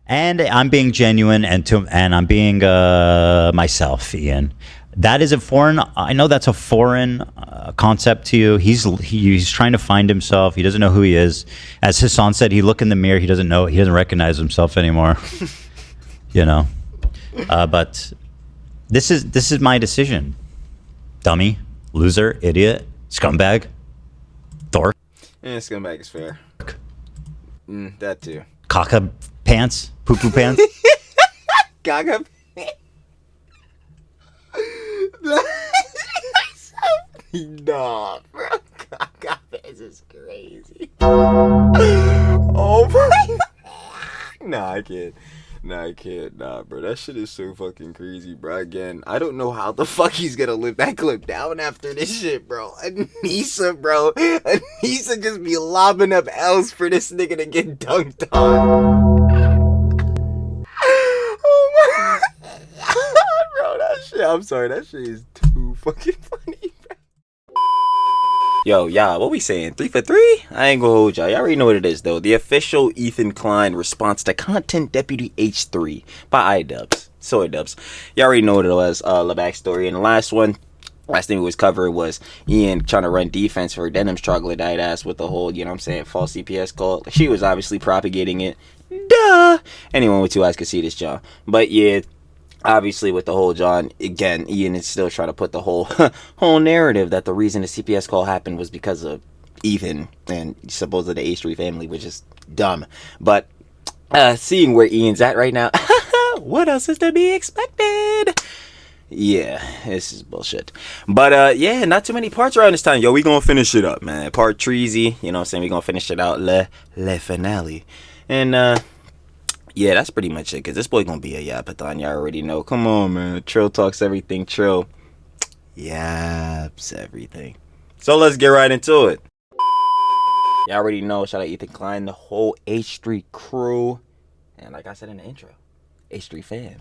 And I'm being genuine and I'm being myself, Ian. That is a foreign. I know that's a foreign concept to you. He's trying to find himself. He doesn't know who he is. As Hassan said, he look in the mirror. He doesn't know. He doesn't recognize himself anymore. You know. But this is my decision. Dummy, loser, idiot, scumbag, dork. Yeah, scumbag is fair. That too. Caca pants, poo poo pants. Caca. Nah, bro. Caca pants is crazy. Oh my. Nah, I can't. Nah, bro. That shit is so fucking crazy, bro. Again, I don't know how the fuck he's gonna live that clip down after this shit, bro. Anissa, bro. Anissa just be lobbing up L's for this nigga to get dunked on. Oh my god, bro. That shit, I'm sorry. That shit is too fucking funny, bro. Yo, y'all, what we saying? 3 for 3? I ain't gonna hold y'all. Y'all already know what it is, though. The official Ethan Klein response to Content Deputy H3 by iDubbbz. Soy Dubs. Y'all already know what it was. The backstory. And the last thing we was covering was Ian trying to run defense for Denim's troglodyte ass with the whole, you know what I'm saying, false CPS call. She was obviously propagating it. Duh! Anyone with two eyes could see this, y'all. But yeah, obviously with the whole John, again, Ian is still trying to put the whole narrative that the reason the CPS call happened was because of Ethan and supposedly the H3 family, which is dumb. But seeing where Ian's at right now, what else is to be expected? Yeah, this is bullshit. But yeah, not too many parts around this time. Yo, we gonna finish it up, man. Part treasy, you know what I'm saying? We gonna finish it out, le finale. And yeah, that's pretty much it, because this boy gonna be a yapathon. Y'all already know. Come on, man. Trill talks everything. Trill yaps everything. So let's get right into it. Y'all already know. Shout out Ethan Klein, the whole H3 crew. And like I said in the intro, H3 fam.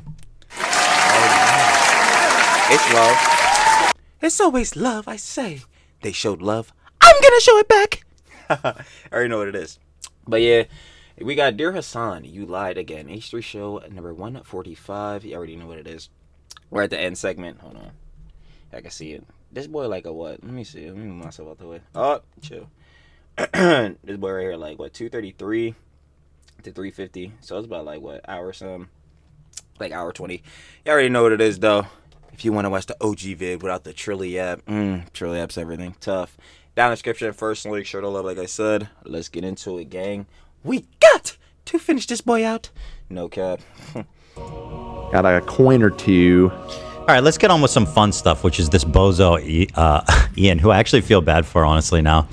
It's love. It's always love, I say. They showed love. I'm gonna show it back. I already know what it is. But yeah, we got Dear Hassan, You Lied Again. H3 show number 145. You already know what it is. We're at the end segment. Hold on. I can see it. This boy like a what? Let me see. Let me move myself out the way. Oh, chill. This boy right here like what? 233 to 350. So it's about like what? Hour some. Like hour 20. You already know what it is though. If you want to watch the OG vid without the Trilly app. Trilly app's everything. Tough. Down in the description, first link, shirt all up like I said. Let's get into it, gang. We got to finish this boy out. No cap. Got a coin or two. All right, let's get on with some fun stuff, which is this bozo Ian, who I actually feel bad for, honestly, now.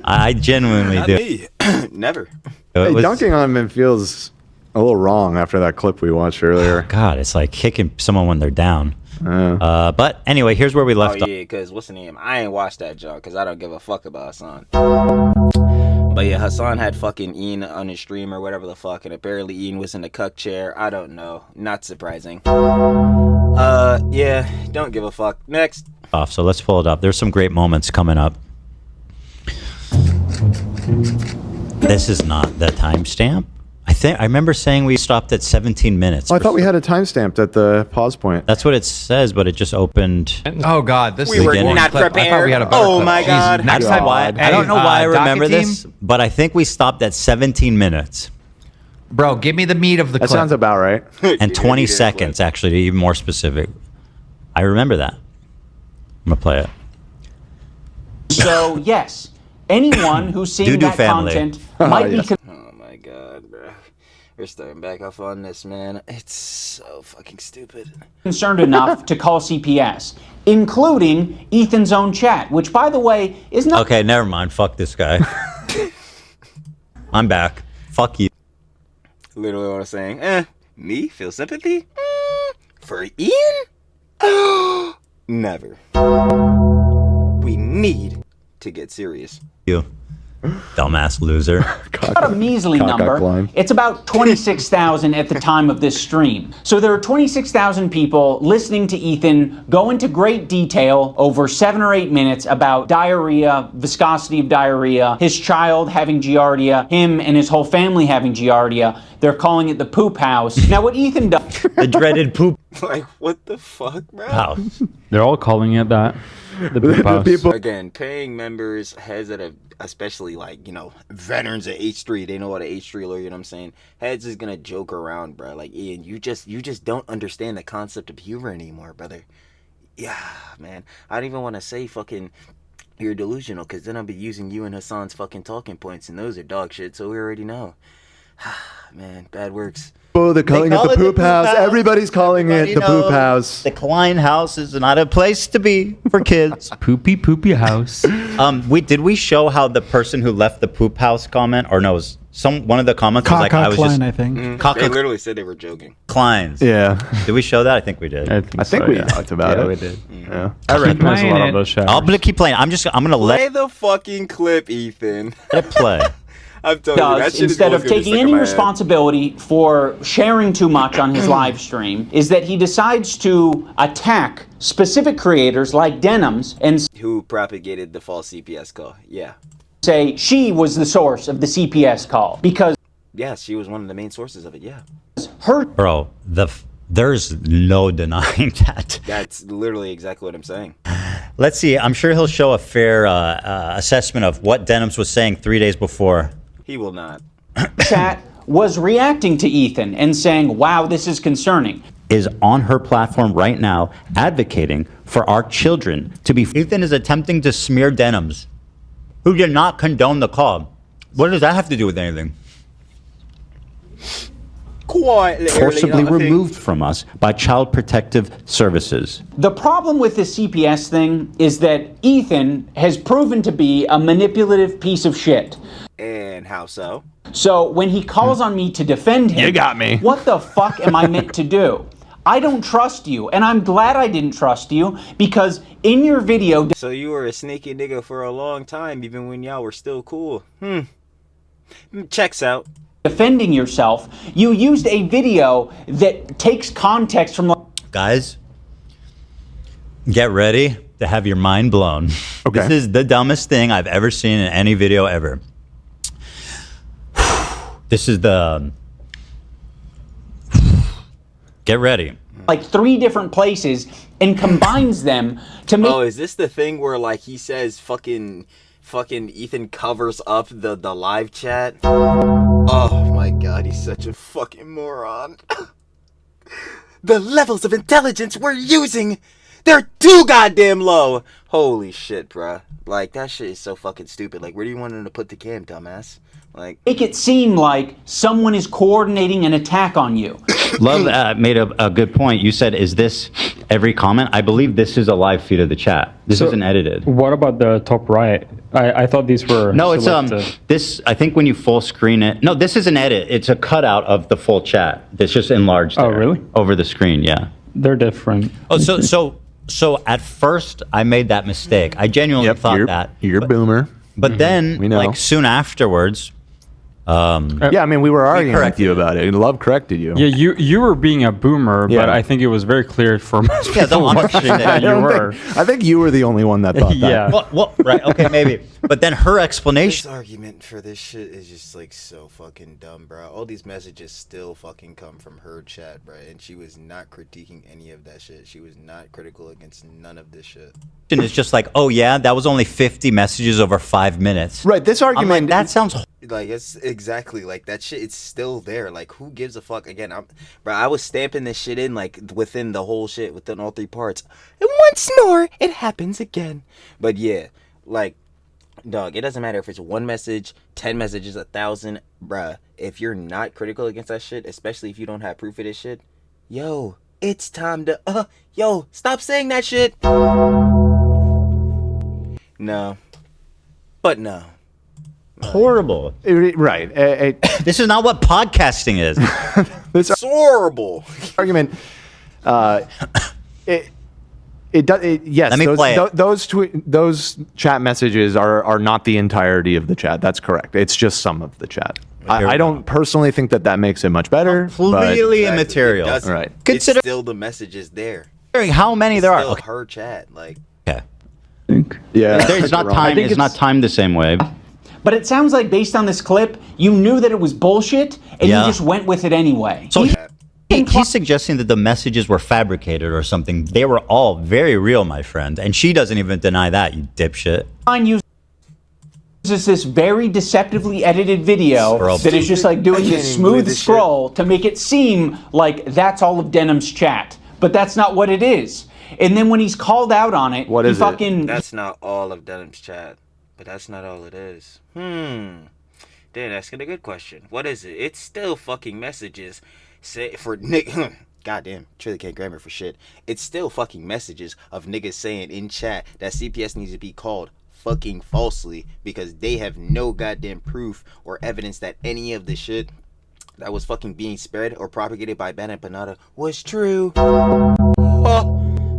I genuinely Not do. Me. Never. Hey, dunking on him feels a little wrong after that clip we watched earlier. God, it's like kicking someone when they're down. But anyway, here's where we left off. Yeah, because what's the name? I ain't watched that junk because I don't give a fuck about Hassan. But yeah, Hassan had fucking Ian on his stream or whatever the fuck, and apparently Ian was in the cuck chair. I don't know. Not surprising. Yeah, don't give a fuck. Next. So let's pull it up. There's some great moments coming up. This is not the timestamp. I remember saying we stopped at 17 minutes. Oh, I thought we had a timestamp at the pause point. That's what it says, but it just opened. Oh God, this we is were not prepared. I thought we had a better clip. My God. Next time, I don't know why I remember this, but I think we stopped at 17 minutes. Bro, give me the meat of the clip. That sounds about right. And 20 seconds, actually, to be even more specific. I remember that. I'm gonna play it. So yes, anyone who's seeing that family. content might be. Oh my God, bro. We're starting back off on this, man. It's so fucking stupid. Concerned enough to call CPS, including Ethan's own chat, which, by the way, is not. Okay, never mind. Fuck this guy. I'm back. Fuck you. Literally what I'm saying. Me feel sympathy? For Ian? Never. We need to get serious. You. Dumbass loser. Not a measly number. Klein. It's about 26,000 at the time of this stream. So there are 26,000 people listening to Ethan go into great detail over 7 or 8 minutes about diarrhea, viscosity of diarrhea, his child having Giardia, him and his whole family having Giardia. They're calling it the poop house. Now what Ethan does... The dreaded poop Like, what the fuck, bro? house. They're all calling it that. The poop house. people- Again, paying members, heads that have, especially like, you know, veterans at H3, they know what an H3 lawyer, you know what I'm saying? Heads is gonna joke around, bro. Like, Ian, you just don't understand the concept of humor anymore, brother. Yeah, man. I don't even want to say fucking you're delusional, because then I'll be using you and Hassan's fucking talking points, and those are dog shit, so we already know. Man, bad works. Oh, they're calling call it the poop house. Everybody's calling Everybody it the poop knows house. The Klein house is not a place to be for kids. Poopy house. Did we show how the person who left the poop house comment, or no, it was one of the comments was like, I was Klein, just I think. They literally said they were joking. Klein's. Yeah. Did we show that? I think we did. I think we talked about it. we did. Yeah. I recognize a lot playing of those showers. I'll keep playing. I'm gonna Play let the fucking clip, Ethan. it play. I'm telling you, that does, shit is instead going of through the taking stuck in any my head. responsibility for sharing too much on his live stream, is that he decides to attack specific creators like Denims and Who propagated the false CPS call? Yeah. say she was the source of the CPS call because Yeah, she was one of the main sources of it, yeah. her Bro, there's no denying that. That's literally exactly what I'm saying. Let's see. I'm sure he'll show a fair assessment of what Denims was saying 3 days before. He will not. chat was reacting to Ethan and saying, wow, this is concerning. Is on her platform right now advocating for our children to be. Ethan is attempting to smear Denims, who did not condone the call. What does that have to do with anything? Quietly. Forcibly removed from us by Child Protective Services. The problem with the CPS thing is that Ethan has proven to be a manipulative piece of shit. And how so? So when he calls on me to defend him, You got me. What the fuck am I meant to do? I don't trust you, and I'm glad I didn't trust you, because in your video... So you were a sneaky nigga for a long time, even when y'all were still cool. Checks out. defending yourself, you used a video that takes context from... Guys, get ready to have your mind blown. Okay. This is the dumbest thing I've ever seen in any video ever. This is the... Get ready. like 3 different places and combines them to make... Oh, is this the thing where, like, he says fucking Ethan covers up the live chat? Oh my god, he's such a fucking moron. The levels of intelligence we're using, they're too goddamn low. Holy shit, bruh. Like, that shit is so fucking stupid. Like, where do you want him to put the cam, dumbass? Like, make it seem like someone is coordinating an attack on you. Love made a good point. You said, is this every comment? I believe this is a live feed of the chat. This isn't edited. What about the top right? I thought these were No, it's selected. this. I think when you full screen it. No, this is an edit. It's a cutout of the full chat. It's just enlarged. Oh, there, really? Over the screen, yeah. They're different. Oh, so at first I made that mistake. I genuinely thought you're, that. You're a boomer. But then, We know. like soon afterwards, Yeah, I mean, we were arguing with corrected you about it. Love corrected you. Yeah, you were being a boomer, Yeah. but I think it was very clear for most yeah, people don't watching understand that that. you were. I think you were the only one that thought that. Yeah. Well, right, okay, maybe. But then her this explanation. argument for this shit is just, like, so fucking dumb, bro. All these messages still fucking come from her chat, bro. And she was not critiquing any of that shit. She was not critical against none of this shit. Is just like, oh yeah, that was only 50 messages over 5 minutes. Right, this I'm argument... like, that sounds. Like, it's exactly like that shit. It's still there. Like, who gives a fuck? Again, I was stamping this shit in, like, within the whole shit, within all 3 parts. And once more, it happens again. But yeah, like, dog, it doesn't matter if it's 1 message, 10 messages, 1,000, bruh. If you're not critical against that shit, especially if you don't have proof of this shit, yo, it's time to, yo, stop saying that shit. No. But no. Horrible. Right. This is not what podcasting is. It's horrible. Argument, Yes. Let me play it. Those chat messages are not the entirety of the chat. That's correct. It's just some of the chat. I don't personally think that makes it much better. Completely but, immaterial. It doesn't. Right. Consider It's still the messages there. how many It's there are. still Okay. her chat. Like, Okay. yeah, It's not timed. It's not timed the same way. But it sounds like based on this clip, you knew that it was bullshit, and you just went with it anyway. So he's suggesting that the messages were fabricated or something. They were all very real, my friend. And she doesn't even deny that, you dipshit. Klein uses this very deceptively edited video that is just like doing this smooth scroll to make it seem like that's all of Denham's chat. But that's not what it is. And then when he's called out on it, What is it? that's not all of Denham's chat. But that's not all it is. Dan asking a good question. What is it? It's still fucking messages. Say for Nick. Goddamn, truly can't grammar for shit. It's still fucking messages of niggas saying in chat that CPS needs to be called fucking falsely because they have no goddamn proof or evidence that any of the shit that was fucking being spread or propagated by Ben and Panada was true.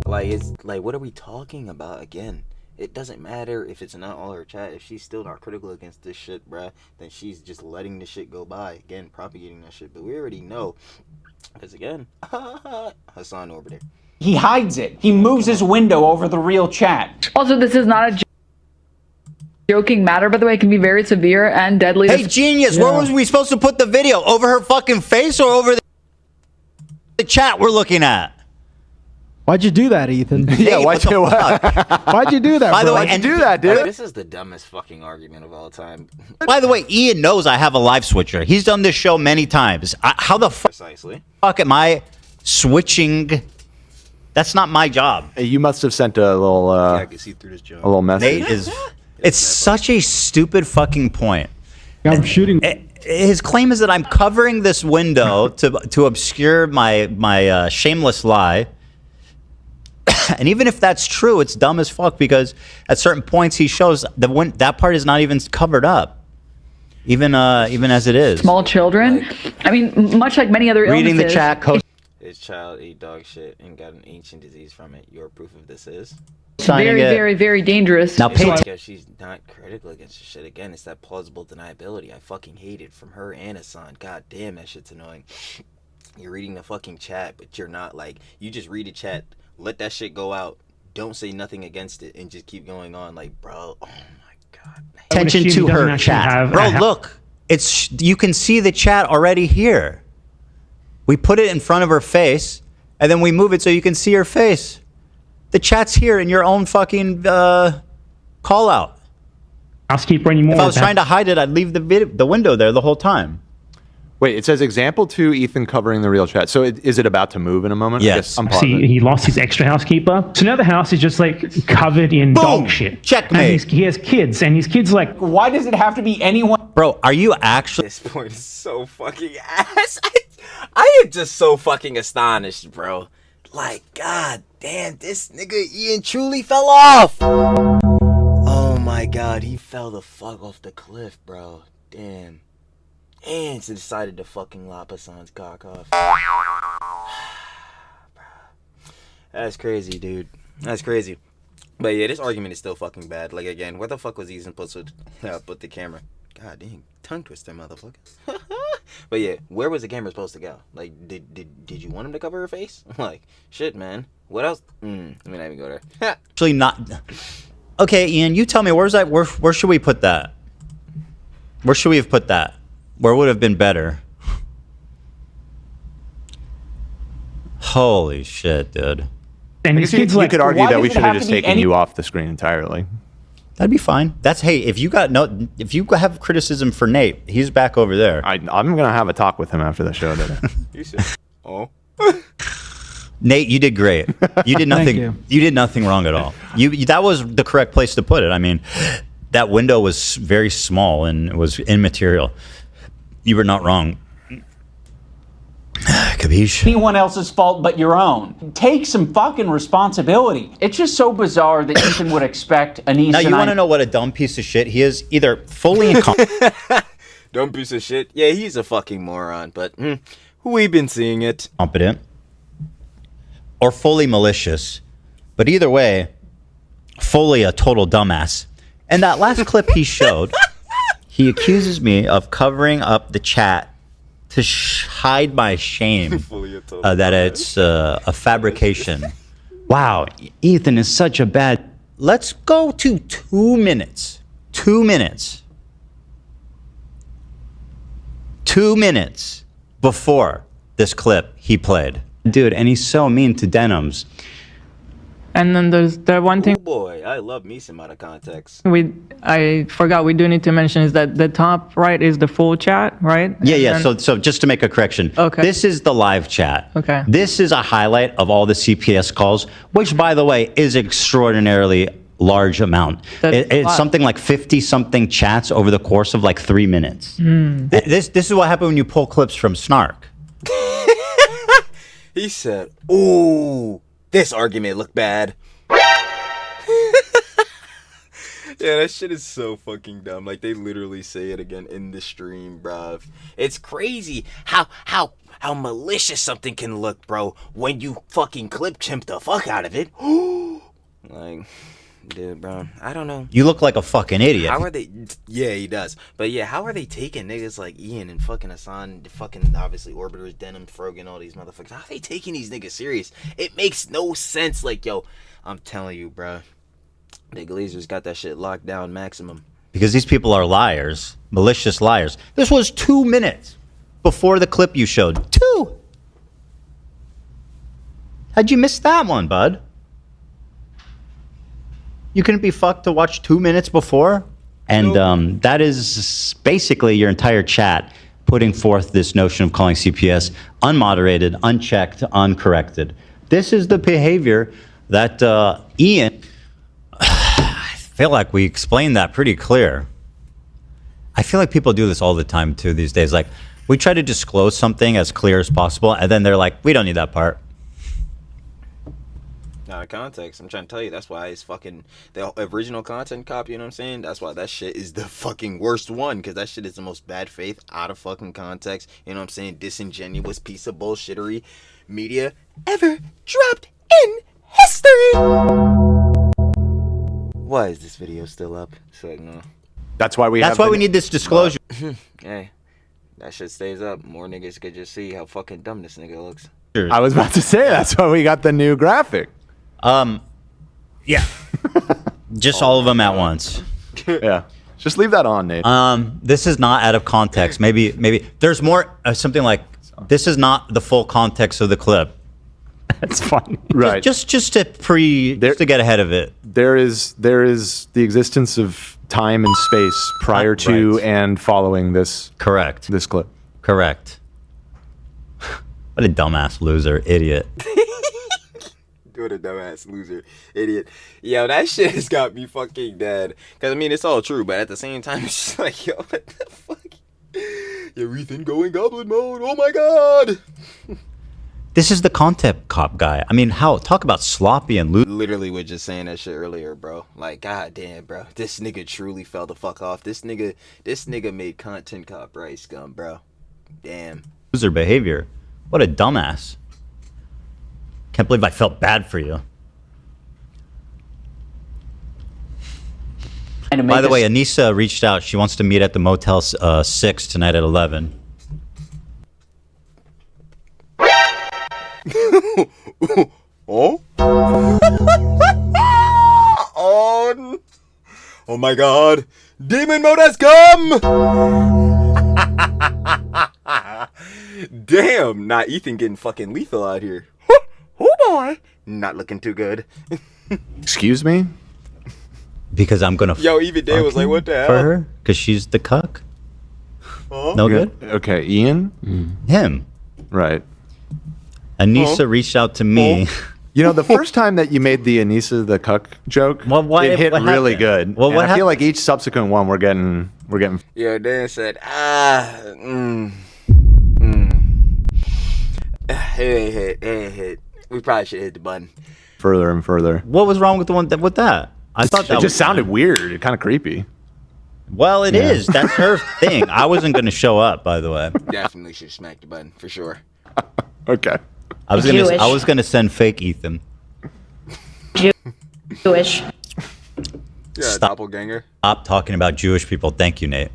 Like, it's like, what are we talking about again? It doesn't matter if it's not all her chat. If she's still not critical against this shit, bruh, then she's just letting the shit go by. Again, propagating that shit. But we already know. Because again, Hassan over there. He hides it. He moves his window over the real chat. Also, this is not a joking matter, by the way. It can be very severe and deadly. Hey, genius, where was we supposed to put the video? Over her fucking face or over the chat we're looking at? Why'd you do that, Ethan? Yeah, why'd you do that? By the bro? way, Why'd you and do that, dude? This is the dumbest fucking argument of all time. By the way, Ian knows I have a live switcher. He's done this show many times. How the Precisely. fuck am I switching? That's not my job. Hey, you must have sent a little, I can see through this joke. a little message. Nate is. It's such a stupid fucking point. I'm shooting. His claim is that I'm covering this window to obscure my shameless lie. And even if that's true, it's dumb as fuck because at certain points he shows that part is not even covered up, even as it is. Small children. I mean, much like many other illnesses. Reading the chat code. His child ate dog shit and got an ancient disease from it. Your proof of this is? Very, very, very dangerous. Now pay Because she's not critical against the shit. Again, it's that plausible deniability. I fucking hate it from her and Hassan. God damn, that shit's annoying. You're reading the fucking chat, but you're not like, you just read the chat, let that shit go out, don't say nothing against it, and just keep going on. Like, bro, oh my god. attention to her chat. Bro, look, you can see the chat already here. We put it in front of her face, and then we move it so you can see her face. The chat's here in your own fucking call out. Housekeeper anymore. If I was trying to hide it, I'd leave the window there the whole time. Wait, it says example 2, Ethan covering the real chat. So is it about to move in a moment? Yes. See, he lost his extra housekeeper. So now the house is just like covered in dog shit. Checkmate. And he has kids, and his kids like. Why does it have to be anyone? Bro, are you actually? This point is so fucking ass. I am just so fucking astonished, bro. Like, god damn, this nigga Ian truly fell off. Oh my god, he fell the fuck off the cliff, bro. Damn. And she decided to fucking lop Hassan's cock off. That's crazy, dude. That's crazy. But yeah, this argument is still fucking bad. Like, again, where the fuck was he supposed to put the camera? God dang, tongue twister, motherfucker. But yeah, where was the camera supposed to go? Like, did you want him to cover her face? Like, shit, man. What else? Let me not even go there. Actually not. Okay, Ian, you tell me, where's that? Where should we put that? Where should we have put that? Where would have been better? Holy shit, dude. And his kids like. You could argue that we should have just taken any- you off the screen entirely. That'd be fine. Hey, if you have criticism for Nate, he's back over there. I'm gonna have a talk with him after the show today. You said, oh. Nate, you did great. You did nothing. you. You did nothing wrong at all. That was the correct place to put it. I mean, that window was very small and it was immaterial. You were not wrong. Capiche? Anyone else's fault but your own. Take some fucking responsibility. It's just so bizarre that Ethan would expect Anise Now and you I... want to know what a dumb piece of shit he is? Either fully incompetent. Dumb piece of shit. Yeah, he's a fucking moron, but we've been seeing it. Or fully malicious, But either way, fully a total dumbass. And that last clip he showed, he accuses me of covering up the chat to hide my shame that it's a fabrication. Wow, Ethan is such a bad... Let's go to 2 minutes. 2 minutes. 2 minutes before this clip he played. Dude, and he's so mean to denims. And then there's the one thing Oh boy, I love me some out of context. I forgot we do need to mention is that the top right is the full chat, right? Yeah. So just to make a correction, Okay. This is the live chat. Okay. This is a highlight of all the CPS calls, which, by the way, is extraordinarily large amount. That's a It's lot. something like 50-something chats over the course of like 3 minutes. This is what happened when you pull clips from Snark. He said, "Ooh, this argument looked bad." Yeah, that shit is so fucking dumb. Like, they literally say it again in the stream, bruv. It's crazy how malicious something can look, bro, when you fucking clip chimp the fuck out of it. Like, dude, bro, I don't know. You look like a fucking idiot. How are they? Yeah, he does. But yeah, how are they taking niggas like Ian and fucking Hassan, fucking obviously Orbiters, Denim, Frogan, all these motherfuckers? How are they taking these niggas serious? It makes no sense. Like, yo, I'm telling you, bro, the Glazers got that shit locked down maximum. Because these people are liars, malicious liars. This was 2 minutes before the clip you showed. 2. How'd you miss that one, bud? You couldn't be fucked to watch 2 minutes before? And that is basically your entire chat putting forth this notion of calling CPS unmoderated, unchecked, uncorrected. This is the behavior that Ian... I feel like we explained that pretty clear. I feel like people do this all the time too these days. Like, we try to disclose something as clear as possible, and then they're like, we don't need that part. Out of context, I'm trying to tell you, that's why it's fucking the original content copy, you know what I'm saying? That's why that shit is the fucking worst one, because that shit is the most bad faith, out of fucking context, you know what I'm saying, disingenuous piece of bullshittery media ever dropped in history. Why is this video still up? It's like, no. That's why we need this disclosure. Hey, that shit stays up. More niggas could just see how fucking dumb this nigga looks. I was about to say, that's why we got the new graphic. Yeah. Just all of them at once. Yeah. Just leave that on, Nate. This is not out of context. Maybe there's more, something like, this is not the full context of the clip. That's funny. Right. Just to get ahead of it. There is the existence of time and space prior to and following this. Correct. This clip. Correct. What a dumbass loser, idiot. What a dumbass loser, idiot. Yo, that shit has got me fucking dead. Cause I mean, it's all true, but at the same time, it's just like, yo, what the fuck? Yo, Ethan going goblin mode. Oh my god. This is the content cop guy. I mean, talk about sloppy and loose. Literally was just saying that shit earlier, bro. Like, god damn, bro. This nigga truly fell the fuck off. This nigga made content cop right scum, bro. Damn. Loser behavior. What a dumbass. Can't believe I felt bad for you. By the way, Anissa reached out. She wants to meet at the Motel 6 tonight at 11. Oh? Oh my god. Demon mode has come! Damn, not Ethan getting fucking lethal out here. Oh boy. Not looking too good. Excuse me? Because I'm gonna. Yo, even Day was like, what the hell? For her? Because she's the cuck? Huh? No good? Okay, Ian? Him. Right. Anissa reached out to me. You know, the first time that you made the Anissa the cuck joke, it hit really good. Well, and I feel like each subsequent one we're getting. Yo, Dan said, hit. We probably should hit the button. Further and further. What was wrong with the one with that? I thought that it just sounded weird. Kind of creepy. Well, it is. That's her thing. I wasn't going to show up, by the way. Definitely should smack the button for sure. Okay. I was gonna send fake Ethan. Jewish Jewish. Yeah, doppelganger. Stop talking about Jewish people. Thank you, Nate.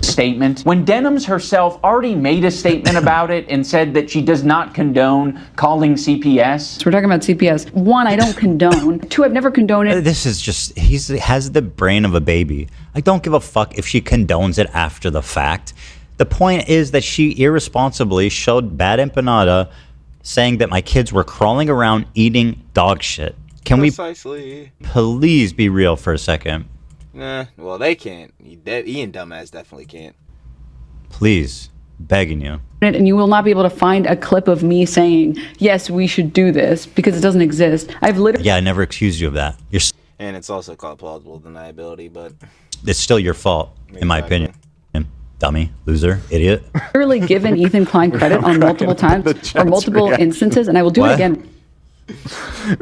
Statement when Denham's herself already made a statement about it and said that she does not condone calling CPS. So we're talking about CPS. One, I don't condone. Two, I've never condoned it. This is just, has the brain of a baby. I don't give a fuck if she condones it after the fact. The point is that she irresponsibly showed bad empanada saying that my kids were crawling around eating dog shit. Can Precisely. we please be real for a second? Nah, well, they can't. Ian dumbass definitely can't. Please, begging you. And you will not be able to find a clip of me saying, yes, we should do this, because it doesn't exist. I've literally... Yeah, I never accused you of that. And it's also called plausible deniability, but... It's still your fault, in my opinion. Dummy, loser, idiot. literally given Ethan Klein credit on multiple times or multiple instances, and I will do it again.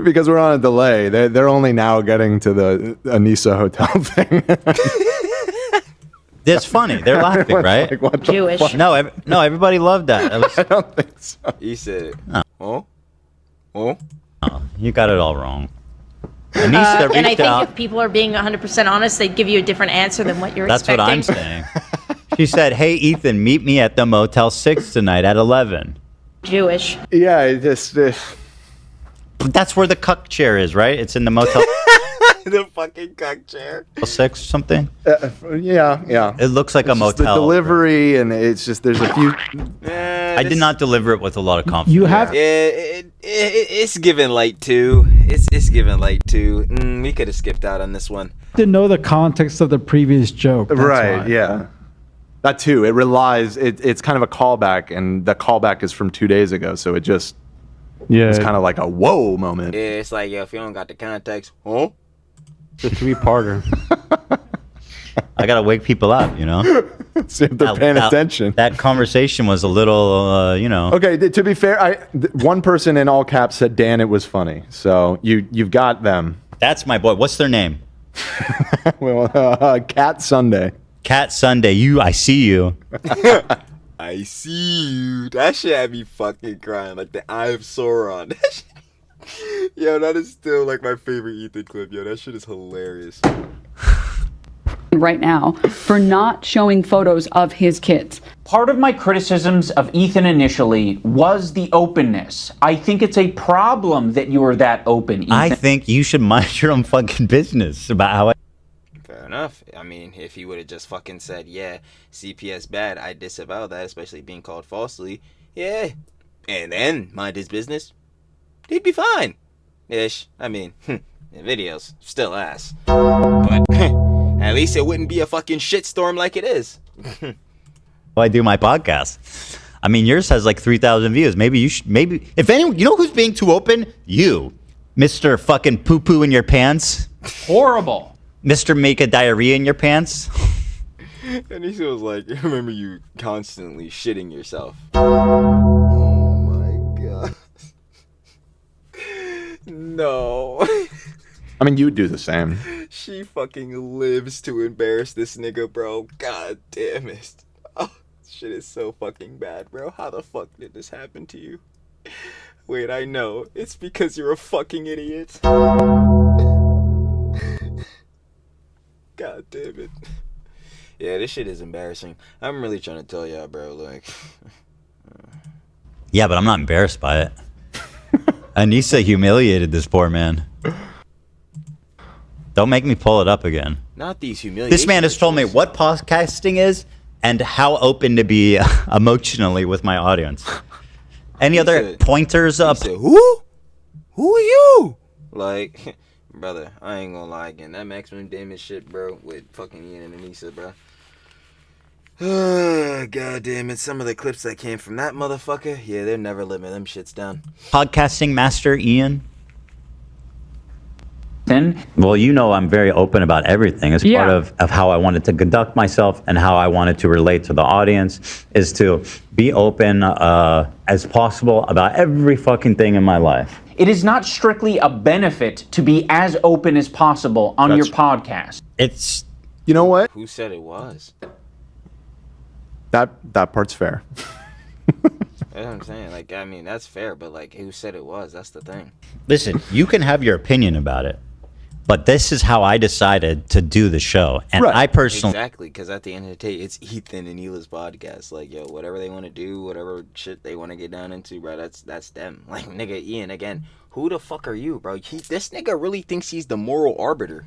Because we're on a delay. They're only now getting to the Anissa hotel thing. It's funny. They're laughing, right? Like, what the Jewish. fuck? No, everybody loved that. I don't think so. He said, Oh. Oh? You got it all wrong. Anissa And I reached think out. if people are being 100% honest, they'd give you a different answer than what you're That's what expecting. I'm saying. She said, hey, Ethan, meet me at the Motel 6 tonight at 11. Jewish. Yeah, it just... That's where the cuck chair is, right? It's in the Motel The fucking cuck chair. 6 or something? Yeah. It looks like It's a just the motel. delivery, and it's just, there's a few... I did not deliver it with a lot of confidence. You have It's given light too. It's given light too. We could have skipped out on this one. to know the context of the previous joke. That's Right, why. yeah. That too. It relies, it's kind of a callback, and the callback is from 2 days ago, so it just... Yeah. It's kind of like a whoa moment. Yeah, it's like, if you don't got the context, huh? It's a three-parter. I got to wake people up, you know? See if they're paying attention. That conversation was a little, you know. Okay, to be fair, one person in all caps said, Dan, it was funny. So you've got them. That's my boy. What's their name? Well, Cat Sunday. Cat Sunday. I see you. I see you. That shit had me fucking crying. Like the Eye of Sauron. That shit. Yo, that is still like my favorite Ethan clip. Yo, that shit is hilarious. right now for not showing photos of his kids. Part of my criticisms of Ethan initially was the openness. I think it's a problem that you are that open, Ethan. I think you should mind your own fucking business about how I... Fair enough. I mean, if he would have just fucking said, yeah, CPS bad, I disavow that, especially being called falsely. Yeah. And then mind his business. He'd be fine. Ish. I mean, videos, still ass. But at least it wouldn't be a fucking shitstorm like it is. I do my podcast. I mean, yours has like 3,000 views. Maybe you should, if anyone, you know who's being too open? You. Mr. fucking poo-poo in your pants. Horrible. Mr. Make a diarrhea in your pants. And he was like, remember you constantly shitting yourself. Oh my god. No. I mean, you would do the same. She fucking lives to embarrass this nigga, bro. God damn it. Oh, shit is so fucking bad, bro. How the fuck did this happen to you? Wait, I know. It's because you're a fucking idiot. God damn it. Yeah, this shit is embarrassing. I'm really trying to tell y'all, bro, like... Yeah, but I'm not embarrassed by it. Anissa humiliated this poor man. Don't make me pull it up again. Not these humiliations. This man has told me what podcasting is and how open to be emotionally with my audience. Any other pointers up? He said, who? Who are you? Like, brother, I ain't gonna lie again. That maximum damage shit, bro, with fucking Ian and Anissa, bro. God damn it. Some of the clips that came from that motherfucker, yeah, they're never living them shits down. Podcasting master Ian? Well, you know I'm very open about everything. As part of how I wanted to conduct myself and how I wanted to relate to the audience is to be open as possible about every fucking thing in my life. It is not strictly a benefit to be as open as possible on your podcast. It's... You know what? Who said it was? That part's fair. That's what I'm saying. Like, I mean, that's fair, but like, who said it was? That's the thing. Listen, you can have your opinion about it, but this is how I decided to do the show. And I personally... Exactly, because at the end of the day, it's Ethan and Hila's podcast. Like, yo, whatever they want to do, whatever shit they want to get down into, bro, that's them. Like, nigga, Ian, again, who the fuck are you, bro? This nigga really thinks he's the moral arbiter.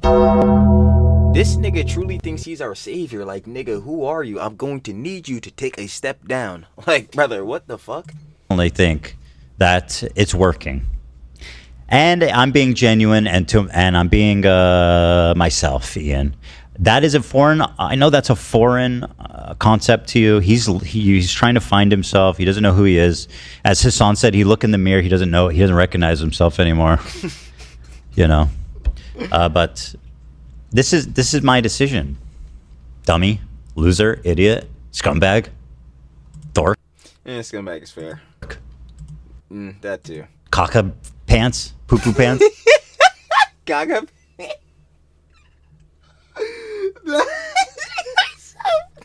This nigga truly thinks he's our savior. Like, nigga, who are you? I'm going to need you to take a step down. Like, brother, what the fuck? I only think that it's working. And I'm being genuine and I'm being myself, Ian. That is a foreign... I know that's a foreign concept to you. He's trying to find himself. He doesn't know who he is. As Hassan said, he look in the mirror. He doesn't know. He doesn't recognize himself anymore. You know. But this is my decision. Dummy, loser, idiot, scumbag, dork. Yeah, scumbag is fair. That too. Caca pants, poo poo pants. Caca.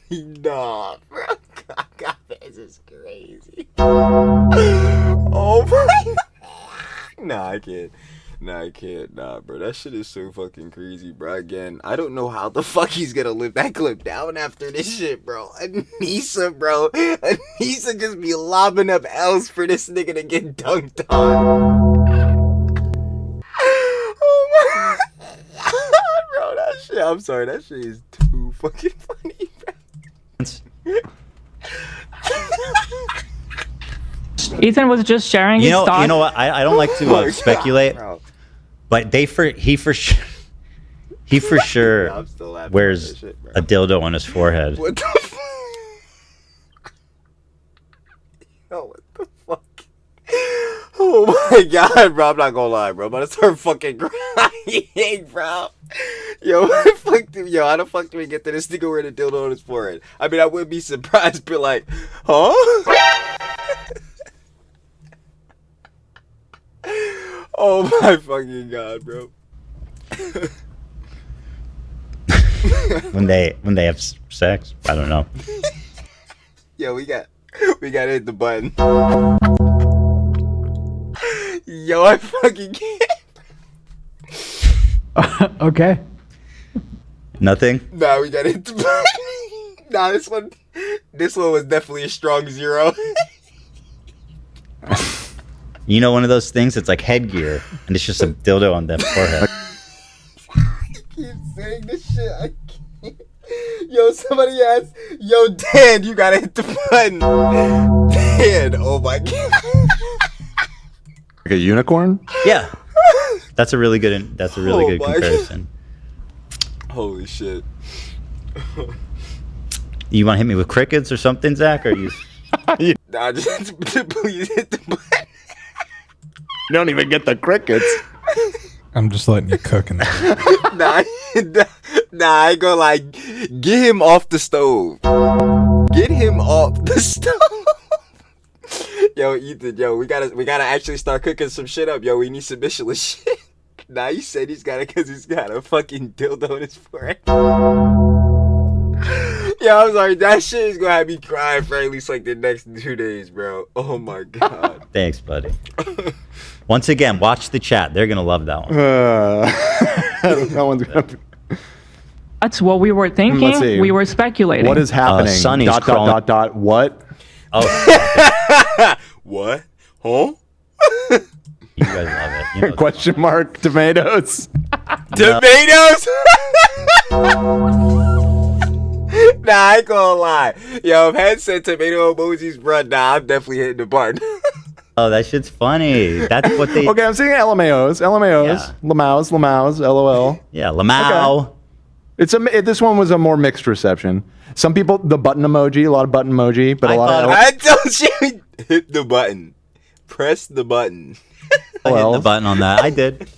Nah, bro. Caca pants is crazy. Oh my. Nah, I can't. Nah, bro. That shit is so fucking crazy, bro. Again, I don't know how the fuck he's gonna live that clip down after this shit, bro. Anissa, bro. Anissa just be lobbing up L's for this nigga to get dunked on. Oh my god, bro. That shit, I'm sorry. That shit is too fucking funny, bro. Ethan was just sharing his thoughts. You know what? I don't like to speculate, but he for sure wears shit, a dildo on his forehead. What the fuck? Yo, what the fuck? Oh my god, bro. I'm not gonna lie, bro. I'm about to start fucking crying, bro. Yo, how the fuck do we get to this nigga wearing a dildo on his forehead? I mean, I wouldn't be surprised, but like, huh? Oh my fucking god, bro. when they have sex, I don't know. Yo, we gotta hit the button. Yo, I fucking can't. Okay. Nothing. Nah, we gotta hit the button. Nah, this one was definitely a strong 0. You know, one of those things. It's like headgear, and it's just a dildo on their forehead. I keep saying this shit. I can't. Yo, somebody asked. Yo, Dan, you gotta hit the button. Dan, oh my god. Like a unicorn? Yeah, that's a really good. That's a really good comparison. God. Holy shit. You want to hit me with crickets or something, Zach? Or you? Nah, just please hit the button. You don't even get the crickets. I'm just letting you cook in there. Nah, I ain't gonna like, get him off the stove. Get him off the stove. Yo, Ethan, yo, we gotta actually start cooking some shit up. Yo, we need submission shit. Nah, he said he's got it because he's got a fucking dildo in his forehead. Yo, I'm sorry, that shit is gonna have me crying for at least like the next 2 days, bro. Oh my god. Thanks, buddy. Once again, watch the chat. They're gonna love that one. No one's gonna. That's what we were thinking. Let's see. We were speculating. What is happening? Sonny's Dot. What? Oh. What? Huh? You guys love it. You know, Question mark. Tomatoes. Tomatoes? Nah, I ain't gonna lie. Yo, if Head said tomato emojis, bro, nah, I'm definitely hitting the button. Oh, that shit's funny. That's what they. Okay, I'm seeing LMAOs. Yeah. Lamaus, LOL. Yeah, Lamau. Okay. This one was a more mixed reception. Some people, the button emoji, a lot of button emoji, but I told you, hit the button. Press the button. I hit the button on that. I did.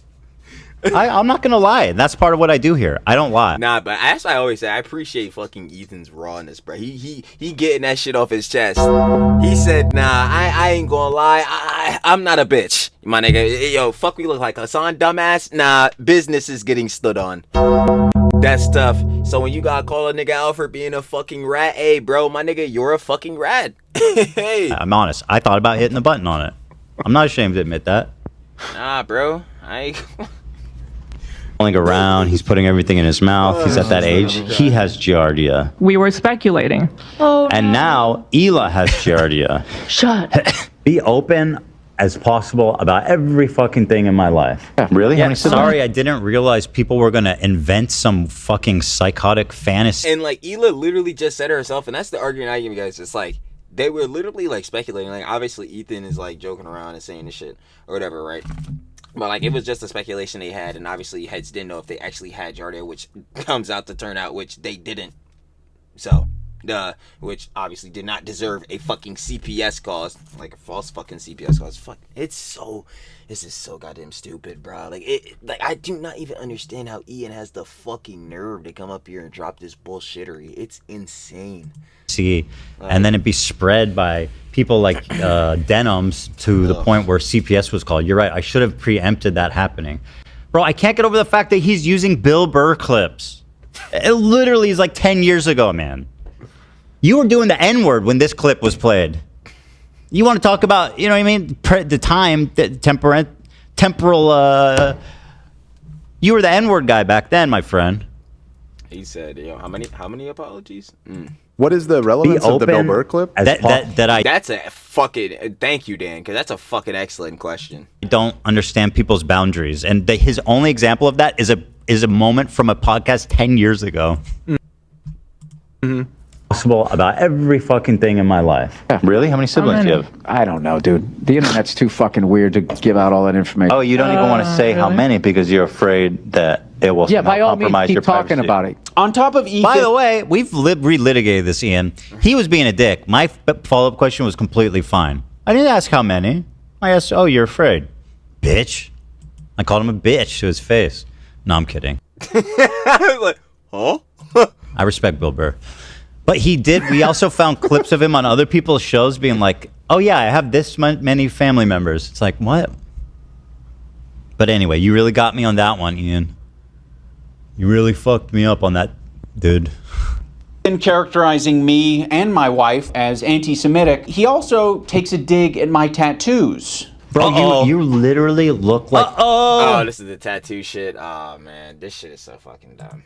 I'm not gonna lie. That's part of what I do here. I don't lie. Nah, but that's why I always say I appreciate fucking Ethan's rawness, bro. He getting that shit off his chest. He said, nah, I ain't gonna lie. I'm not a bitch, my nigga. Yo, fuck, we look like Hassan, dumbass. Nah, business is getting stood on. That's tough. So when you gotta call a nigga out for being a fucking rat, hey, bro, my nigga, you're a fucking rat. Hey. I'm honest. I thought about hitting the button on it. I'm not ashamed to admit that. Nah, bro. I ain't... Rolling around. He's putting everything in his mouth. He's at that age. He has Giardia. We were speculating. Oh, And now Ela has Giardia. shut. Be open as possible about every fucking thing in my life. Yeah, really? Yeah, sorry, I didn't realize people were gonna invent some fucking psychotic fantasy. And like Ela literally just said it herself, and that's the argument I give you guys. It's like they were literally like speculating. Like obviously Ethan is like joking around and saying this shit or whatever, right? But like it was just a speculation they had, and obviously heads didn't know if they actually had Giardia, which comes out to turn out which they didn't. So, which obviously did not deserve a fucking CPS cause, like a false fucking CPS cause. Fuck, this is so goddamn stupid, bro. Like I do not even understand how Ian has the fucking nerve to come up here and drop this bullshittery. It's insane. See, and then it'd be spread by people like Denims to the point where CPS was called. You're right. I should have preempted that happening, bro. I can't get over the fact that he's using Bill Burr clips. It literally is like 10 years ago, man. You were doing the N-word when this clip was played. You want to talk about, you know what I mean? The time, the temporal. You were the N-word guy back then, my friend. He said, "Yo, how many apologies?" What is the relevance of the Bill Burr clip? That's a fucking thank you, Dan, because that's a fucking excellent question. I don't understand people's boundaries, and his only example of that is a moment from a podcast 10 years ago. Mm-hmm. Possible about every fucking thing in my life. Yeah, really? How many siblings do you have? I don't know, dude. The internet's too fucking weird to give out all that information. Oh, you don't even want to say how many because you're afraid that it will by all means, compromise keep your talking privacy. about it. On top of Ethan, By the way, we've relitigated this, Ian. He was being a dick. My follow-up question was completely fine. I didn't ask how many. I asked, oh, you're afraid. Bitch. I called him a bitch to his face. No, I'm kidding. I was like, huh? I respect Bill Burr. But he did. We also found clips of him on other people's shows being like, oh, yeah, I have this many family members. It's like, what? But anyway, you really got me on that one, Ian. You really fucked me up on that, dude. In characterizing me and my wife as anti-Semitic, he also takes a dig at my tattoos. Bro, you literally look like... Oh, this is the tattoo shit. Oh, man. This shit is so fucking dumb.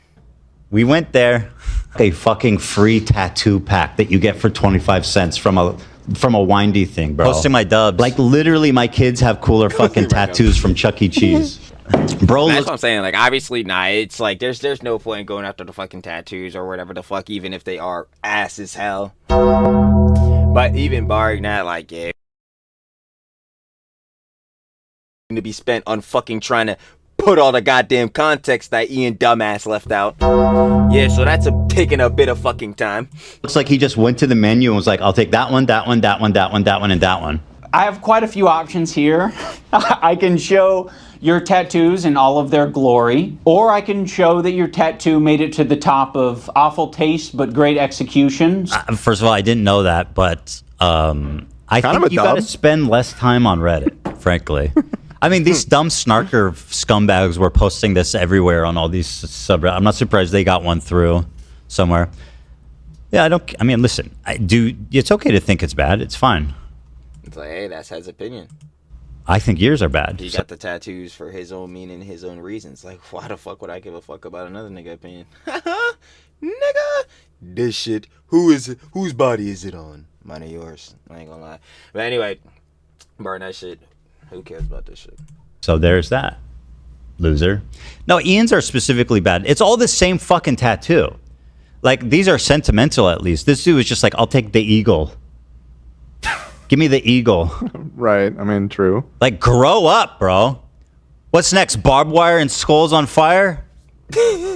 We went there. A fucking free tattoo pack that you get for 25 cents from a windy thing, bro. Posting my dubs. Like, literally, my kids have cooler fucking tattoos from Chuck E. Cheese. Bro, that's what I'm saying. Like, obviously, it's like there's no point in going after the fucking tattoos or whatever the fuck, even if they are ass as hell. But even barring that, like, yeah, to be spent on fucking trying to put all the goddamn context that Ian dumbass left out. Yeah, so that's taking a bit of fucking time. Looks like he just went to the menu and was like, I'll take that one, that one, that one, that one, that one, and that one. I have quite a few options here. I can show your tattoos in all of their glory, or I can show that your tattoo made it to the top of awful taste but great execution. First of all, I didn't know that, but I think you got to spend less time on Reddit, frankly. I mean, these dumb snarker scumbags were posting this everywhere on all these subreddits. I'm not surprised they got one through somewhere. Yeah, I mean, listen, it's okay to think it's bad. It's fine. It's like, hey, that's his opinion. I think yours are bad. He got the tattoos for his own meaning, his own reasons. Like, why the fuck would I give a fuck about another nigga opinion? Nigga, this shit. Whose body is it on? Mine or yours? I ain't gonna lie. But anyway, burn that shit. Who cares about this shit? So there's that. Loser. No, Ian's are specifically bad. It's all the same fucking tattoo. Like, these are sentimental at least. This dude was just like, I'll take the eagle. Give me the eagle. Right. I mean, true. Like, grow up, bro. What's next? Barbed wire and skulls on fire?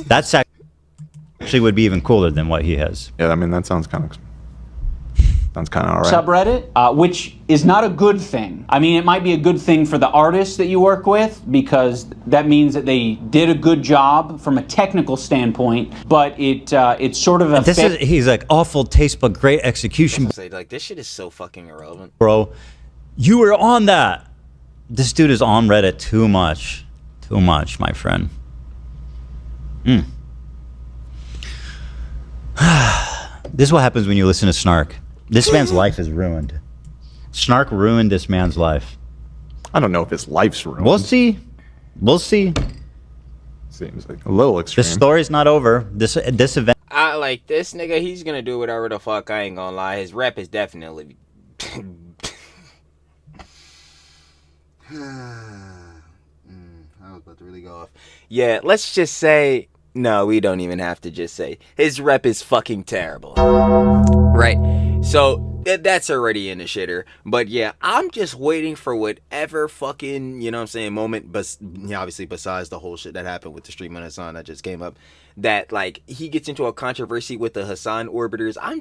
That's actually would be even cooler than what he has. Yeah, I mean, that sounds kind of all right. Subreddit, which is not a good thing. I mean, it might be a good thing for the artists that you work with because that means that they did a good job from a technical standpoint, but it's sort of a... He's like, awful taste but great execution. Like, this shit is so fucking irrelevant. Bro, you were on that. This dude is on Reddit too much. Too much, my friend. This is what happens when you listen to Snark. This man's life is ruined. Snark ruined this man's life. I don't know if his life's ruined. We'll see. We'll see. Seems like a little extreme. The story's not over. This event. I like this nigga. He's gonna do whatever the fuck. I ain't gonna lie. His rep is definitely. I was about to really go off. Yeah, let's just say. No, we don't even have to just say. His rep is fucking terrible. Right? So, that's already in the shitter. But yeah, I'm just waiting for whatever fucking, you know what I'm saying, moment. But obviously, besides the whole shit that happened with the stream on Hassan that just came up. That, like, he gets into a controversy with the Hassan orbiters. I'm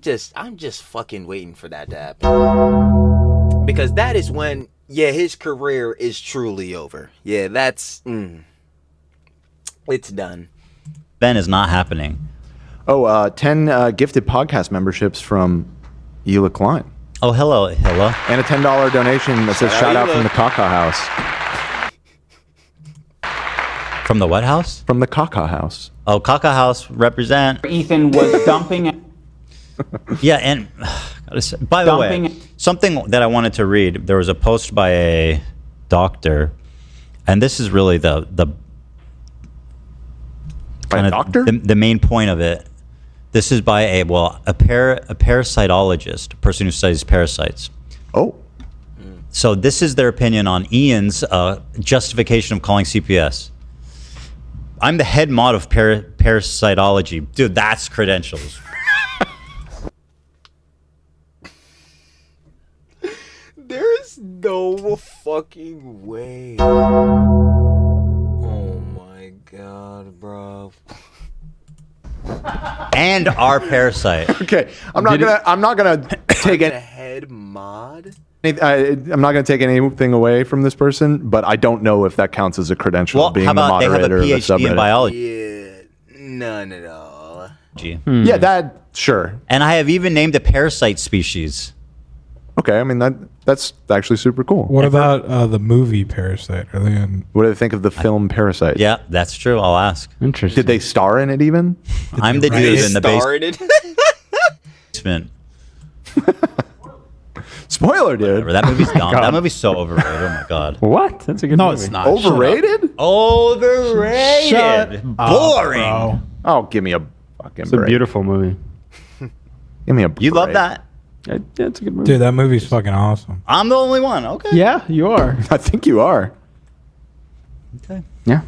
just fucking waiting for that to happen. Because that is when, yeah, his career is truly over. Yeah, that's, it's done. Ben is not happening. Oh, 10 gifted podcast memberships from Ela Klein. Oh, hello. And a $10 donation that says shout out from the Caca House. From the what house? From the Caca House. Oh, Caca House represent. Ethan was dumping. Yeah, and by the way, something that I wanted to read. There was a post by a doctor, and this is really the kind of doctor? The main point of it. This is by a parasitologist, a person who studies parasites. Oh. So this is their opinion on Ian's justification of calling CPS. I'm the head mod of parasitology. Dude, that's credentials. There's no fucking way. Oh my god, bro. And our parasite. Okay, I'm not gonna take a it. Head mod. I'm not going to take anything away from this person, but I don't know if that counts as a credential. Well, being how about the they have a moderator of the PhD in subreddit. biology? Yeah, none at all. Yeah, that sure. And I have even named a parasite species. Okay, I mean that's actually super cool. What about the movie Parasite? Are they in? What do they think of the film Parasite? Yeah, that's true. I'll ask. Interesting. Did they star in it even? I'm the dude in the basement. Spoiler, dude. That movie's dumb. God. That movie's so overrated. Oh my god. What? That's a good movie. No, it's not. Overrated? Overrated. Shut Boring. up, bro. Oh, give me a fucking It's a break. beautiful movie. Give me a break. You love that? Yeah, it's a good movie. Dude, that movie's fucking awesome. I'm the only one. Okay. Yeah, you are. I think you are. Okay. Yeah.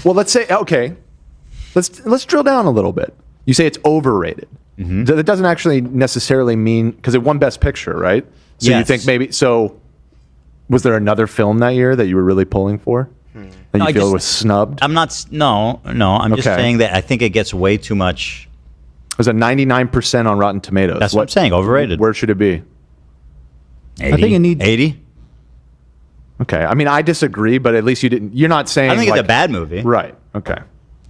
Well, let's say okay. Let's drill down a little bit. You say it's overrated. Mm-hmm. That doesn't actually necessarily mean because it won Best Picture, right? So you Yes. think maybe so. Was there another film that year that you were really pulling for? That you I feel just- was snubbed? I'm not. No. I'm just Okay. saying that I think it gets way too much. It was a 99% on Rotten Tomatoes. That's what I'm saying. Overrated. Where should it be? 80? I think it needs 80. Okay. I mean, I disagree, but at least you didn't. You're not saying. I think like, it's a bad movie. Right. Okay.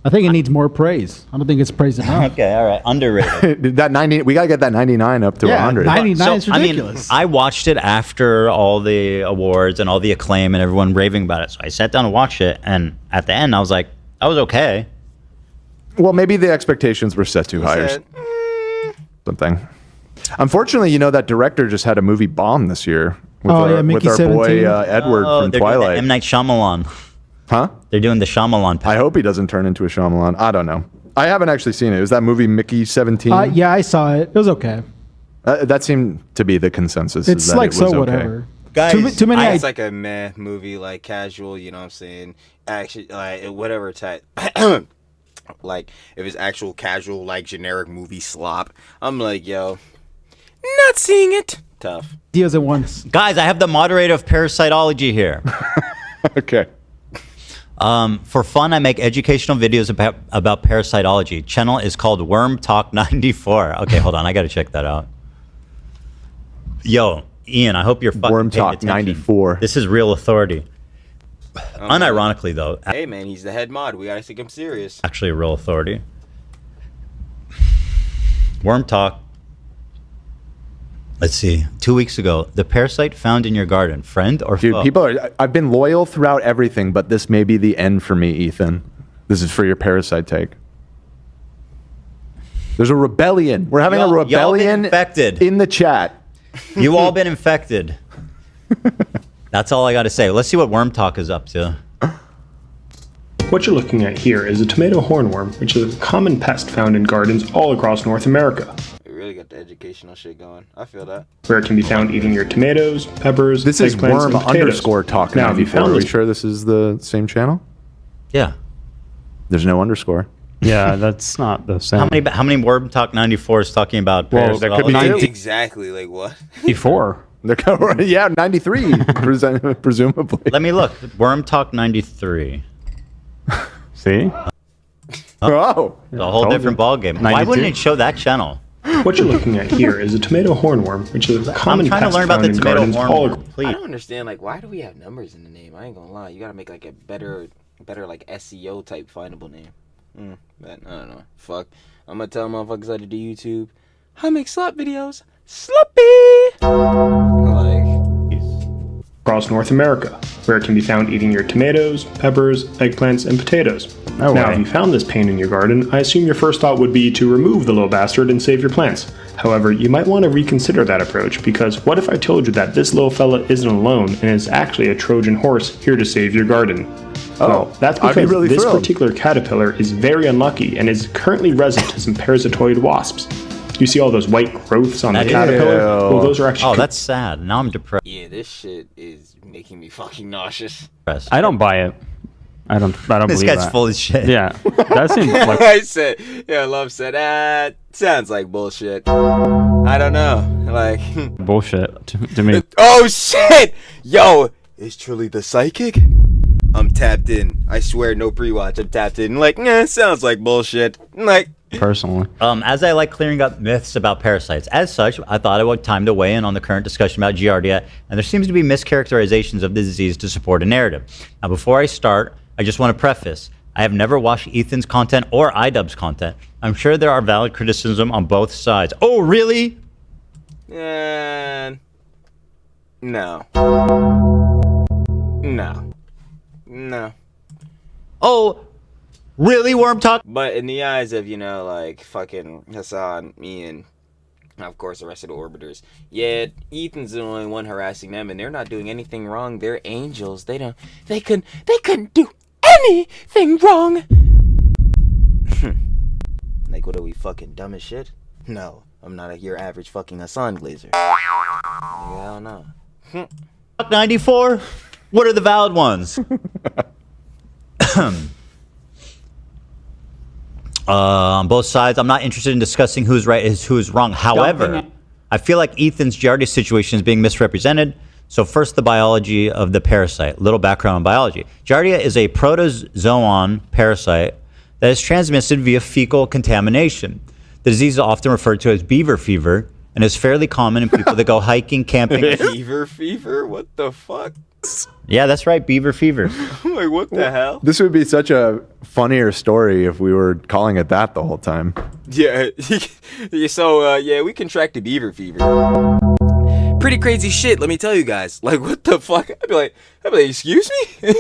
I think it needs more praise. I don't think it's praised enough. Okay. All right. Underrated. That 90. We gotta get that 99 up to Yeah, 100. 99 is I mean, ridiculous. I watched it after all the awards and all the acclaim and everyone raving about it. So I sat down and watched it, and at the end, I was like, I was okay. Well, maybe the expectations were set too high or something. Unfortunately, you know that director just had a movie bomb this year with Oh, yeah, with Mickey our 17. boy Edward Oh, from they're doing the Twilight. M. Night Shyamalan. Huh? They're doing the Shyamalan. I hope he doesn't turn into a Shyamalan. I don't know. I haven't actually seen it. Was that movie Mickey 17? Yeah, I saw it. It was okay. That seemed to be the consensus. It's is that like it was so okay. whatever. Guys, too many. It's like a meh movie, like casual. You know what I'm saying? Action, like whatever type. Like if it's actual casual, like generic movie slop, I'm like, yo, not seeing it. Tough. Ideas at once. Guys, I have the moderator of Parasitology here. Okay. For fun, I make educational videos about parasitology. Channel is called Worm Talk 94. Okay, hold on. I got to check that out. Yo, Ian, I hope you're fucking Worm paying Talk attention. 94. This is real authority. Unironically, though, Hey man, he's the head mod. We gotta take him serious. actually a real authority. Worm Talk. Let's see. 2 weeks ago, the parasite found in your garden, friend or Dude, foe? people are. I've been loyal throughout everything, but this may be the end for me, Ethan. This is for your parasite take. There's a rebellion. We're having a Y'all been rebellion infected. in the chat. You all been infected. That's all I got to say. Let's see what Worm Talk is up to. What you're looking at here is a tomato hornworm, which is a common pest found in gardens all across North America. We really got the educational shit going. I feel that. Where it can be found eating your tomatoes, peppers, This is eggplants, and potatoes. worm_talk. Now, if you found Are we this, sure this is the same channel? Yeah. There's no underscore. Yeah, that's not the same. How many Worm Talk 94 is talking about? Well, there could be parasitology? Exactly. Like what? Before. Yeah, 93, presumably. Let me look. Worm Talk 93. See? Oh. It's a whole different ballgame. Why 92? wouldn't it show that channel? what you're looking at here is a tomato hornworm, which is a common trying to pest learn about found the in tomato gardens all hornworm. across. Please. I don't understand. Like, why do we have numbers in the name? I ain't gonna lie. You gotta make like a better like SEO type findable name. But I don't know. Fuck. I'm gonna tell motherfuckers how to do YouTube. I make slap videos. Sloppy. Like. Across North America, where it can be found eating your tomatoes, peppers, eggplants, and potatoes. No now, way. if you found this pain in your garden, I assume your first thought would be to remove the little bastard and save your plants. However, you might want to reconsider that approach, because what if I told you that this little fella isn't alone and is actually a Trojan horse here to save your garden? Well, that's I'd be because really this thrilled. particular caterpillar is very unlucky and is currently resident to some parasitoid wasps. You see all those white growths on the caterpillar? Well, those are actually... Oh, that's sad. Now I'm depressed. Yeah, this shit is making me fucking nauseous. I don't buy it. I don't This believe guy's that. full of shit. Yeah. That seems like I said, yeah, Love said, sounds like bullshit. I don't know. Like, bullshit to me. oh shit! Yo, is Trilly the psychic? I'm tapped in. I swear, no pre-watch. I'm tapped in. Like, sounds like bullshit. Like, Personally. As I like clearing up myths about parasites, as such, I thought it would time to weigh in on the current discussion about Giardia, and there seems to be mischaracterizations of the disease to support a narrative. Now, before I start, I just want to preface, I have never watched Ethan's content or iDubbbz's content. I'm sure there are valid criticism on both sides. Oh, really? no. No. Oh, really, Worm Talk? But in the eyes of, like, fucking Hassan, me, and, of course, the rest of the orbiters, yeah, Ethan's the only one harassing them, and they're not doing anything wrong. They're angels. They couldn't do anything wrong. Like, what are we, fucking dumb as shit? No, I'm not your average fucking Hassan Glazer. Hell no. 94? What are the valid ones? On both sides, I'm not interested in discussing who's right and who's wrong. However, I feel like Ethan's Giardia situation is being misrepresented. So first, the biology of the parasite. Little background on biology. Giardia is a protozoan parasite that is transmitted via fecal contamination. The disease is often referred to as beaver fever and is fairly common in people that go hiking, camping. Beaver fever? What the fuck? Yeah, that's right, beaver fever. Like, what the hell? This would be such a funnier story if we were calling it that the whole time. Yeah. So, we contracted beaver fever. Pretty crazy shit, let me tell you guys. Like, what the fuck? I'd be like, excuse me?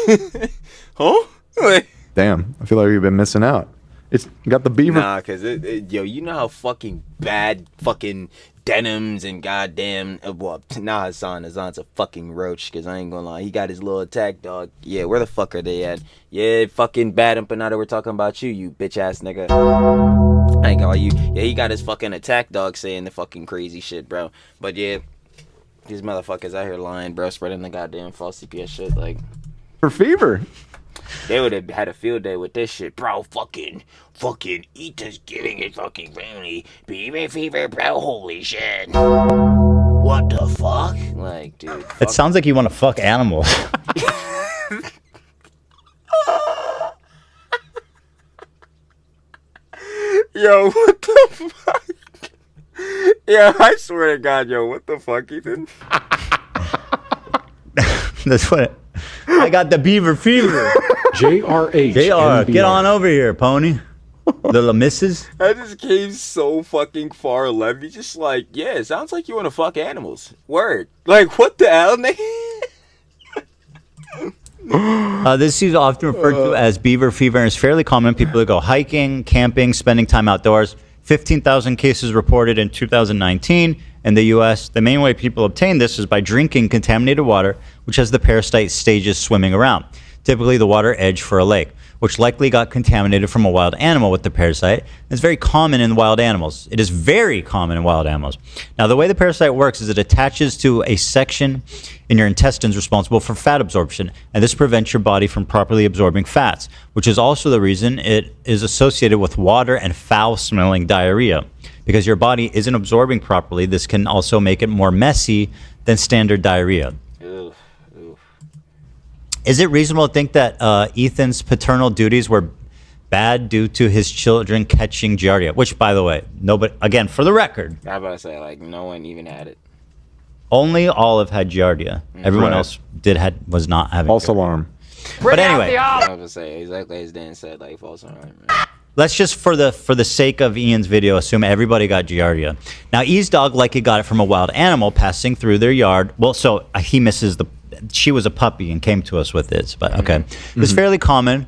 Huh? Like, Damn, I feel like we've been missing out. It's got the beaver. nah, because, you know how fucking bad fucking denims and goddamn, Hassan's a fucking roach, because I ain't gonna lie, he got his little attack dog. Yeah, where the fuck are they at? Yeah, fucking bad empanada, we're talking about you bitch ass nigga. I ain't gonna lie, yeah, he got his fucking attack dog saying the fucking crazy shit, bro. But yeah, these motherfuckers out here lying, bro, spreading the goddamn false CPS shit, like. For fever. They would have had a field day with this shit, bro. Fucking Ethan's giving his fucking family beaver fever, bro. Holy shit. What the fuck? Like, dude. It sounds like you want to fuck animals. Yo, what the fuck? Yeah, I swear to God, yo, what the fuck, Ethan? That's what I got the beaver fever. JRH. JR, get on over here, pony. Little missus. I just came so fucking far left. He's just like, yeah, it sounds like you want to fuck animals. Word. Like, what the hell, nigga? This is often referred to as beaver fever and is fairly common in people that go hiking, camping, spending time outdoors. 15,000 cases reported in 2019 in the U.S. The main way people obtain this is by drinking contaminated water, which has the parasite stages swimming around, typically the water edge for a lake, which likely got contaminated from a wild animal with the parasite. It's very common in wild animals. It is very common in wild animals. Now, the way the parasite works is it attaches to a section in your intestines responsible for fat absorption, and this prevents your body from properly absorbing fats, which is also the reason it is associated with water and foul-smelling diarrhea. Because your body isn't absorbing properly, this can also make it more messy than standard diarrhea. Is it reasonable to think that Ethan's paternal duties were bad due to his children catching Giardia? Which, by the way, nobody, again, for the record, I was about to say, like, no one even had it. only Olive had Giardia. Everyone else was not having false Giardia. Alarm. But anyway, I was gonna say exactly as Dan said, like false alarm. let's just, for the sake of Ian's video, assume everybody got Giardia. Now, E's dog likely got it from a wild animal passing through their yard. Well, so he misses she was a puppy and came to us with this, but okay. It's fairly common.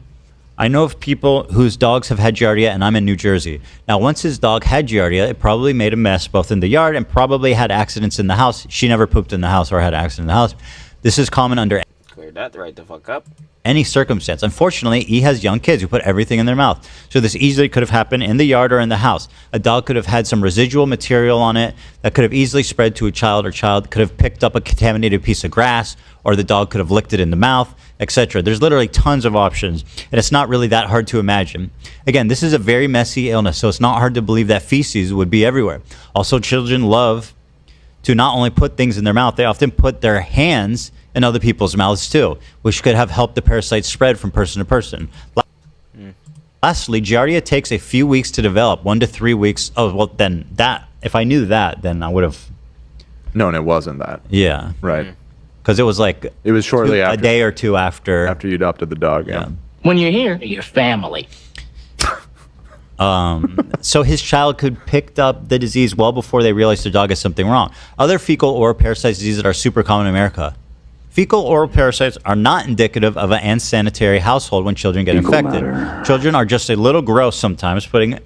I know of people whose dogs have had Giardia, and I'm in New Jersey. Now, once his dog had Giardia, it probably made a mess both in the yard and probably had accidents in the house. She never pooped in the house or had an accident in the house. This is common under Clear that right the fuck up. any circumstance. Unfortunately, he has young kids who put everything in their mouth. So this easily could have happened in the yard or in the house. A dog could have had some residual material on it that could have easily spread to a child, or child could have picked up a contaminated piece of grass, or the dog could have licked it in the mouth, etc. There's literally tons of options, and it's not really that hard to imagine. Again, this is a very messy illness, so it's not hard to believe that feces would be everywhere. Also, children love to not only put things in their mouth, they often put their hands in other people's mouths too, which could have helped the parasite spread from person to person. Lastly, Giardia takes a few weeks to develop, 1 to 3 weeks. Oh, well, then that, if I knew that, then I would have known it wasn't that. Yeah. Right. Because it was like it was shortly after, a day or two after you adopted the dog. Yeah. When you're here, your family. So his child could picked up the disease well before they realized their dog has something wrong. Other fecal oral parasite diseases that are super common in America. Fecal oral parasites are not indicative of an unsanitary household when children get infected. Children are just a little gross sometimes, putting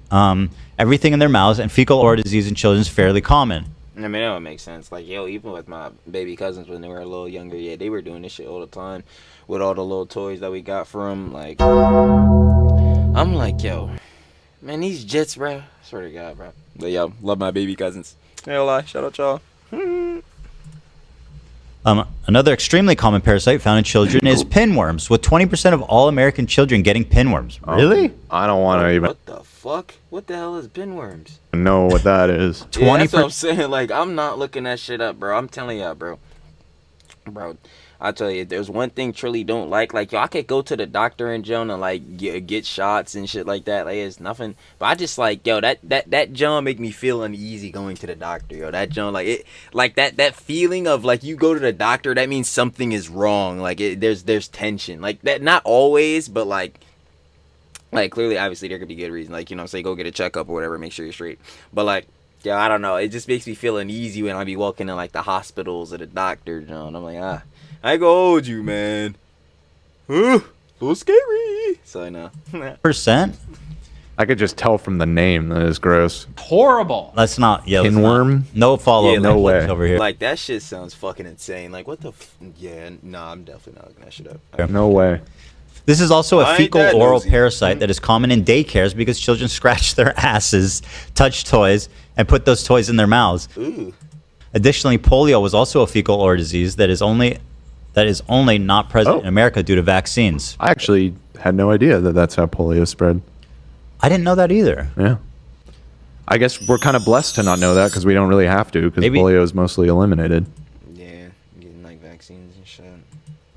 everything in their mouths, and fecal oral disease in children is fairly common. I mean, that would make sense. Like, yo, even with my baby cousins when they were a little younger, yeah, they were doing this shit all the time with all the little toys that we got for them. Like, I'm like, yo, man, these jits, bro. I swear to God, bro. But yo, love my baby cousins. Ain't lie, shout out y'all. Another extremely common parasite found in children is pinworms, with 20% of all American children getting pinworms. Really? I don't want to even What the fuck? What the hell is pinworms? know what that is. Yeah, that's what I'm saying. Like, I'm not looking that shit up, bro. I'm telling y'all, bro. Bro, I tell you, there's one thing Trilly don't like. Like, yo, I could go to the doctor in jail and like get shots and shit like that. Like, it's nothing. But I just like, yo, that John make me feel uneasy going to the doctor, yo. That John, like it, like that feeling of like you go to the doctor, that means something is wrong. Like there's tension. Like that, not always, but like clearly, obviously, there could be good reason. Like, you know, say go get a checkup or whatever, make sure you're straight. But like, yeah, I don't know. It just makes me feel uneasy when I be walking in like the hospitals or the doctor, John. I'm like, I go hold you, man. A little scary. So I know. Percent? I could just tell from the name that is gross. Horrible. Let's not. Yeah, Pinworm? No follow. Yeah, no like, way. Over here. Like, that shit sounds fucking insane. Like, what the yeah, nah, I'm definitely not looking that shit up. No way. This is also a I ain't fecal that oral nosy. parasite that is common in daycares because children scratch their asses, touch toys, and put those toys in their mouths. Ooh. Additionally, polio was also a fecal oral disease that is only not present in America due to vaccines. I actually had no idea that that's how polio spread. I didn't know that either. Yeah. I guess we're kind of blessed to not know that because we don't really have to because polio is mostly eliminated. Yeah, getting like vaccines and shit.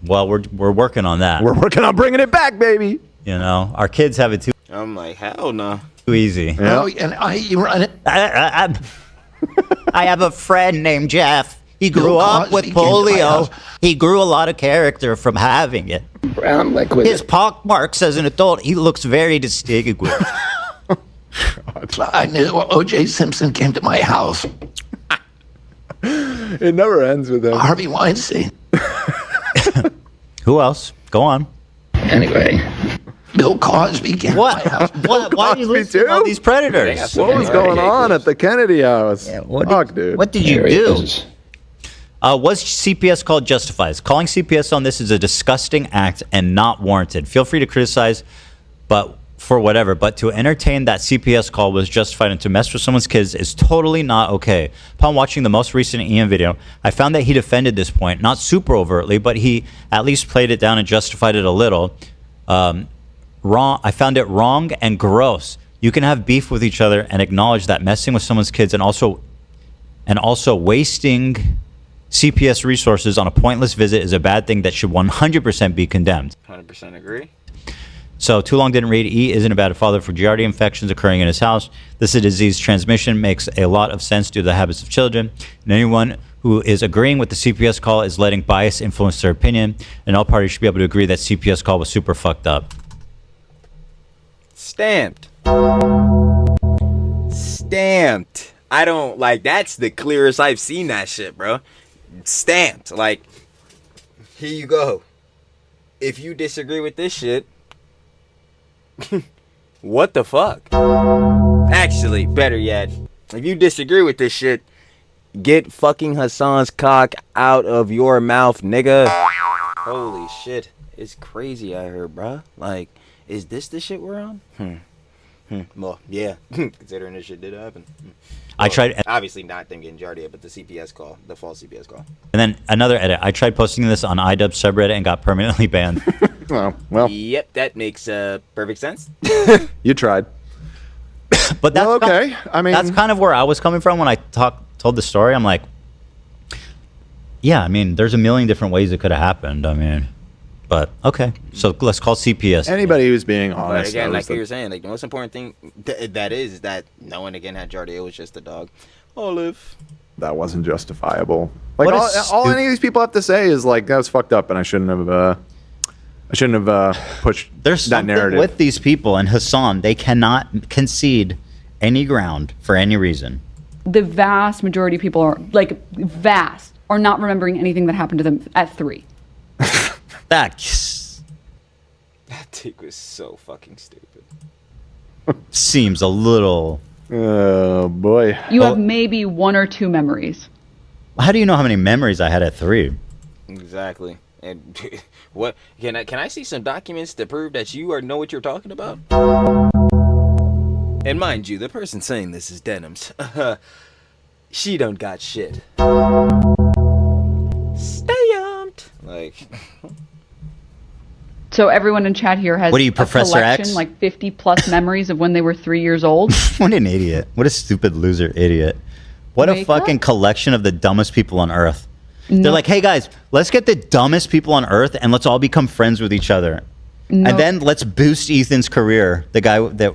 Well, we're working on that. We're working on bringing it back, baby. You know, our kids have it too I'm like, hell no. easy. Yeah. Oh, and you run it. I have a friend named Jeff. He grew up with polio. He grew a lot of character from having it. Brown liquid. His pock marks as an adult, he looks very distinguished. I knew O.J. Simpson came to my house. It never ends with him. Harvey Weinstein. Who else? Go on. Anyway, Bill Cosby came to my house. What? Why are you listening to all these predators? What was going on at the Kennedy house? Fuck, dude. What did you do? Was CPS called justifies? Calling CPS on this is a disgusting act and not warranted. Feel free to criticize, but for whatever. But to entertain that CPS call was justified, and to mess with someone's kids is totally not okay. Upon watching the most recent Ian video, I found that he defended this point, not super overtly, but he at least played it down and justified it a little. Wrong. I found it wrong and gross. You can have beef with each other and acknowledge that messing with someone's kids and also wasting CPS resources on a pointless visit is a bad thing that should 100% be condemned. 100% agree. So, Too Long Didn't Read. E isn't a bad father for Giardia infections occurring in his house. This is a disease transmission, makes a lot of sense due to the habits of children. And anyone who is agreeing with the CPS call is letting bias influence their opinion. And all parties should be able to agree that CPS call was super fucked up. Stamped. Stamped. I don't, like, that's the clearest I've seen that shit, bro. Stamped. Like, here you go. If you disagree with this shit, what the fuck? Actually, better yet, if you disagree with this shit, get fucking Hassan's cock out of your mouth, nigga. Holy shit. It's crazy out here, bruh. Like, is this the shit we're on? Well, yeah. Considering this shit did happen. I tried. Obviously not them getting Giardia, but the CPS call, the false CPS call. And then another edit. I tried posting this on iDub subreddit and got permanently banned. Oh, well. Yep, that makes perfect sense. You tried. But that's okay. I mean, that's kind of where I was coming from when I told the story. I'm like, yeah, I mean, there's a million different ways it could have happened. I mean, but okay. So let's call CPS. Anybody who's being honest. But again, like you were saying, like the most important thing that is that no one again had Giardia. It was just a dog. Olive. That wasn't justifiable. Like all any of these people have to say is like that was fucked up, and I shouldn't have pushed There's that something narrative. with these people and Hassan. They cannot concede any ground for any reason. The vast majority of people are not remembering anything that happened to them at 3. That take was so fucking stupid. Seems a little. Oh boy. You have maybe 1 or 2 memories. How do you know how many memories I had at 3? Exactly. And what can I see some documents to prove that you know what you're talking about? And mind you, the person saying this is Denims. She don't got shit. Stamped. Like. So everyone in chat here has What are you, a Professor collection, X? like 50 plus memories of when they were 3 years old. What an idiot. What a stupid loser idiot. What a Wake fucking collection of the dumbest people on earth. They're like, hey guys, let's get the dumbest people on earth and let's all become friends with each other. No. And then let's boost Ethan's career. The guy that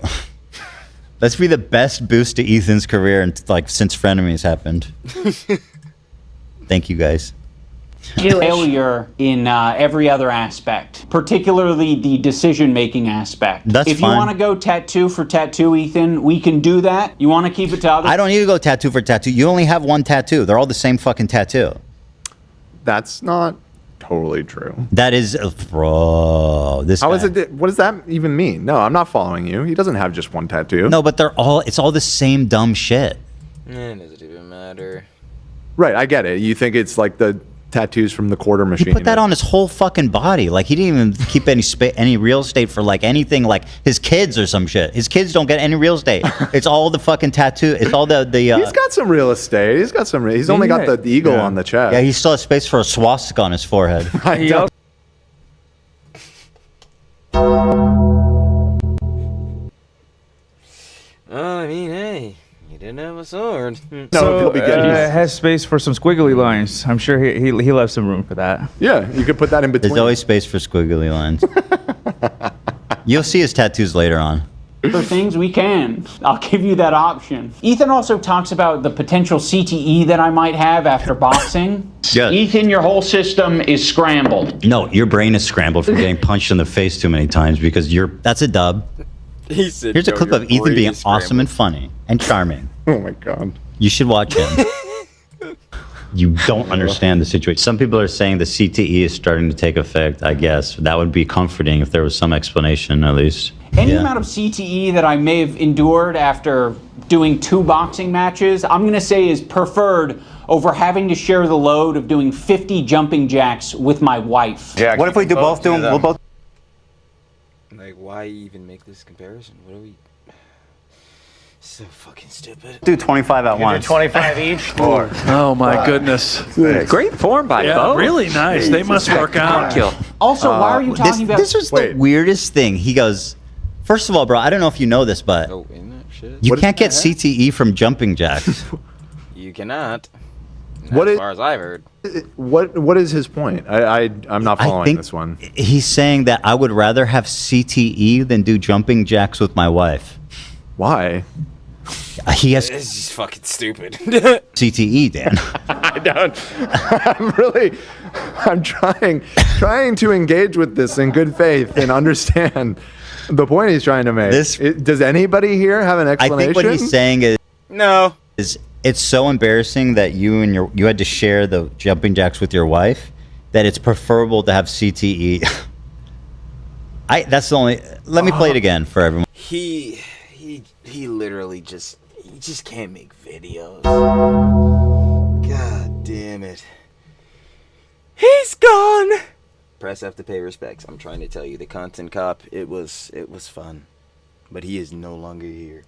let's be the best boost to Ethan's career since Frenemies happened. Thank you guys. Failure in every other aspect, particularly the decision-making aspect. That's if fine. you want to go tattoo for tattoo, Ethan, we can do that. You want to keep it to others? I don't need to go tattoo for tattoo. You only have one tattoo. They're all the same fucking tattoo. That's not totally true. That is, bro. This How guy. is it? What does that even mean? No, I'm not following you. He doesn't have just one tattoo. No, but it's all the same dumb shit. Does it even matter? Right, I get it. You think it's like the tattoos from the quarter machine. He put that on his whole fucking body. Like, he didn't even keep any real estate for like anything, like his kids or some shit. His kids don't get any real estate. It's all the fucking tattoo. It's all the He's got some real estate. He's got some. He's only got the eagle on the chest. Yeah, he still has space for a swastika on his forehead. Well, I mean, hey, you didn't have a sword. So, he'll be getting it has space for some squiggly lines. I'm sure he left some room for that. Yeah, you could put that in between. There's always space for squiggly lines. You'll see his tattoos later on. For things we can. I'll give you that option. Ethan also talks about the potential CTE that I might have after boxing. Yeah. Ethan, your whole system is scrambled. No, your brain is scrambled from getting punched in the face too many times because that's a dub. He said, Here's a clip of Ethan being awesome and funny and charming. Oh my god. You should watch him. you don't understand the situation. Some people are saying the CTE is starting to take effect, I guess. That would be comforting if there was some explanation, at least. Any amount of CTE that I may have endured after doing 2 boxing matches, I'm going to say is preferred over having to share the load of doing 50 jumping jacks with my wife. Yeah, what if we we'll both... Like, why even make this comparison? What are we... So fucking stupid. Do 25 at once. 25 each? Or... Oh my goodness. Great form by both. Really nice. They must work out. Also, why are you talking about... This was the weirdest thing. He goes, first of all, bro, I don't know if you know this, but you can't get CTE from jumping jacks. You cannot. What as far as I've heard. What is his point? I'm not following think this one. He's saying that I would rather have CTE than do jumping jacks with my wife. Why? He has... This is fucking stupid. CTE, Dan. I don't. I'm trying to engage with this in good faith and understand the point he's trying to make. Does anybody here have an explanation? I think what he's saying is... No. It's so embarrassing that you had to share the jumping jacks with your wife that it's preferable to have CTE. That's the only... Let me play it again for everyone. He literally just can't make videos. God damn it. He's gone. Press F to pay respects. I'm trying to tell you, the content cop, it was fun. But he is no longer here.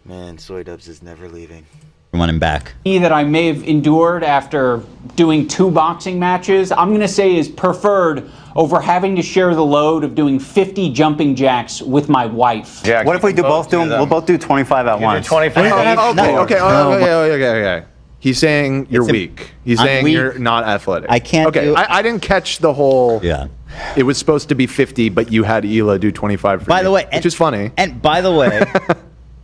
Man, Soy Dubs is never leaving. Want him back. That I may have endured after doing 2 boxing matches, I'm going to say is preferred over having to share the load of doing 50 jumping jacks with my wife. Yeah. What if we we'll both do 25 at once? 25 Okay. He's saying you're weak. He's saying you're not athletic. I can't. Okay, I didn't catch the whole. Yeah. It was supposed to be 50, but you had Hila do 25 for By the way, which is funny. And by the way.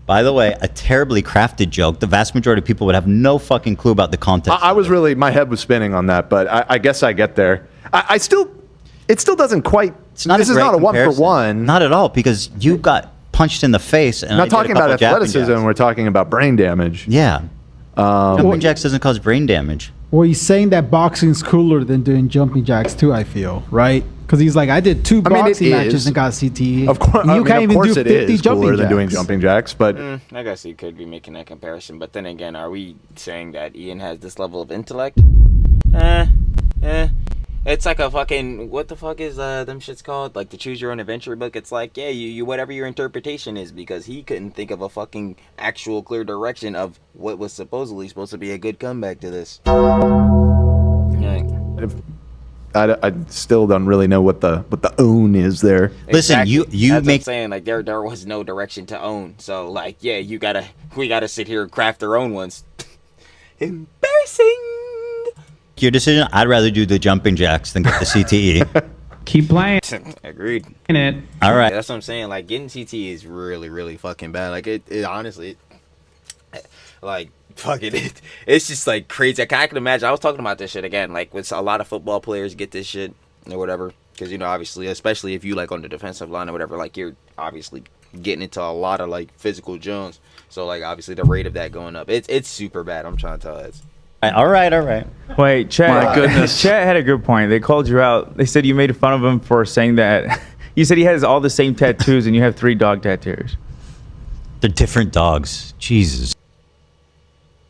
By the way, a terribly crafted joke. The vast majority of people would have no fucking clue about the context. I was my head was spinning on that, but I guess I get there. It still doesn't quite. This is not a comparison. 1-for-1. Not at all, because you got punched in the face. And not talking about athleticism. We're talking about brain damage. Yeah. Jumping jacks doesn't cause brain damage. Well, he's saying that boxing's cooler than doing jumping jacks too, I feel, right? Because he's like, I did 2 boxing matches and got CTE. Of course, you can't even do 50 jumping cooler jacks. than doing jumping jacks, but I guess you could be making that comparison. But then again, are we saying that Ian has this level of intellect? It's like a fucking, what the fuck is them shits called? Like the Choose Your Own Adventure book. It's like, yeah, you whatever your interpretation is, because he couldn't think of a fucking actual clear direction of what was supposedly supposed to be a good comeback to this. I still don't really know what the own is there. Listen, exactly. you That's make... what I'm saying, like there was no direction to own. So like, yeah, we gotta sit here and craft our own ones. Embarrassing. Your decision. I'd rather do the jumping jacks than get the CTE. Keep playing. Agreed. It. All right. That's what I'm saying. Like getting CTE is really, really fucking bad. Like it honestly, like. Fuck it. It's just like crazy. I can imagine. I was talking about this shit again. Like with a lot of football players get this shit or whatever. Because, you know, obviously, especially if you like on the defensive line or whatever, like you're obviously getting into a lot of like physical jones. So like obviously the rate of that going up. It's super bad. I'm trying to tell you. All right. Wait, Chad. My goodness. Chad had a good point. They called you out. They said you made fun of him for saying that. You said he has all the same tattoos and you have 3 dog tattoos. They're different dogs. Jesus.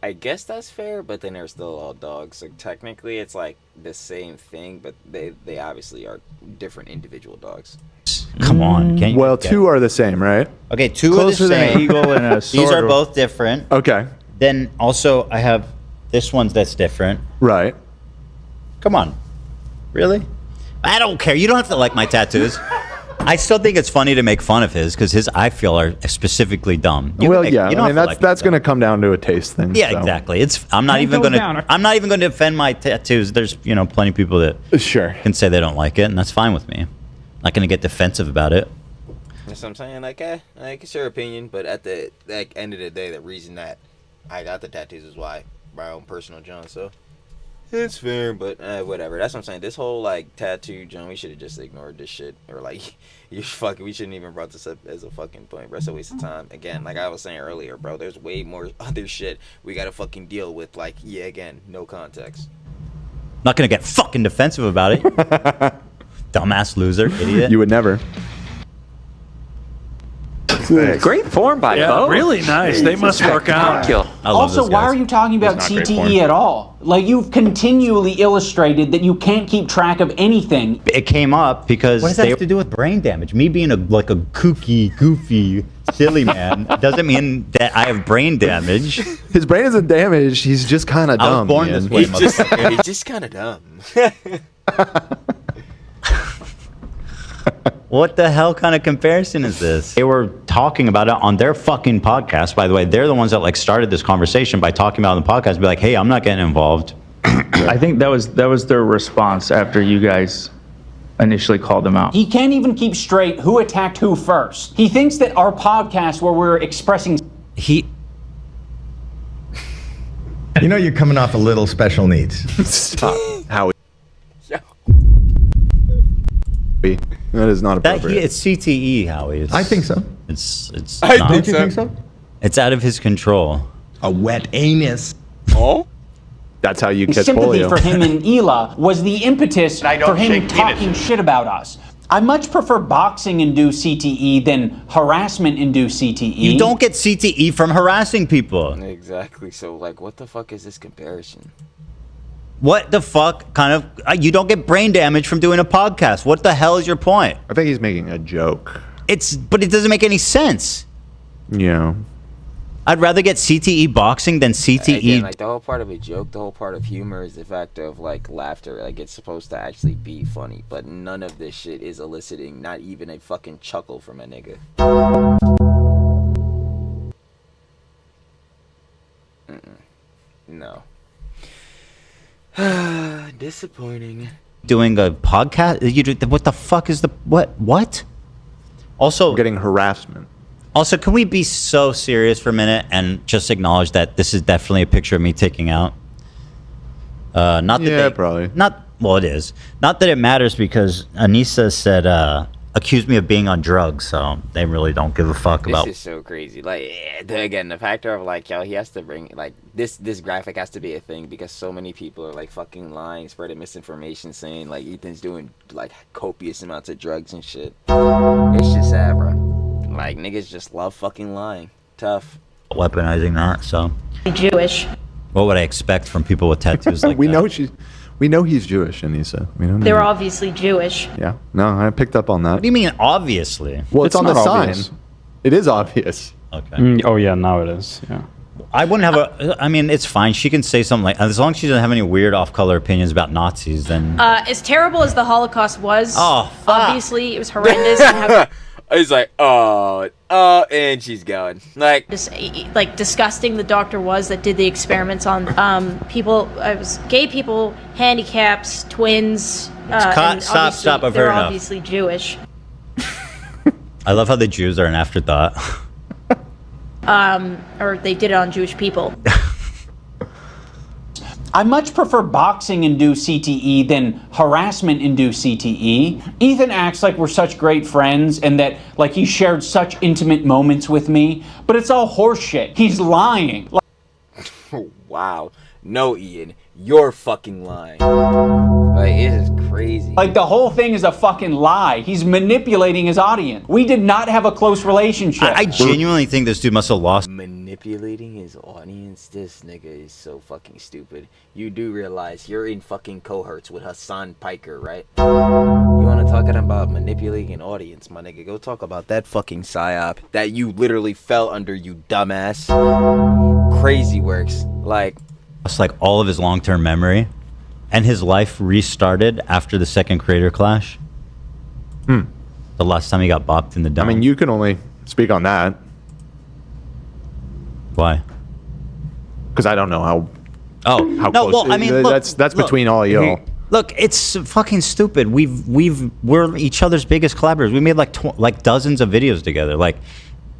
I guess that's fair, but then they're still all dogs. So technically it's like the same thing, but they obviously are different individual dogs. Come on. Can't you Well, get 2 are the same, right? Okay, 2 Closer are the than same. an eagle and a These sword. are both different. Okay. Then also I have this one's that's different. Right. Come on. Really? I don't care. You don't have to like my tattoos. I still think it's funny to make fun of his because his I feel are specifically dumb. Yeah. I mean that's going to come down to a taste thing. Yeah, so. exactly. I'm not even going to defend my tattoos. There's plenty of people that can say they don't like it, and that's fine with me. I'm not going to get defensive about it. That's what I'm saying. Like it's your opinion, but at the end of the day, the reason that I got the tattoos is why my own personal John. So It's fair, but whatever. That's what I'm saying. This whole like tattoo, John, we should have just ignored this shit, or like, we shouldn't even brought this up as a fucking point, bro. It's a waste of time. Again, like I was saying earlier, bro, there's way more other shit we gotta fucking deal with. Like, yeah, again, no context. Not gonna get fucking defensive about it. Dumbass loser, idiot. You would never. Great form by both. Really nice. They must work out. Also, why are you talking about CTE at all? Like, you've continually illustrated that you can't keep track of anything. It came up because what does that have to do with brain damage? Me being a kooky, goofy, silly man doesn't mean that I have brain damage. His brain isn't damaged. He's just kind of dumb. I was born this way, motherfucker. He's just kind of dumb. What the hell kind of comparison is this? They were talking about it on their fucking podcast. By the way, they're the ones that like started this conversation by talking about it on the podcast. Be like, hey, I'm not getting involved. I think that was their response after you guys initially called them out. He can't even keep straight who attacked who first. He thinks that our podcast where we're expressing... You know you're coming off a little special needs. Stop. Howie. That is not appropriate. It's CTE, Howie. I think so. It's Don't you think so? It's out of his control. A wet anus. Oh? That's how you catch Sympathy polio. for him and Ela was the impetus for him talking shit about us. I much prefer boxing-induced CTE than harassment-induced CTE. You don't get CTE from harassing people. Exactly. So, like, what the fuck is this comparison? What the fuck kind of... you don't get brain damage from doing a podcast. What the hell is your point? I think he's making a joke. But it doesn't make any sense. Yeah. I'd rather get CTE boxing than CTE... Again, like, the whole part of a joke, the whole part of humor is the fact of, like, laughter. Like, it's supposed to actually be funny. But none of this shit is eliciting not even a fucking chuckle from a nigga. No. Disappointing. Doing a podcast? What the fuck is the... What? Also... Getting harassment. Also, can we be so serious for a minute and just acknowledge that this is definitely a picture of me taking out? Not that probably. Well, it is. Not that it matters because Anissa said, accused me of being on drugs, so they really don't give a fuck about... This is so crazy. Like, again, the factor of, like, yo, he has to bring... Like, this graphic has to be a thing because so many people are, like, fucking lying, spreading misinformation, saying, like, Ethan's doing, like, copious amounts of drugs and shit. It's just sad, bro. Like, niggas just love fucking lying. Tough. Weaponizing that, so... Jewish. What would I expect from people with tattoos like we that? We know he's Jewish, Anissa. We know. They're obviously Jewish. Yeah. No, I picked up on that. What do you mean, obviously? Well, it's on the not sign. obvious. It is obvious. Okay. Oh yeah, now it is. Yeah. I wouldn't have a... I mean, it's fine. She can say something like... As long as she doesn't have any weird off-color opinions about Nazis, then... As terrible as the Holocaust was, Oh, obviously it was horrendous. And how It's like, and she's going. Like disgusting the doctor was that did the experiments on people. It was gay people, handicaps, twins. Stop. I've They're heard enough. obviously Jewish. I love how the Jews are an afterthought. Or they did it on Jewish people. I much prefer boxing-induced CTE than harassment-induced CTE. Ethan acts like we're such great friends and that, like, he shared such intimate moments with me, but it's all horseshit. He's lying. Wow. No, Ian, you're fucking lying. Like, it is crazy. Like, the whole thing is a fucking lie. He's manipulating his audience. We did not have a close relationship. I genuinely think this dude must have lost... Manipulating his audience? This nigga is so fucking stupid. You do realize you're in fucking cohorts with Hassan Piker, right? You wanna talk about manipulating an audience, my nigga? Go talk about that fucking psyop that you literally fell under, you dumbass. Crazy works. Like... Lost, like, all of his long-term memory. And his life restarted after the second creator clash. The last time he got bopped in the dome. I mean, you can only speak on that. Why? Because I don't know how. Oh, how no. close. Well, I mean, look, that's between all of y'all. Look, it's fucking stupid. We're each other's biggest collaborators. We made like dozens of videos together. Like,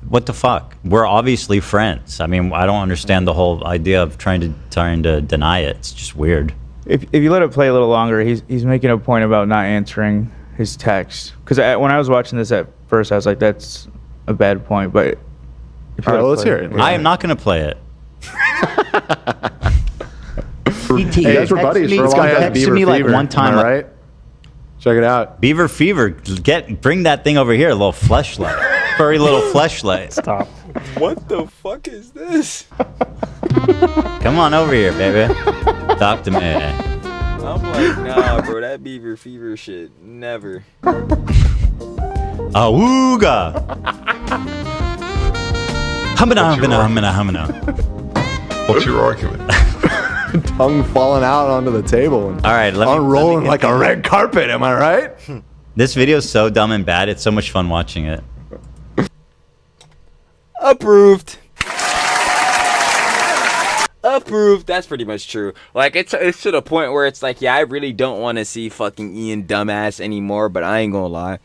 what the fuck? We're obviously friends. I mean, I don't understand the whole idea of trying to deny it. It's just weird. if you let it play a little longer, he's making a point about not answering his text. Because when I was watching this at first, I was like, that's a bad point. But all right, well, let's hear it. I am not going to play it. Hey, guys were buddies for a long time. Beaver me like fever, one time, am I right? Check it out. Beaver fever. Bring that thing over here, a little fleshlight, furry little fleshlight. Stop. What the fuck is this? Come on over here, baby. Talk to me. I'm like, nah, bro. That beaver fever shit, never. Awooga. Humana. What's your argument? Tongue falling out onto the table and all right, unrolling like a red carpet. Am I right? This video is so dumb and bad. It's so much fun watching it. Approved. Approved. That's pretty much true. Like, it's to the point where it's like, yeah, I really don't want to see fucking Ian dumbass anymore, but I ain't gonna lie.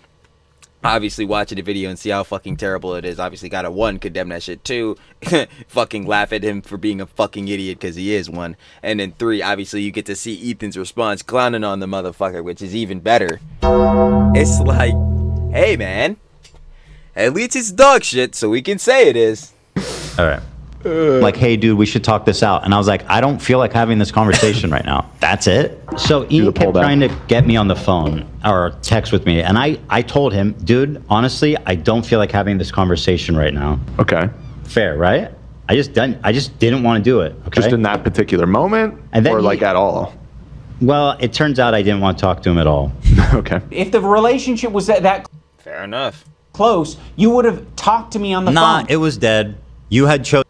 Obviously, watching the video and see how fucking terrible it is. Obviously, gotta 1, condemn that shit. 2, fucking laugh at him for being a fucking idiot, because he is one. And then 3, obviously, you get to see Ethan's response, clowning on the motherfucker, which is even better. It's like, hey, man. At least it's dog shit, so we can say it is. All right. Like, hey, dude, we should talk this out. And I was like, I don't feel like having this conversation right now. That's it. So Ian kept trying to get me on the phone or text with me. And I told him, dude, honestly, I don't feel like having this conversation right now. Okay. Fair, right? I just didn't want to do it. Okay? Just in that particular moment, and then like at all? Well, it turns out I didn't want to talk to him at all. Okay. If the relationship was that fair enough, close, you would have talked to me on the phone. Nah, it was dead. You had chosen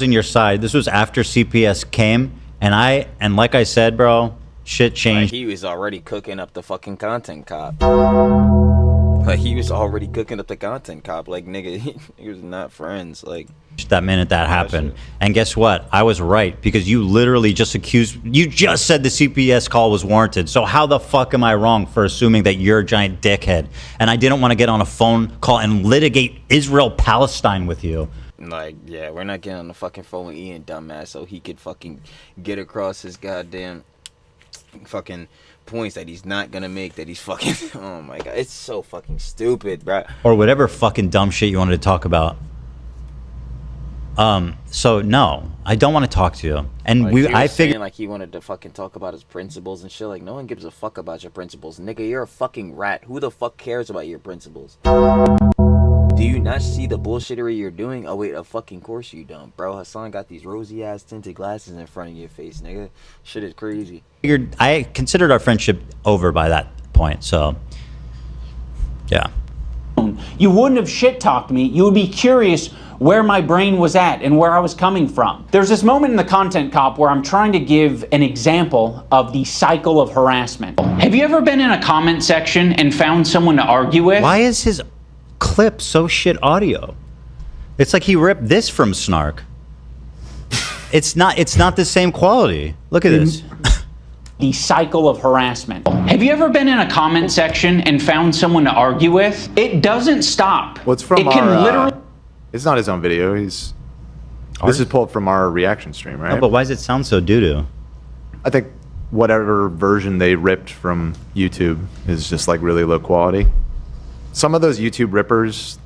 your side. This was after CPS came, and like I said, bro, shit changed. Like, he was already cooking up the fucking content cop. Like, he was already cooking up the content cop. Like, nigga, he was not friends. Like, that minute that happened. And guess what? I was right, because you literally just you just said the CPS call was warranted. So how the fuck am I wrong for assuming that you're a giant dickhead? And I didn't want to get on a phone call and litigate Israel-Palestine with you. Like, yeah, we're not getting on the fucking phone with Ian, dumbass, so he could fucking get across his goddamn fucking points that he's not gonna make, that he's fucking, oh my god, it's so fucking stupid, bro. Or whatever fucking dumb shit you wanted to talk about. So no, I don't want to talk to you. And like, I figured like he wanted to fucking talk about his principles and shit. Like, no one gives a fuck about your principles, nigga. You're a fucking rat. Who the fuck cares about your principles? Do you not see the bullshittery you're doing? Oh wait, of fucking course you don't, bro. Hassan got these rosy ass tinted glasses in front of your face, nigga. Shit is crazy. I considered our friendship over by that point, so yeah. You wouldn't have shit talked me. You would be curious where my brain was at and where I was coming from. There's this moment in the content cop where I'm trying to give an example of the cycle of harassment. Have you ever been in a comment section and found someone to argue with? Why is his clip so shit audio? It's like he ripped this from Snark. It's not the same quality. Look at this. The cycle of harassment. Have you ever been in a comment section and found someone to argue with? It doesn't stop. What's from it can literally. It's not his own video. This is pulled from our reaction stream, right? No, but why does it sound so doo-doo? I think whatever version they ripped from YouTube is just like really low quality. Some of those YouTube rippers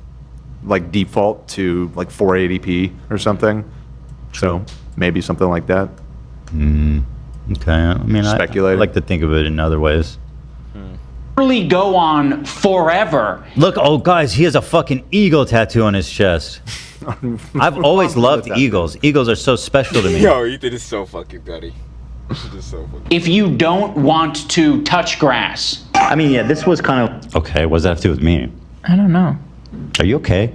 like default to like 480p or something. So maybe something like that. Okay, I mean, I like to think of it in other ways. Really go on forever. Look, oh guys, he has a fucking eagle tattoo on his chest. I've always loved eagles. Eagles are so special to me. Yo, Ethan is so fucking petty. So fucking. If you don't want to touch grass. I mean, yeah, this was kind of okay. What does that have to do with me? I don't know. Are you okay?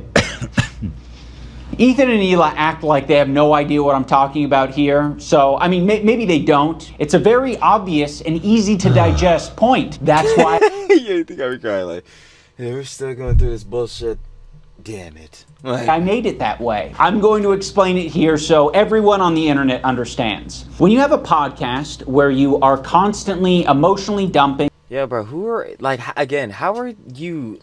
Ethan and Hila act like they have no idea what I'm talking about here. So, I mean, maybe they don't. It's a very obvious and easy to digest point. That's why. Yeah, you think I'd be crying like, yeah, we're still going through this bullshit. Damn it. Like, I made it that way. I'm going to explain it here so everyone on the internet understands. When you have a podcast where you are constantly emotionally dumping. Yeah, bro, who are, like, again, how are you.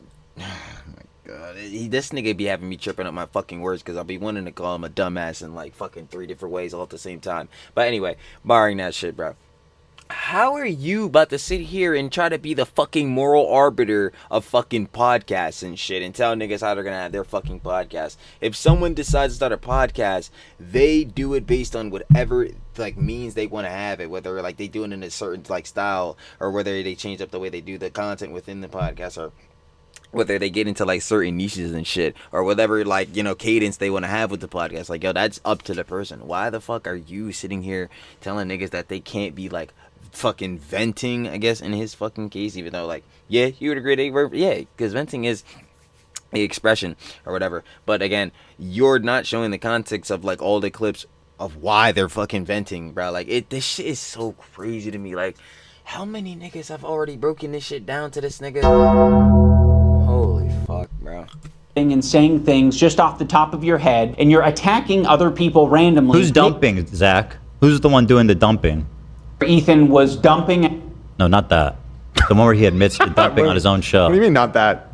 God, this nigga be having me tripping up my fucking words because I'll be wanting to call him a dumbass in like fucking 3 different ways all at the same time. But anyway, barring that shit, bro. How are you about to sit here and try to be the fucking moral arbiter of fucking podcasts and shit and tell niggas how they're gonna have their fucking podcast? If someone decides to start a podcast, they do it based on whatever like means they want to have it, whether like they do it in a certain like style or whether they change up the way they do the content within the podcast or whether they get into like certain niches and shit or whatever like, you know, cadence they want to have with the podcast. Like, yo, that's up to the person. Why the fuck are you sitting here telling niggas that they can't be like fucking venting, I guess, in his fucking case, even though like, yeah, you would agree yeah, because venting is the expression or whatever. But again, you're not showing the context of like all the clips of why they're fucking venting, bro. Like this shit is so crazy to me. Like, how many niggas have already broken this shit down to this nigga? Holy fuck, bro. And saying things just off the top of your head, and you're attacking other people randomly. Who's dumping, Zach? Who's the one doing the dumping? Ethan was dumping. No, not that. The one where he admits to dumping on his own show. What do you mean, not that?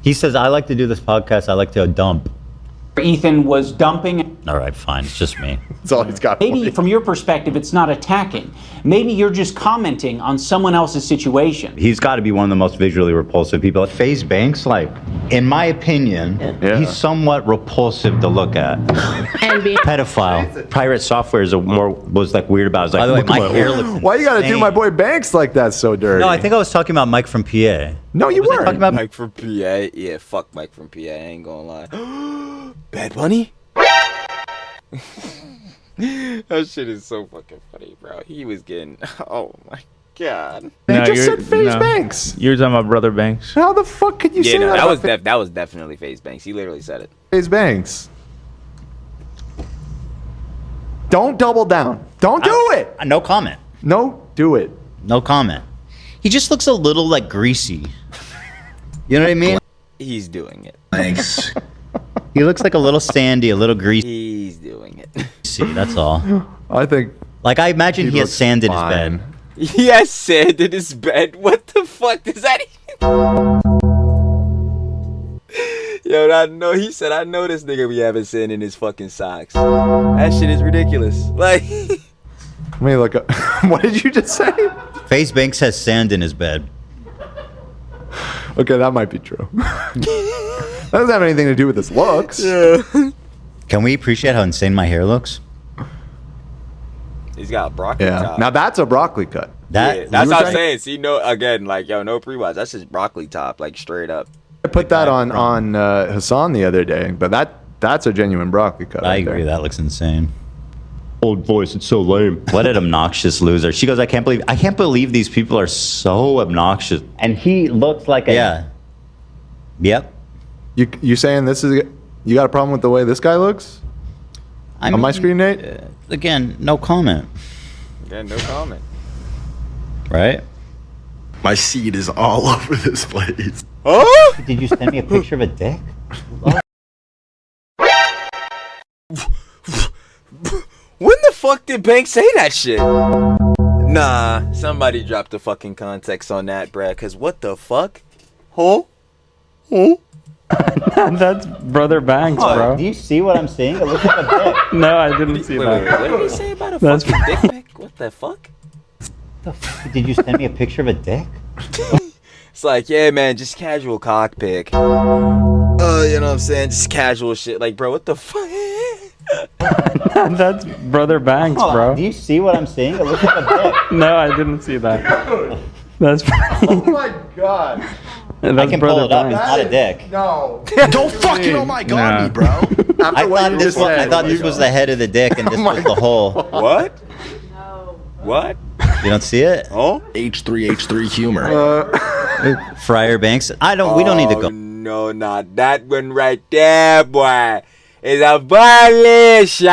He says, I like to do this podcast. I like to dump. Ethan was dumping. All right, fine. It's just me. That's all he's got. Maybe from your perspective, it's not attacking. Maybe you're just commenting on someone else's situation. He's got to be one of the most visually repulsive people. Faze Banks, like, in my opinion, he's somewhat repulsive to look at. And being pedophile. Pirate software was like weird about it. By the way, my hair looks Why you got to do my boy Banks like that so dirty? No, I think I was talking about Mike from PA. No, you weren't. Talking about Mike from PA? Yeah, fuck Mike from PA. I ain't gonna lie. Bad Bunny? That shit is so fucking funny, bro. He was getting... Oh, my God. They just said Faze Banks. You're talking about Brother Banks. How the fuck could you say no, that? that was definitely Faze Banks. He literally said it. Faze Banks. Don't double down. Don't do it. No comment. No, do it. No comment. He just looks a little like greasy. You know what I mean? He's doing it. Thanks. He looks like a little sandy, a little greasy. He's doing it. See, that's all. I think. Like, I imagine he has sand in his bed. He has sand in his bed. What the fuck does that even... Yo, I know. He said, I know this nigga be having sand in his fucking socks. That shit is ridiculous. Like... Let me look up. What did you just say? Faze Banks has sand in his bed. Okay, that might be true. That doesn't have anything to do with his looks. Yeah. Can we appreciate how insane my hair looks? He's got a broccoli top. Now that's a broccoli cut. That's what I'm saying. See, no, again, like, yo, no pre-watch. That's just broccoli top, like, straight up. I put that on Hassan the other day, but that's a genuine broccoli cut. I agree. That looks insane. Old voice, it's so lame. What an obnoxious loser. She goes, I can't believe these people are so obnoxious. And he looks like a... Yeah. Yep. You saying this is... You got a problem with the way this guy looks? On my screen, Nate? Again, no comment. Again, no comment. Right? My seed is all over this place. Oh! Did you send me a picture of a dick? When the fuck did Banks say that shit? Nah, somebody dropped the fucking context on that, bruh. Cause what the fuck? Huh? That's Brother Banks, bro. Do you see what I'm saying? It looks like a dick. No, I didn't see that. Wait, what did he say about a That's fucking dick pic? What the fuck? Did you send me a picture of a dick? It's like, yeah, man, just casual cock pic. You know what I'm saying? Just casual shit. Like, bro, what the fuck? That's Brother Banks, bro. Do you see what I'm saying? It looks like a dick. No, I didn't see that. That's Oh my god. I can pull it up. It's not a dick. No. Don't fucking oh my god me, bro. I thought this was the head of the dick and this was the hole. What? No. What? You don't see it? Oh? H3 humor. Friar Banks. We don't need to go. No, not that one right there, boy. It's a violation.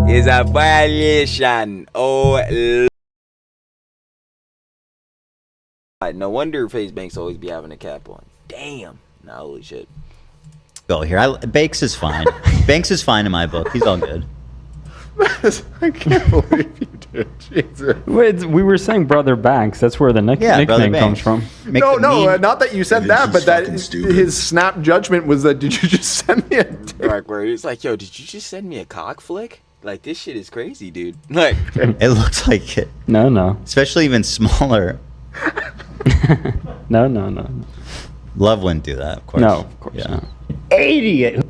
It's a violation. Oh, no wonder Faze Banks always be having a cap on. Damn. Nah, holy shit. Go here. Banks is fine. Banks is fine in my book. He's all good. I can't believe you did. Jesus. Wait, we were saying Brother Banks. That's where the nickname comes from. No, not that you said that, but that his snap judgment was that, did you just send me a dick? Right, where he's like, yo, did you just send me a cock flick? Like, this shit is crazy, dude. Like, it looks like it. No. Especially even smaller. No. Love wouldn't do that, of course. No, of course not. Idiot.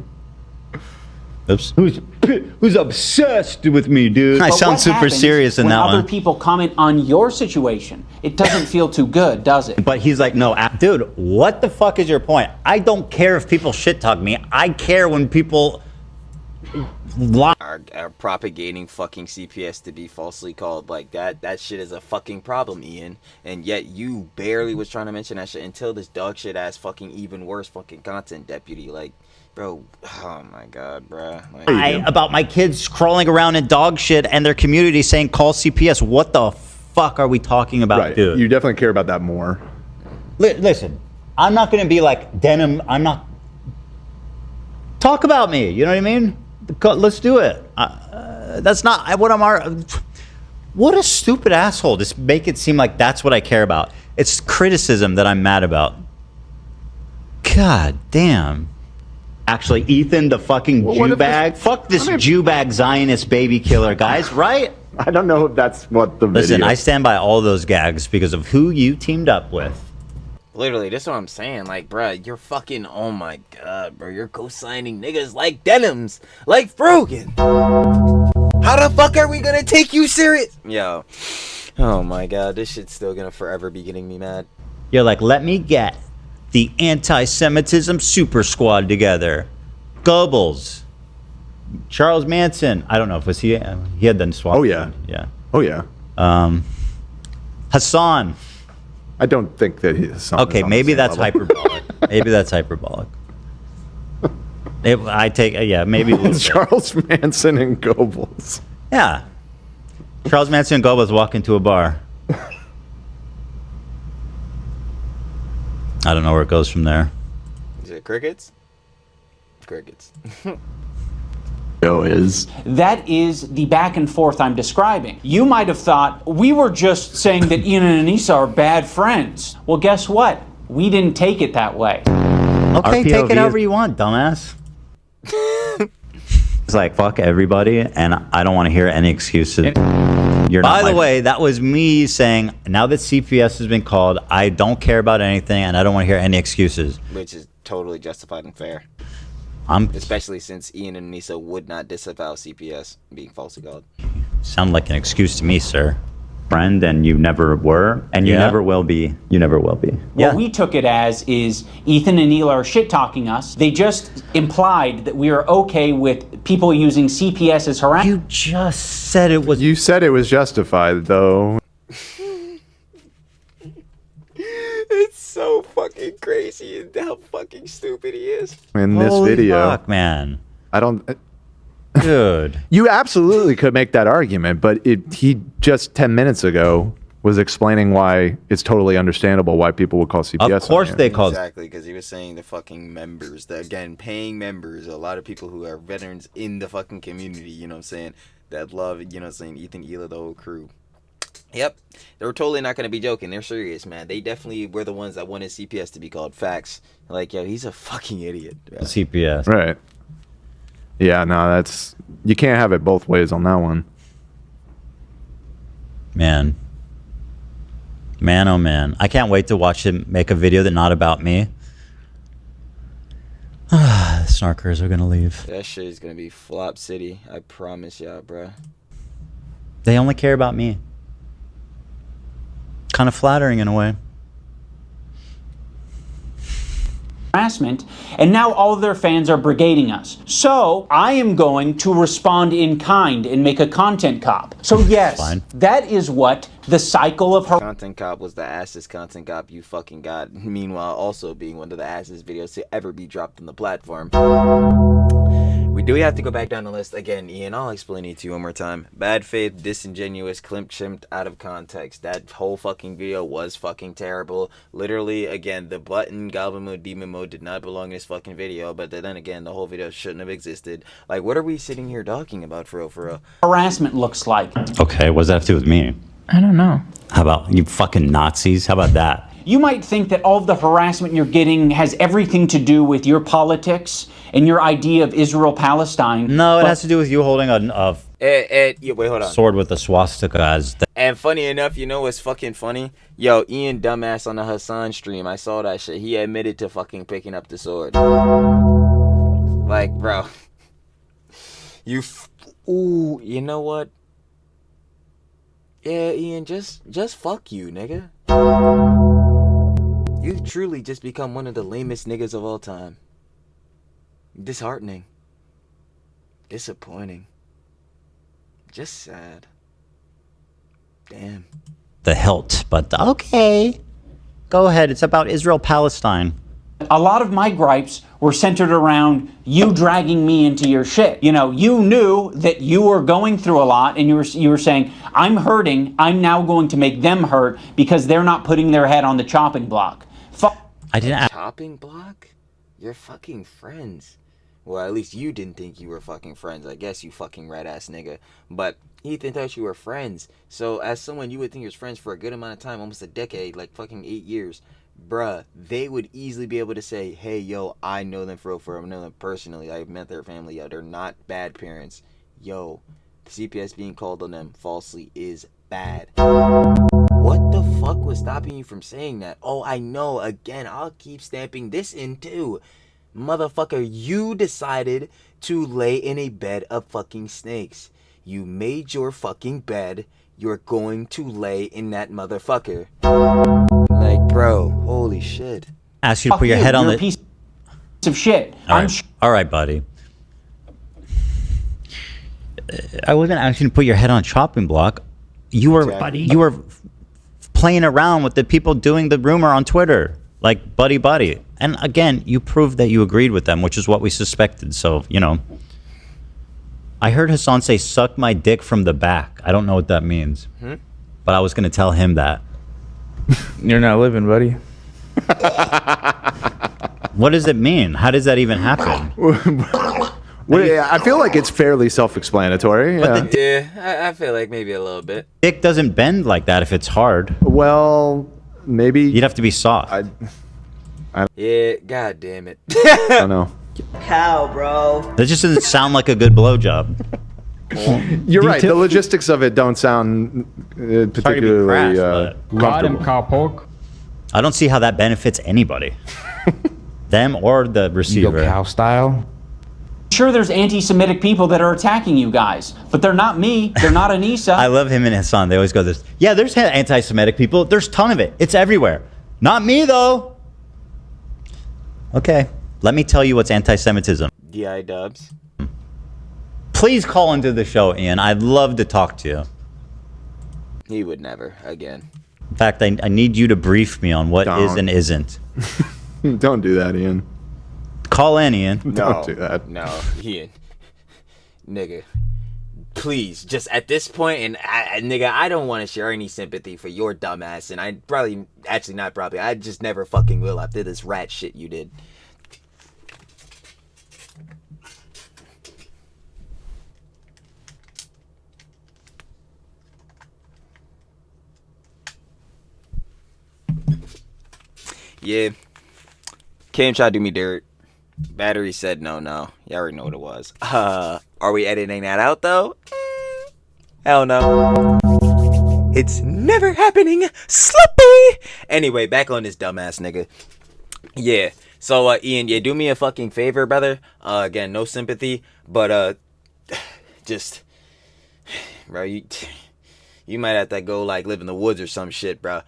Oops. Who's obsessed with me, dude? I But sound what super happens serious in when that other one. people comment on your situation? It doesn't feel too good, does it? But he's like, no, dude, what the fuck is your point? I don't care if people shit talk me. I care when people are propagating fucking CPS to be falsely called. Like, that shit is a fucking problem, Ian. And yet you barely was trying to mention that shit until this dog shit ass fucking even worse fucking content deputy. Like, bro, oh my god, bro. Like, about my kids crawling around in dog shit and their community saying call CPS. What the fuck are we talking about, Right. dude? You definitely care about that more. Listen, I'm not going to be like denim. I'm not. Talk about me. You know what I mean? Let's do it. That's not what I'm. What a stupid asshole. Just make it seem like that's what I care about. It's criticism that I'm mad about. God damn. Actually, Ethan, the fucking Jew bag. Fuck this Jew bag Zionist baby killer, guys, right? I don't know if that's what the Listen, video. I stand by all those gags because of who you teamed up with. literally, that's what I'm saying. Like, bruh, you're fucking, oh my god, bro. You're co-signing niggas like denims. Like Frogan. How the fuck are we gonna take you serious? Yo. Oh my god, this shit's still gonna forever be getting me mad. You're like, let me get the anti-Semitism super squad together. Goebbels. Charles Manson. I don't know if was he had done swap. Oh yeah. Yeah. Oh yeah. Hassan. I don't think that he's okay, maybe that's hyperbolic. Maybe that's hyperbolic. I take yeah, maybe a little Charles Manson and Goebbels. Yeah. Charles Manson and Goebbels walk into a bar. I don't know where it goes from there. Is it crickets? Crickets. That is the back and forth I'm describing. You might have thought we were just saying that Ian and Anissa are bad friends. Well, guess what? We didn't take it that way. Okay, take it however you want, dumbass. It's like, fuck everybody, and I don't want to hear any excuses. By the way, that was me saying, now that CPS has been called, I don't care about anything, and I don't want to hear any excuses. Which is totally justified and fair. Especially since Ian and Anissa would not disavow CPS being falsely called. Sound like an excuse to me, sir. Friend, and you never were, and you never will be. You never will be. What we took it as is Ethan and Neil are shit-talking us. They just implied that we are okay with people using CPS as harassment. You just said it was... You said it was justified, though. It's so fucking crazy and how fucking stupid he is. In this video. Fuck, man. I don't... Dude. You absolutely could make that argument, but he just 10 minutes ago was explaining why it's totally understandable why people would call CPS. Of course they call... Exactly, because he was saying the fucking members, again, paying members, a lot of people who are veterans in the fucking community, you know what I'm saying, that love, you know what I'm saying, Ethan, Hila, the whole crew. Yep, they were totally not going to be joking. They're serious, man. They definitely were the ones that wanted CPS to be called. Facts. Like, yo, he's a fucking idiot. Bro. CPS. Right. Yeah, no, that's... You can't have it both ways on that one. Man. Man, oh man. I can't wait to watch him make a video that's not about me. The snarkers are going to leave. That shit is going to be flop city. I promise y'all, bro. They only care about me. Kind of flattering in a way. Harassment, and now all of their fans are brigading us. So I am going to respond in kind and make a content cop. So yes, that is what the cycle of content cop was the assest content cop you fucking got. Meanwhile, also being one of the assest videos to ever be dropped on the platform. We do have to go back down the list again, Ian. I'll explain it to you one more time. Bad faith, disingenuous, klimped out of context. That whole fucking video was fucking terrible. Literally, again, the button, goblin mode, demon mode did not belong in this fucking video. But then again, the whole video shouldn't have existed. Like, what are we sitting here talking about for real? harassment looks like. Okay, what does that have to do with me? I don't know. How about you fucking Nazis? How about that? You might think that all of the harassment you're getting has everything to do with your politics and your idea of Israel-Palestine. No, it has to do with you holding a Wait, hold on. Sword with a swastika as And funny enough, you know what's fucking funny? Yo, Ian dumbass on the Hassan stream, I saw that shit. He admitted to fucking picking up the sword. Like, bro. Ooh, you know what? Yeah, Ian, just fuck you, nigga. You've truly just become one of the lamest niggas of all time. Disheartening. Disappointing. Just sad. Damn. the hilt, but okay. Go ahead. It's about Israel-Palestine. A lot of my gripes were centered around you dragging me into your shit. You know, you knew that you were going through a lot, and you were saying, I'm hurting, I'm now going to make them hurt because they're not putting their head on the chopping block. I didn't. Chopping block? You're fucking friends. Well, at least you didn't think you were fucking friends. I guess you fucking red-ass nigga. But Ethan thought you were friends. So as someone you would think was friends for a good amount of time, almost a decade, like fucking 8 years, bruh, they would easily be able to say, hey, yo, I know them for real, I know them personally. I've met their family. Yo, they're not bad parents. Yo, the CPS being called on them falsely is bad. What the fuck was stopping you from saying that? Oh, I know. Again, I'll keep stamping this in too. Motherfucker, you decided to lay in a bed of fucking snakes. You made your fucking bed. You're going to lay in that motherfucker. Like, bro, holy shit. Ask you to put your head on the piece of shit. All right, buddy. I wasn't asking you to put your head on a chopping block. You were playing around with the people doing the rumor on Twitter, like buddy. And again, you proved that you agreed with them, which is what we suspected. So, you know, I heard Hassan say, suck my dick from the back. I don't know what that means, but I was going to tell him that. You're not living, buddy. What does it mean? How does that even happen? I feel like it's fairly self-explanatory. Yeah, I feel like maybe a little bit. Dick doesn't bend like that if it's hard. Well, maybe you'd have to be soft. Yeah, god damn it. I don't know. Cow, bro. That just doesn't sound like a good blowjob. You're right. The logistics of it don't sound particularly comfortable. I don't see how that benefits anybody. Them or the receiver. You go cow style? Sure, there's anti-Semitic people that are attacking you guys, but they're not me. They're not Anissa. I love him and Hassan. They always go this. Yeah, there's anti-Semitic people. There's a ton of it. It's everywhere. Not me, though. Okay. Let me tell you what's anti-Semitism. DI dubs. Please call into the show, Ian. I'd love to talk to you. He would never, again. In fact, I need you to brief me on what is and isn't. Don't do that, Ian. Call in, Ian. Don't do that. No, Ian. Nigga. Please, just at this point, and nigga, I don't want to share any sympathy for your dumbass, and I probably, actually not probably, I just never fucking will after this rat shit you did. Yeah. Came tried to do me dirt. Battery said no. You already know what it was. Are we editing that out though? Hell no. It's never happening. Sloppy. Anyway, back on this dumbass nigga. Yeah. So Ian, yeah, do me a fucking favor, brother. Again, no sympathy, but just, bro, you might have to go like live in the woods or some shit, bro.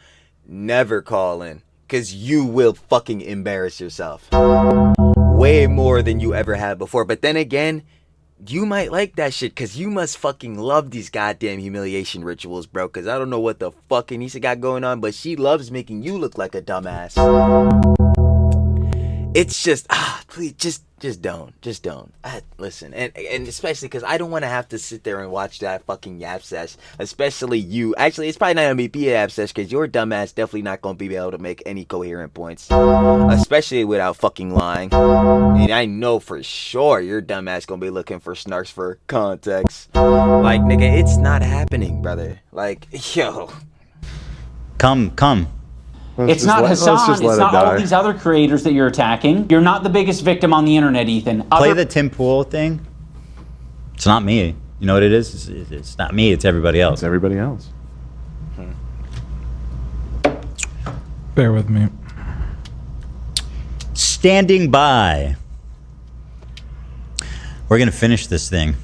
Never call in. Because you will fucking embarrass yourself. Way more than you ever had before. But then again, you might like that shit. Because you must fucking love these goddamn humiliation rituals, bro. Because I don't know what the fuck Anissa got going on. But she loves making you look like a dumbass. It's just, please, just don't. Listen, and especially because I don't want to have to sit there and watch that fucking yap sesh. Especially you. Actually, it's probably not going to be a yap sesh because your dumbass definitely not going to be able to make any coherent points. Especially without fucking lying. And I know for sure your dumbass going to be looking for snarks for context. Like, nigga, it's not happening, brother. Like, yo. Come. It's not Hassan, it's not all these other creators that you're attacking. You're not the biggest victim on the internet, Ethan. Play the Tim Pool thing. It's not me. You know what it is? It's not me. It's everybody else. It's everybody else. Bear with me. Standing by. We're gonna finish this thing.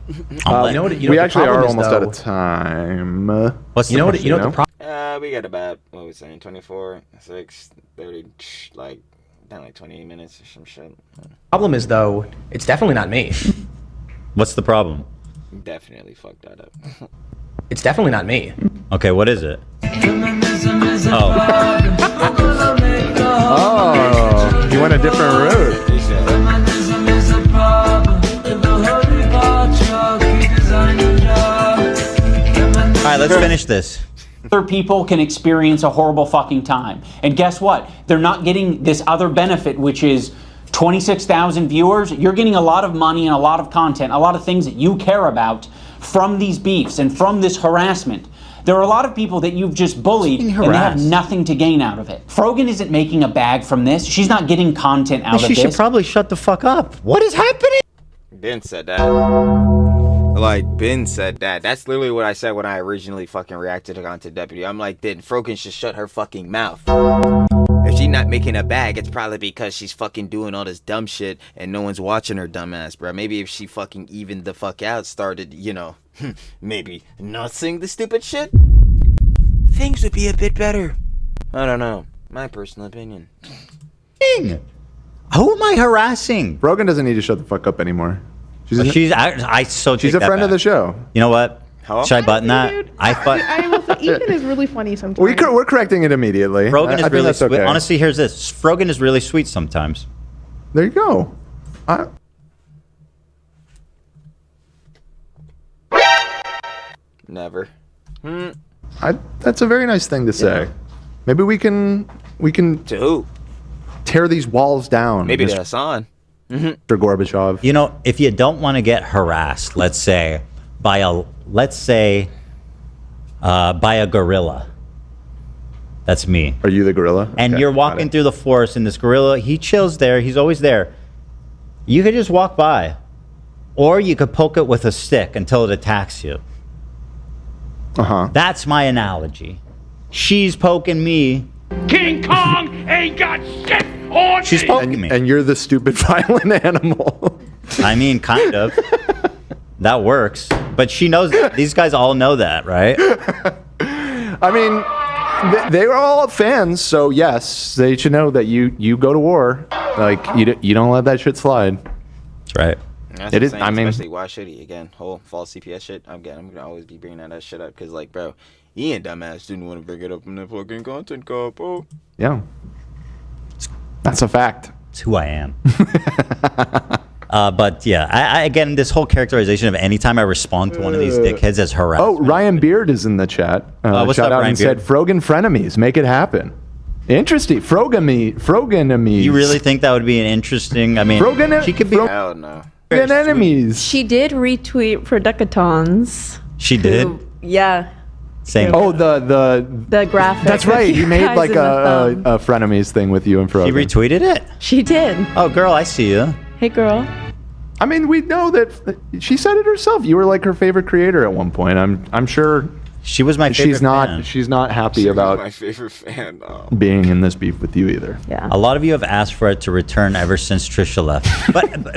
We actually are almost out of time. What's the question, You know what we got about, what are we saying, 24, 6, 30, like, down like 28 minutes or some shit. Problem is, though, it's definitely not me. What's the problem? Definitely fucked that up. It's definitely not me. Okay, what is it? Oh, you went a different route. All right, let's finish this. Other people can experience a horrible fucking time. And guess what? They're not getting this other benefit, which is 26,000 viewers. You're getting a lot of money and a lot of content, a lot of things that you care about from these beefs and from this harassment. There are a lot of people that you've just bullied and they have nothing to gain out of it. Frogan isn't making a bag from this. She's not getting content out of this. She should probably shut the fuck up. What is happening? Ben said that. Like, Ben said that. That's literally what I said when I originally fucking reacted to Deputy. I'm like, then Frogan should shut her fucking mouth. If she's not making a bag, it's probably because she's fucking doing all this dumb shit and no one's watching her dumbass, bro. Maybe if she fucking evened the fuck out, started, you know, maybe not saying the stupid shit, things would be a bit better. I don't know. My personal opinion. Who am I harassing? Rogan doesn't need to shut the fuck up anymore. She's a friend of the show. You know what? Should I button that? Ethan is really funny sometimes. We're correcting it immediately. Frogan is really sweet. Okay. Honestly, here's this. Frogan is really sweet sometimes. There you go. Never. That's a very nice thing to say. Maybe we can to who? Tear these walls down. Maybe Mr. that's on. Mr. Gorbachev. You know, if you don't want to get harassed, let's say by a gorilla. That's me. Are you the gorilla? And Okay, you're got walking it. through the forest, and this gorilla, he chills there. He's always there. You could just walk by, or you could poke it with a stick until it attacks you. That's my analogy. She's poking me. King Kong ain't got shit on She's poking me. And you're the stupid violent animal. I mean, kind of. That works. But she knows that. These guys all know that, right? I mean, they were all fans, so yes, they should know that you go to war. Like, you don't let that shit slide. That's right. That's It is. insane, I mean, especially why should he again? Whole false CPS shit. I'm gonna always be bringing that shit up because, like, bro, Ian dumbass didn't want to bring it up in the fucking content call, bro. yeah, that's a fact. It's who I am. But yeah, I again, this whole characterization of anytime I respond to one of these dickheads as harassment. Oh, Ryan Beard is in the chat. What's shout up, out Ryan and Beard? said, "Frogan frenemies, make it happen." Interesting. Froganemies. You really think that would be an interesting? I mean, she could be. Hell no. Frogan enemies. She did retweet for Decatons. She did. Yeah. Same. Oh, the graphic. That's right. with He you made guys like in the thumb. a frenemies thing with you and Frogan. She retweeted it. She did. Oh, girl, I see you. Hey, girl. I mean, we know that she said it herself. You were like her favorite creator at one point. I'm sure she was my favorite fan. She's not happy She was about my favorite fan. Oh. being in this beef with you either. Yeah. A lot of you have asked for it to return ever since Trisha left.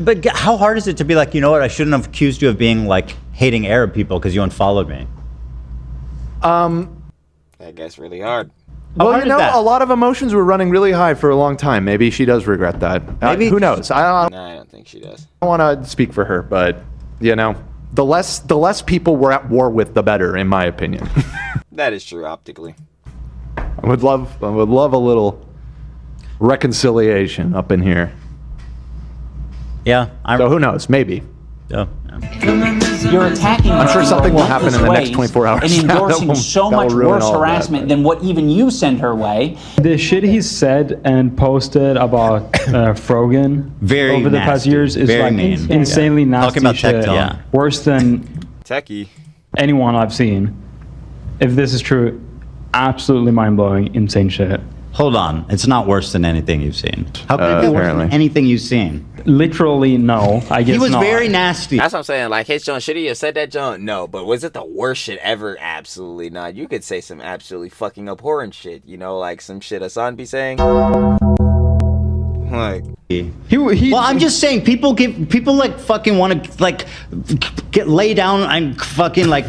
But how hard is it to be like, you know what? I shouldn't have accused you of being like hating Arab people because you unfollowed me. That gets really hard. Well, hard you is know, that? a lot of emotions were running really high for a long time. Maybe she does regret that. Maybe. Who knows? I Nah, I don't think she does. don't want to speak for her, but you know, the less people we're at war with, the better, in my opinion. That is true optically. I would love a little reconciliation up in here. Yeah. So who knows? Maybe. Yeah. You're attacking. I'm sure her something will relentless happen in the next ways 24 hours. and That endorsing will- so that will much ruin worse all of that, harassment than what even you send her way. The shit he said and posted about Frogan Very over the past nasty. years is Very like mean. insanely Yeah. nasty Talking about shit. Tecton. Yeah. Worse than Techie. anyone I've seen. If this is true, absolutely mind-blowing, insane shit. Hold on. It's not worse than anything you've seen. How could it be worse than anything you've seen? Literally, no. I guess He was not. very nasty. That's what I'm saying. Like, his John, should he have said that, John? No. But was it the worst shit ever? Absolutely not. You could say some absolutely fucking abhorrent shit. You know, like some shit Hassan be saying. Like, well, I'm just saying, people like fucking want to like lay down and fucking like.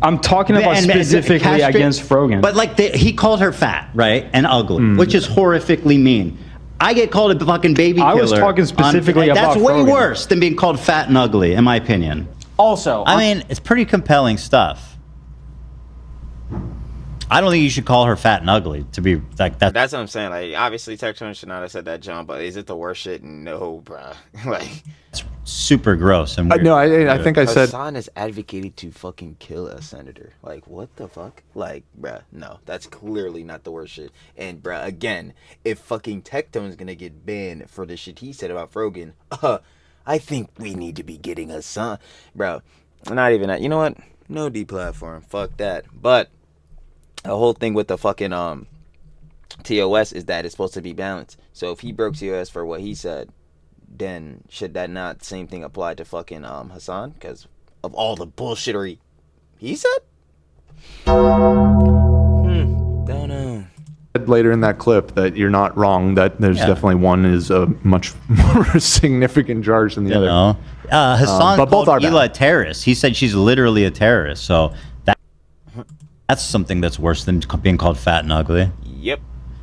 I'm talking about specifically against Frogan. But like he called her fat, right, and ugly, which is horrifically mean. I get called a fucking baby killer. I was talking specifically about that's way Frogan. worse than being called fat and ugly, in my opinion. Also, I mean, it's pretty compelling stuff. I don't think you should call her fat and ugly to be like that. that's what I'm saying. Like, obviously, Texan should not have said that, John. But is it the worst shit? No, bruh. Like, it's super gross and weird. No, I think I said Hassan has advocated to fucking kill a senator. Like, what the fuck? Like, bruh, no, that's clearly not the worst shit. And bruh, again, if fucking Tectone's gonna get banned for the shit he said about Frogan, I think we need to be getting Hassan, bro. Not even that. You know what? No deplatform. Fuck that. But the whole thing with the fucking TOS is that it's supposed to be balanced. So if he broke TOS for what he said, then should that not same thing apply to fucking Hassan? Because of all the bullshittery he said? Don't know. later in that clip that you're not wrong, that there's definitely one is a much more significant charge than the other. Hassan but both called are Hila a terrorist. He said she's literally a terrorist. So that's something that's worse than being called fat and ugly. Yep.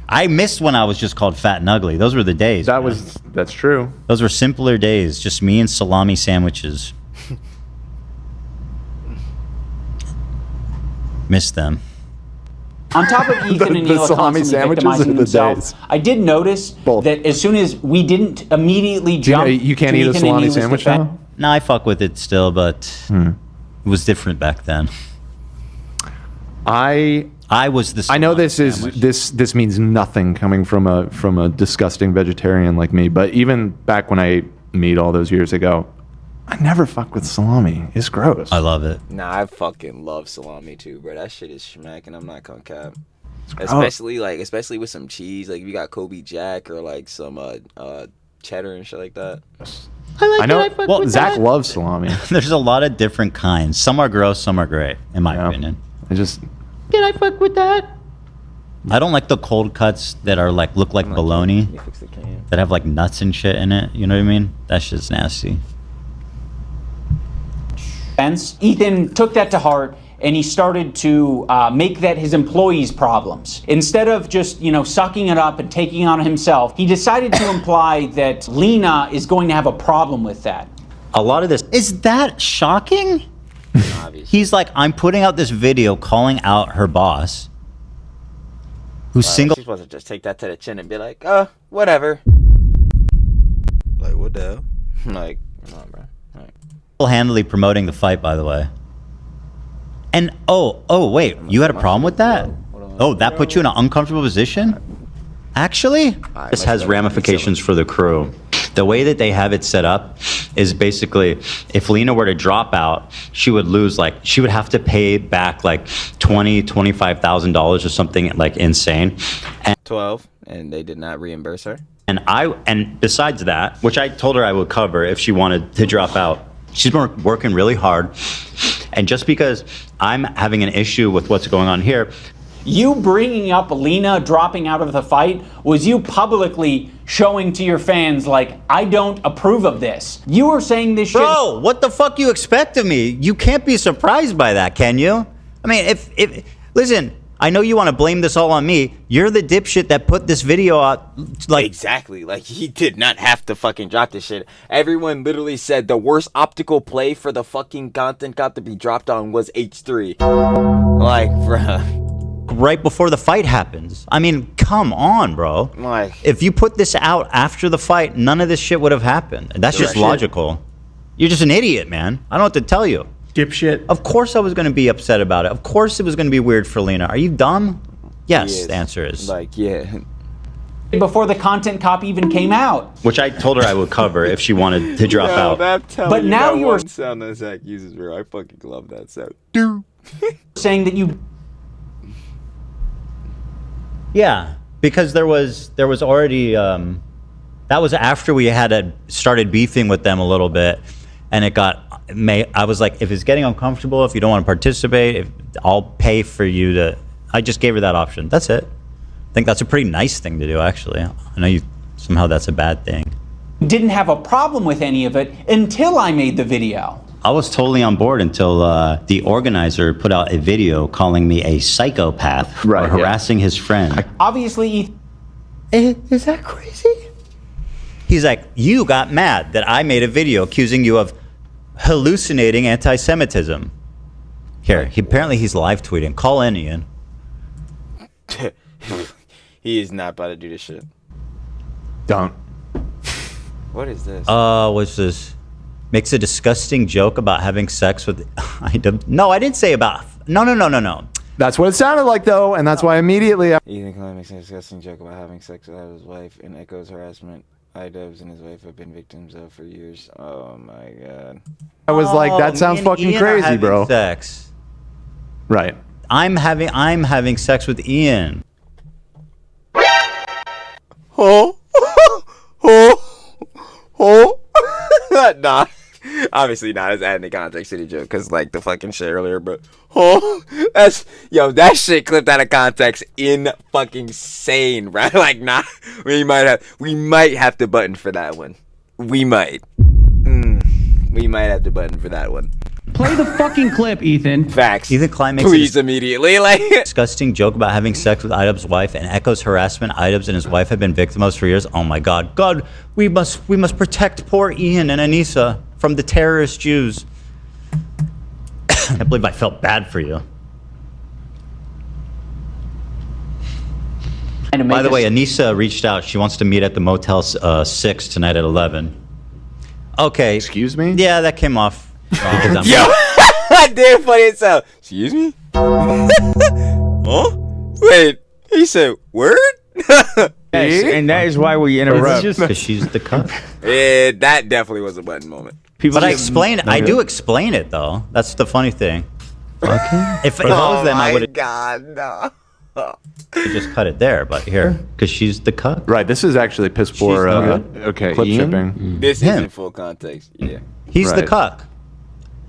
I missed when I was just called fat and ugly. Those were the days. That's true. Those were simpler days. Just me and salami sandwiches. Missed them. On top of Ethan and Hila constantly victimizing themselves, I did notice that as soon as we didn't immediately jump, you can't to eat a Ethan salami and Hila's sandwich defense- now? No, I fuck with it still, but it was different back then. I was the. I know this means nothing coming from a disgusting vegetarian like me, but even back when I ate meat all those years ago, I never fuck with salami. It's gross. I love it. Nah, I fucking love salami too, bro. That shit is schmack, and I'm not gonna cap. Especially with some cheese, like if you got Kobe Jack or like some cheddar and shit like that. I know. Well, Zach loves salami. There's a lot of different kinds. Some are gross, some are great, in my opinion. Can I fuck with that? I don't like the cold cuts that are like look like bologna, that have like nuts and shit in it. You know what I mean? That shit's nasty. Ethan took that to heart and he started to make that his employees' problems. Instead of just, sucking it up and taking it on himself, he decided to imply that Lena is going to have a problem with that. A lot of this, is that shocking? He's like, I'm putting out this video calling out her boss, who's single. She's supposed to just take that to the chin and be like, whatever. Like, what the hell? Like, come on, bro. Handily promoting the fight, by the way. And wait, you had a problem with that? Oh, that put you in an uncomfortable position? Actually, this has ramifications for the crew. The way that they have it set up is basically, if Lena were to drop out, she would lose, she would have to pay back $25,000 or something insane. And 12, and they did not reimburse her. And besides that, which I told her I would cover if she wanted to drop out, she's been working really hard. And just because I'm having an issue with what's going on here, you bringing up Lena dropping out of the fight was you publicly showing to your fans, I don't approve of this. You were saying this shit. Bro, what the fuck you expect of me? You can't be surprised by that, can you? I mean, if listen, I know you want to blame this all on me. You're the dipshit that put this video out. Exactly. He did not have to fucking drop this shit. Everyone literally said the worst optical play for the fucking content got to be dropped on was H3. Bruh. Right before the fight happens. I mean, come on, bro. If you put this out after the fight, none of this shit would have happened. That's just logical. You're just an idiot, man. I don't know what to tell you. Dipshit. Of course I was going to be upset about it. Of course it was going to be weird for Lena. Are you dumb? Yes, the answer is. Before the content copy even came out. Which I told her I would cover if she wanted to drop out. But now you were sound that Zach uses, bro. I fucking love that sound. saying that you... Yeah. because there was already that was after we had started beefing with them a little bit, and I was like, if it's getting uncomfortable, if you don't want to participate, I'll pay for you to. I just gave her that option. That's it. I think that's a pretty nice thing to do, actually. I know somehow that's a bad thing. Didn't have a problem with any of it until I made the video. I was totally on board until the organizer put out a video calling me a psychopath for harassing his friend. Obviously, is that crazy? He's like, you got mad that I made a video accusing you of hallucinating anti-Semitism. Here, apparently he's live tweeting. Call in, Ian. He is not about to do this shit. Don't. What is this? What's this? Makes a disgusting joke about having sex with. No, I didn't say about. No. That's what it sounded like, though, and that's why immediately. Ethan Klein makes a disgusting joke about having sex with his wife and echoes harassment Idubbbz and his wife have been victims of for years. Oh my god. I was like, that sounds fucking crazy, bro. Sex. Right. I'm having sex with Ian. Nah. Obviously not. It's adding the context to the joke because like the fucking shit earlier, but that shit clipped out of context in fucking sane, right? Like nah, we might have to button for that one. We might have to button for that one. Play the fucking clip, Ethan. Facts. Ethan Klein makes please immediately like disgusting joke about having sex with Idubbbz's wife and echoes harassment Idubbbz and his wife have been victimized for years. Oh my god. God, we must protect poor Ian and Anissa from the terrorist Jews. I can't believe I felt bad for you. By the way, Anissa reached out. She wants to meet at the Motel 6 tonight at 11. Okay. Excuse me? Yeah, that came off. Yo, damn funny itself. Excuse me? Huh? Wait, he said word? Yes, and that is why we interrupt. Because she's the cuck. Yeah, that definitely was a button moment. But I do explain it though. That's the funny thing. If I was them, I would have. God, no. Just cut it there, but here, because she's the cuck. Right, this is actually piss poor. Okay, clip Ian? shipping. This is in full context. Yeah. He's the cuck.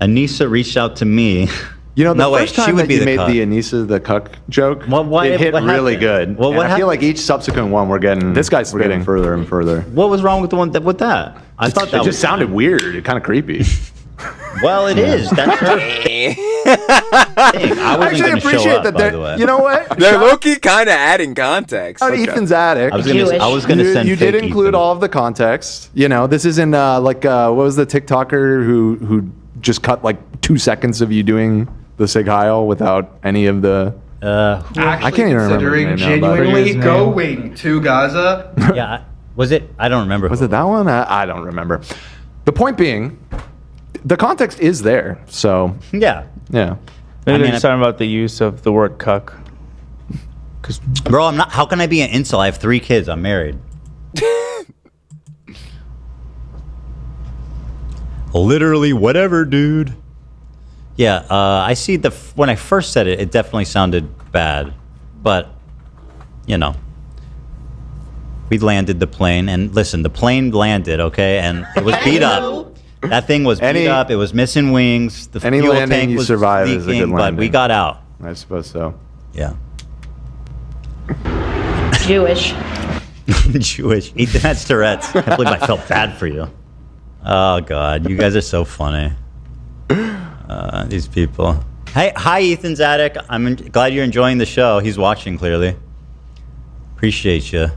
Anissa reached out to me. You know, the first she time would that be you the made cuck. the Anissa the cuck joke, what it hit really happened? good. Well, And what I feel happened? like each subsequent one we're getting further and further. What was wrong with the one with that? I thought that it just sounded weird. It kind of creepy. Well, it is. That's her thing. I wasn't actually going to show appreciate up, that. by the way. You know what? They're low-key kind of adding context. Out Ethan's attic. I was going to send You did fake include Ethan. all of the context. You know, this isn't what was the TikToker who just cut like 2 seconds of you doing the Sig Heil without any of the. I can't even remember. His name now, but- Genuinely going to Gaza. Yeah, was it? I don't remember. Was it that one? I don't remember. The point being, the context is there. So yeah. Yeah. Maybe they're just talking about the use of the word cuck. Bro, I'm not. How can I be an incel? I have 3 kids. I'm married. Literally, whatever, dude. Yeah, I see when I first said it, it definitely sounded bad, but you know, we landed the plane, and listen, the plane landed, okay, and it was beat up. That thing was beat up. It was missing wings. The Any fuel landing tank you was survive is a leaking, good but landing. we got out. I suppose so. Yeah. Jewish. Jewish. Ethan has Tourette's. I can't believe I felt bad for you. Oh God, you guys are so funny. These people. Hey, hi, Ethan's attic. I'm glad you're enjoying the show. He's watching clearly. Appreciate you.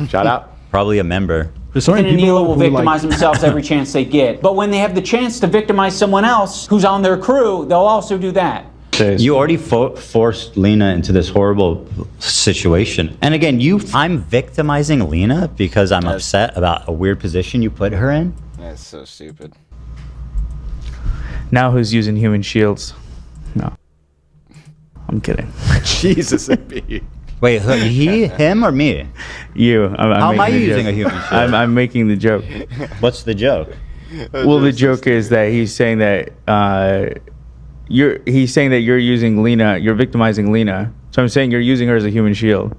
Shout out. Probably a member. Ethan and Neela will victimize themselves every chance they get. But when they have the chance to victimize someone else who's on their crew, they'll also do that. You already forced Lena into this horrible situation. And again, I'm victimizing Lena because I'm upset about a weird position you put her in. That's so stupid. Now who's using human shields? No. I'm kidding. Jesus, MB. Wait, him, or me? You. How am I making the using joke. a human shield? I'm making the joke. What's the joke? Well, the joke is that he's saying that you're using Lena. You're victimizing Lena. So I'm saying you're using her as a human shield.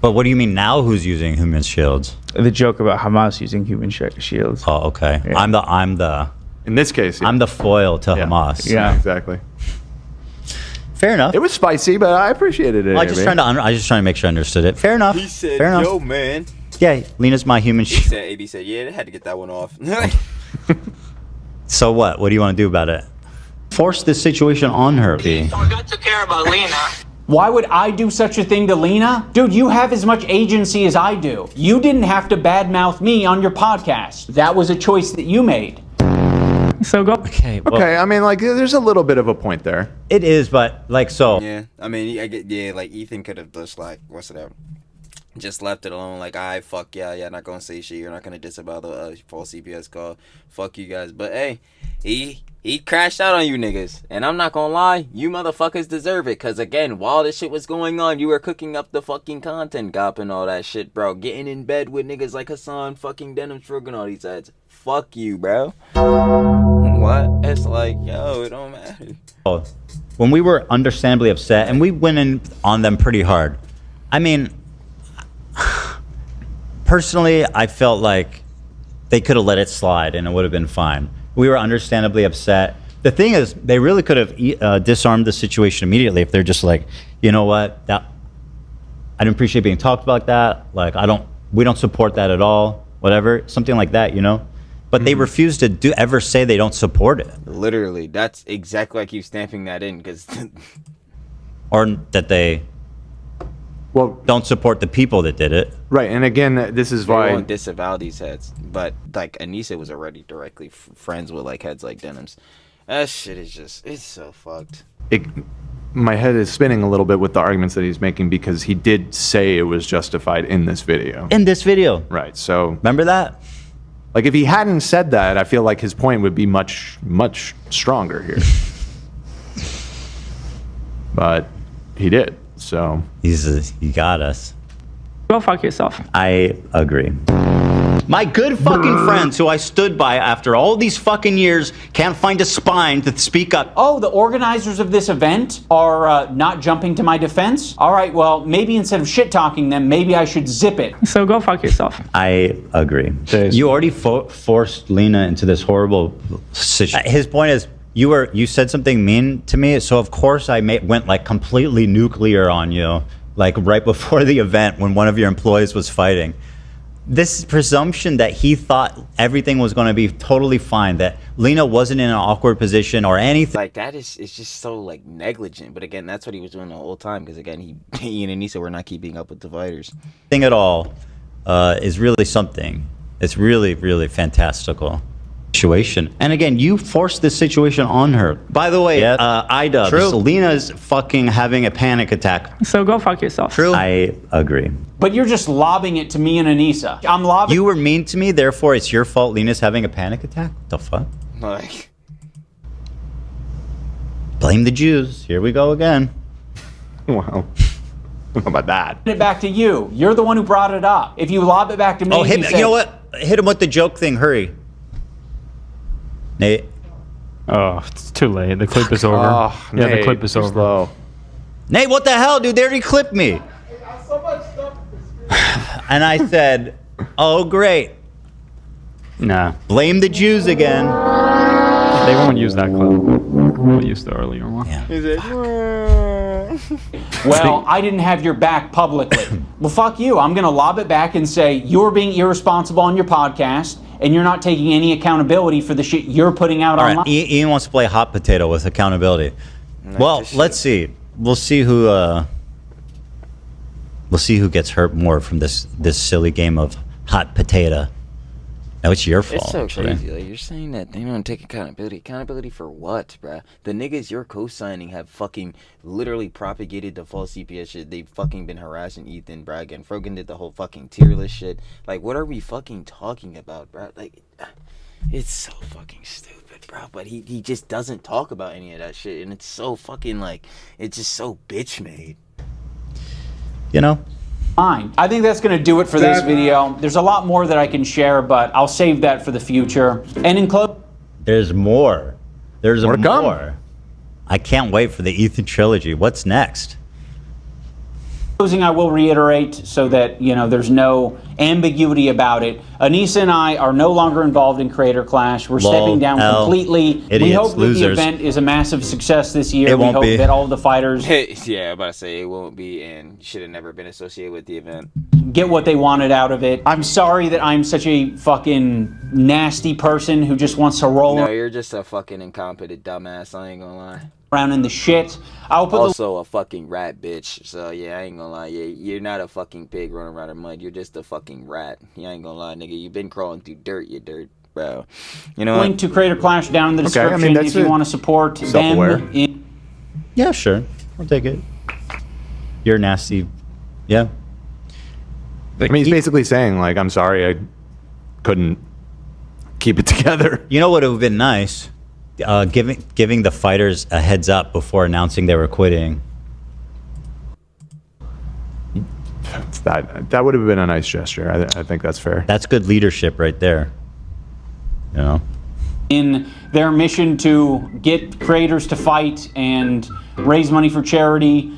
But what do you mean now? Who's using human shields? The joke about Hamas using human shields. Oh, okay. Yeah. I'm the. In this case, I'm the foil to Hamas. Yeah, exactly. Fair enough. It was spicy, but I appreciated it. I was just trying to make sure I understood it. Fair enough. He said, Fair enough. yo, man. Yeah, Lena's my human He shield. said, AB said, yeah, they had to get that one off. So what? What do you want to do about it? Force this situation on her, B. Why would I do such a thing to Lena? Dude, you have as much agency as I do. You didn't have to badmouth me on your podcast. That was a choice that you made. So go. Okay. Well, Okay, I mean, like, there's a little bit of a point there. It is, but like so. Yeah, I mean, I get, yeah, like Ethan could have just like, what's it, just left it alone. Like, fuck yeah, not gonna say shit. You're not gonna disavow the false CPS call. Fuck you guys. But hey, he crashed out on you niggas, and I'm not gonna lie, you motherfuckers deserve it. Cause again, while this shit was going on, you were cooking up the fucking content, gop and all that shit, bro. Getting in bed with niggas like Hassan, fucking Denim Strogan, all these ads. Fuck you, bro. What? It's like, yo, it don't matter. Oh, when we were understandably upset, and we went in on them pretty hard. I mean, personally, I felt like they could have let it slide and it would have been fine. We were understandably upset. The thing is, they really could have disarmed the situation immediately if they're just like, you know what, that I didn't appreciate being talked about that. Like, we don't support that at all. Whatever, something like that, you know. But they refuse to ever say they don't support it. Literally, that's exactly why I keep stamping that in, because or that they don't support the people that did it. Right, and again, this is they why won't disavow these heads. But like Anissa was already directly friends with like heads like Denims. That shit is just, it's so fucked. my head is spinning a little bit with the arguments that he's making because he did say it was justified in this video. In this video. Right, so... Remember that? Like, if he hadn't said that, I feel like his point would be much, much stronger here. But he did, so... He got us. Go fuck yourself. I agree. My good fucking friends who I stood by after all these fucking years can't find a spine to speak up. Oh, the organizers of this event are not jumping to my defense? All right, well, maybe instead of shit-talking them, maybe I should zip it. So go fuck yourself. I agree. You already forced Lena into this horrible situation. His point is, you said something mean to me, so of course I went like completely nuclear on you, like right before the event when one of your employees was fighting. This presumption that he thought everything was going to be totally fine, that Lena wasn't in an awkward position or anything. Like, that is, it's just so, like, negligent. But again, that's what he was doing the whole time. Because again, he and Anissa were not keeping up with the fighters. Thing at all is really something. It's really, really fantastical situation. And again, you forced this situation on her. By the way, Ida, Lena's fucking having a panic attack. So go fuck yourself. True. I agree. But you're just lobbing it to me and Anissa. I'm lobbing. You were mean to me, therefore it's your fault Lena's having a panic attack? What the fuck? Like, blame the Jews. Here we go again. Wow. How about that? It back to you. You're the one who brought it up. If you lob it back to me, you know what? Hit him with the joke thing. Hurry. Nate. Oh, it's too late. The clip is over. Oh, yeah, Nate, the clip is over. Slow. Nate, what the hell, dude? They already clipped me. And I said, oh, great. Nah. Blame the Jews again. They won't use that clip. We'll use the earlier one. Yeah. Well, I didn't have your back publicly. Well, fuck you. I'm going to lob it back and say, you're being irresponsible on your podcast, and you're not taking any accountability for the shit you're putting out online. All right, Ian wants to play hot potato with accountability. Well, let's see. We'll see who gets hurt more from this silly game of hot potato. Now it's your fault. it's so actually. crazy. Like, you're saying that they don't take accountability. Accountability for what, bruh? The niggas you're co-signing have fucking literally propagated the false CPS shit. They've fucking been harassing Ethan, bruh. And Frogan did the whole fucking tier list shit. Like, what are we fucking talking about, bruh? Like, it's so fucking stupid, bruh. But he just doesn't talk about any of that shit. And it's so fucking, like, it's just so bitch made. You know? Fine. I think that's going to do it for this video. There's a lot more that I can share, but I'll save that for the future. And in close... There's more. There's More to come. more. I can't wait for the Ethan trilogy. What's next? Closing, I will reiterate so that, you know, there's no ambiguity about it. Anissa and I are no longer involved in Creator Clash. We're stepping down completely. We hope that the event is a massive success this year. We hope that all of the fighters yeah, I'm about to say it won't be, and should have never been associated with the event. Get what they wanted out of it. I'm sorry that I'm such a fucking nasty person who just wants to roll. No, you're just a fucking incompetent dumbass. I ain't gonna lie. Around in the shit. I'll put also a fucking rat bitch. So yeah, I ain't gonna lie. Yeah, you're not a fucking pig running around in mud. You're just a fucking rat. Yeah, I ain't gonna lie, nigga. You've been crawling through dirt, you dirt, bro. You know. Link to Creator Clash down in the description if you want to support them. Yeah, sure. I'll take it. You're nasty. Yeah. I mean, he's basically saying, like, I'm sorry I couldn't keep it together. You know what would have been nice? Giving the fighters a heads up before announcing they were quitting. That would have been a nice gesture. I think that's fair. That's good leadership right there. You know? In their mission to get creators to fight and raise money for charity,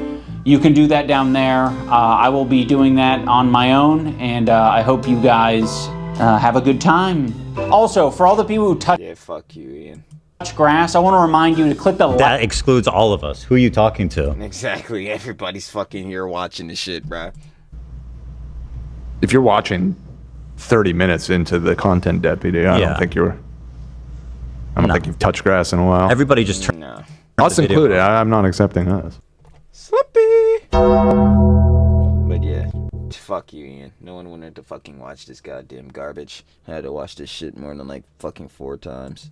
you can do that down there. I will be doing that on my own, and I hope you guys have a good time. Also, for all the people who touch... Yeah, fuck you, Ian. Grass, I want to remind you to click the That excludes all of us. Who are you talking to? Exactly. Everybody's fucking here watching the shit, bro. If you're watching 30 minutes into the content deputy, I don't think you're... I don't think you've touched grass in a while. Everybody just turned... No. Us included. I'm not accepting us. Slippy! But yeah, fuck you, Ian. No one wanted to fucking watch this goddamn garbage. I had to watch this shit more than like fucking 4 times.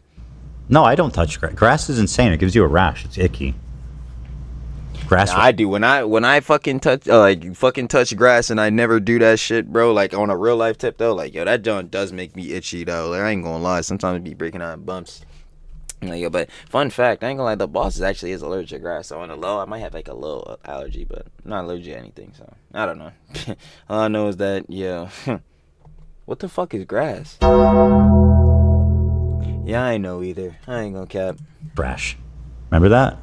No, I don't touch grass. Grass is insane. It gives you a rash. It's icky. Grass. Nah, I do. When I fucking touch fucking touch grass, and I never do that shit, bro. Like on a real life tip though, like yo, that joint does make me itchy though. Like I ain't gonna lie. Sometimes it be breaking out in bumps. Like, yo, but fun fact, I ain't gonna lie. The boss actually is allergic to grass. So on the low, I might have like a little allergy, but I'm not allergic to anything. So I don't know. All I know is that what the fuck is grass? Yeah, I ain't know either. I ain't gonna cap. Brash. Remember that?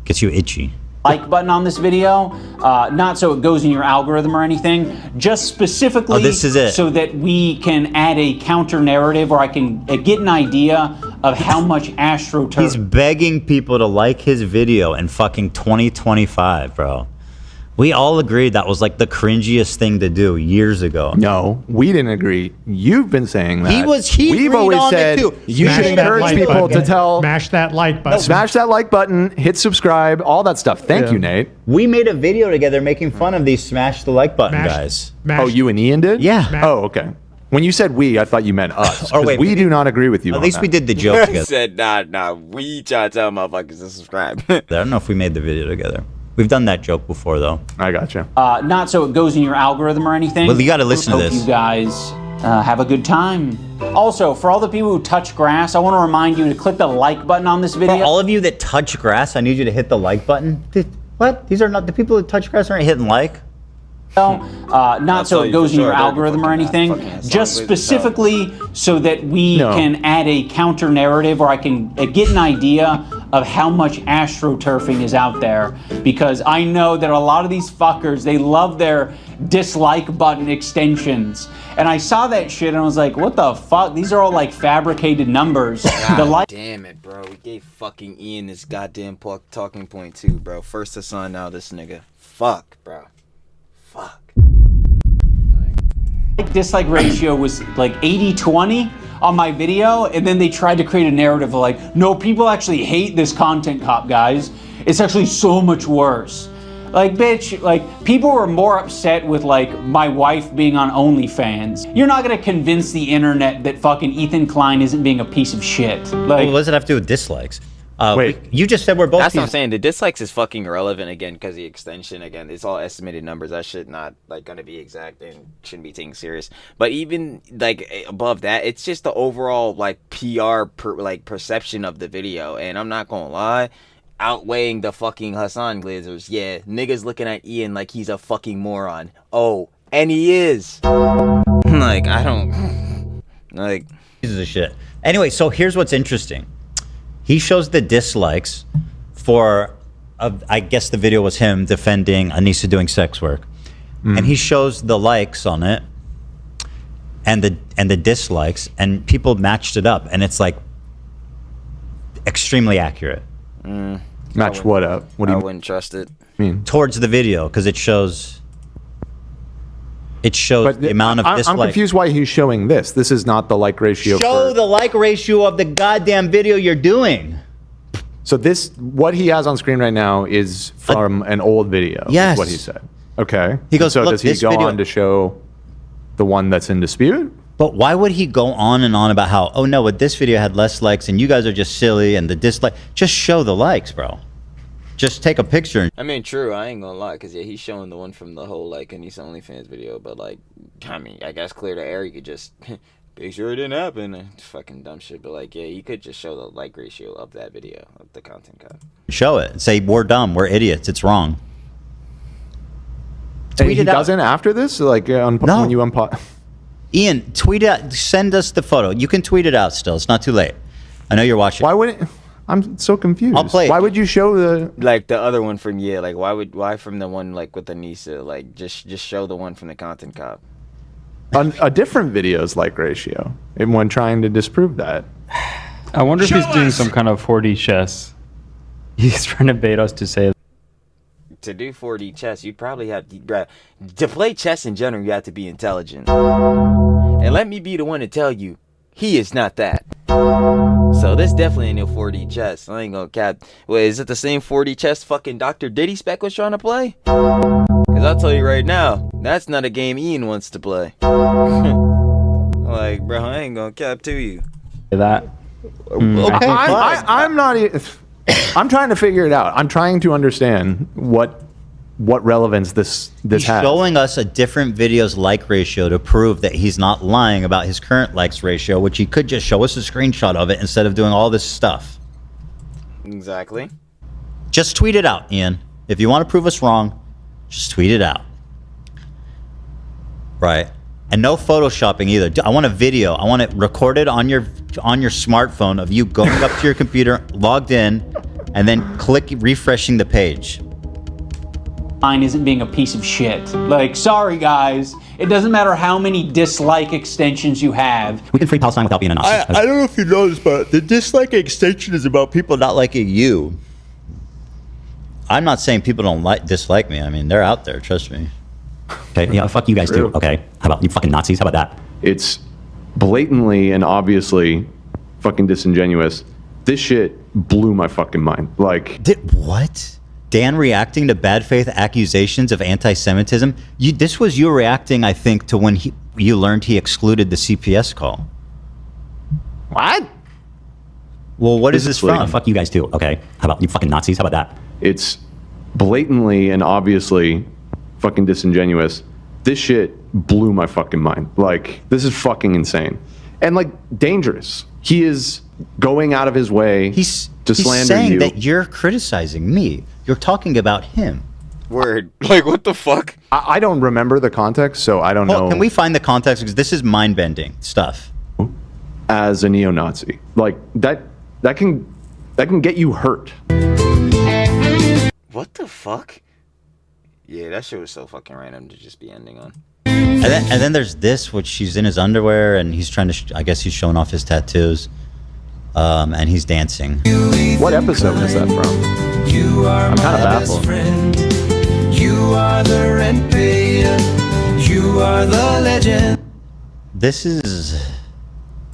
Gets you itchy. Like button on this video, not so it goes in your algorithm or anything, just specifically this is it. So that we can add a counter narrative, or I can get an idea of how much astroturf. He's begging people to like his video in fucking 2025, bro. We all agreed that was like the cringiest thing to do years ago. No, we didn't agree. You've been saying that. We've always said you should encourage people to tell. Smash that like button. Smash that like button, hit subscribe, all that stuff. Thank you, Nate. We made a video together making fun of these smash the like button guys. Oh, you and Ian did? Yeah. Oh, okay. When you said we, I thought you meant us. Or wait, we do not agree with you. At least we did the joke together. I said nah. We try to tell motherfuckers to subscribe. I don't know if we made the video together. We've done that joke before, though. I gotcha. Not so it goes in your algorithm or anything. Well, you got to listen to Hope this. you guys have a good time. Also, for all the people who touch grass, I want to remind you to click the like button on this video. For all of you that touch grass, I need you to hit the like button. What? These are not the people that touch grass aren't hitting like. Not so it goes in your algorithm or anything, just specifically so that we can add a counter narrative, or I can get an idea of how much astroturfing is out there, because I know that a lot of these fuckers, they love their dislike button extensions. And I saw that shit and I was like, what the fuck? These are all like fabricated numbers. Damn it, bro. We gave fucking Ian this goddamn talking point too, bro. First to sign out this nigga. Fuck, bro. Fuck. Dislike ratio was like 80-20 on my video, and then they tried to create a narrative of like, no, people actually hate this content cop, guys. It's actually so much worse. Like, bitch, like, people were more upset with like my wife being on OnlyFans. You're not gonna convince the internet that fucking Ethan Klein isn't being a piece of shit. Like, what does it have to do with dislikes? Wait, you just said we're both. That's what I'm saying. The dislikes is fucking irrelevant again, because the extension again, it's all estimated numbers. That shit not like gonna be exact and shouldn't be taken serious. But even like above that, it's just the overall like PR perception of the video. And I'm not gonna lie, outweighing the fucking Hassan Glazers. Yeah, niggas looking at Ian like he's a fucking moron. Oh, and he is. Like I don't like. Pieces of shit. Anyway, so here's what's interesting. He shows the dislikes for I guess the video was him defending Anissa doing sex work, and he shows the likes on it and the dislikes, and people matched it up, and it's like extremely accurate. Match what up? What do you wouldn't trust it. mean? Towards the video, because it shows the amount of dislikes. I'm confused why he's showing this. This is not the like ratio. Show the like ratio of the goddamn video you're doing. So what he has on screen right now is from an old video. Yes. Is what he said. Okay. He goes, so "Look, does he this go video-" on to show the one that's in dispute? But why would he go on and on about how, oh no, but this video had less likes and you guys are just silly and the dislike? Just show the likes, bro. Just take a picture. I mean, true. I ain't gonna lie, cause yeah, he's showing the one from the whole like Anissa OnlyFans video. But like, I mean, I guess clear the air. You could just make sure it didn't happen. It's fucking dumb shit. But like, yeah, you could just show the like ratio of that video of the content cut. Show it. Say we're dumb. We're idiots. It's wrong. And he doesn't after this, like when you unpause. Ian, tweet out. Send us the photo. You can tweet it out still. It's not too late. I know you're watching. Why wouldn't? I'm so confused. I'll play it. Why would you show the like the other one from like why from the one like with Anissa, like just show the one from the content cop. a different video's like ratio and when trying to disprove that? I wonder if he's doing some kind of 4D chess. He's trying to bait us to say To do 4D chess, you probably have to play chess in general. You have to be intelligent, and let me be the one to tell you, he is not that. So this definitely ain't no 4D chess. I ain't gonna cap. Wait, is it the same 4D chess fucking Dr. Diddy Spec was trying to play? Cause I'll tell you right now, that's not a game Ian wants to play. Like, bro, I ain't gonna cap to you. that. Okay, I'm not. I'm trying to figure it out. I'm trying to understand what relevance this He's has. showing us a different video's like ratio to prove that he's not lying about his current likes ratio, which he could just show us a screenshot of it instead of doing all this stuff. Exactly. Just tweet it out, Ian. If you want to prove us wrong, just tweet it out. Right. And no photoshopping either. I want a video. I want it recorded on your smartphone of you going up to your computer, logged in, and then refreshing the page. Klein isn't being a piece of shit. Like, sorry guys, it doesn't matter how many dislike extensions you have. We can free Palestine without being a Nazi. I don't know if you know this, but the dislike extension is about people not liking you. I'm not saying people don't dislike me. I mean, they're out there, trust me. Okay, yeah, fuck you guys too. Okay, how about you fucking Nazis? How about that? It's blatantly and obviously fucking disingenuous. This shit blew my fucking mind. Like, what? Dan reacting to bad faith accusations of anti-Semitism? This was you reacting, I think, to when you learned he excluded the CPS call. What? Well, what is this from? Fuck you guys too. Okay, how about you fucking Nazis? How about that? It's blatantly and obviously fucking disingenuous. This shit blew my fucking mind. Like, this is fucking insane. And like, dangerous. He is going out of his way to slander saying you. that you're criticizing me. You're talking about him. Word. Like, what the fuck? I don't remember the context, so I don't know. Can we find the context? Because this is mind-bending stuff. As a neo-Nazi. Like, that can get you hurt. What the fuck? Yeah, that shit was so fucking random to just be ending on. And then there's this, which she's in his underwear, and he's trying to, I guess he's showing off his tattoos. And he's dancing. What episode is that from? I'm kind of baffled. You are the rent payer. You are the legend. This is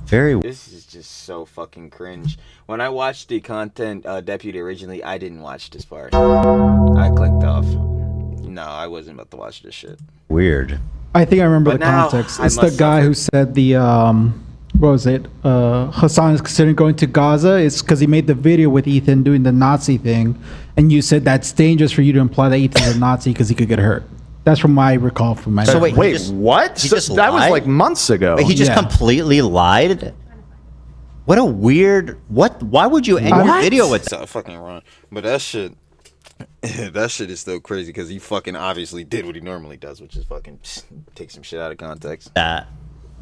very... This is just so fucking cringe. When I watched the content deputy originally, I didn't watch this part. I clicked off. No, I wasn't about to watch this shit. Weird. I think I remember the context. It's the guy who said the what was it? Hassan is considering going to Gaza. It's because he made the video with Ethan doing the Nazi thing, and you said that's dangerous for you to imply that Ethan's a Nazi because he could get hurt. That's from my recall from my. So wait, what? That was like months ago. He just completely lied. What a weird. What? Why would you end your video with that? Fucking wrong. But that shit. That shit is still crazy because he fucking obviously did what he normally does, which is fucking take some shit out of context.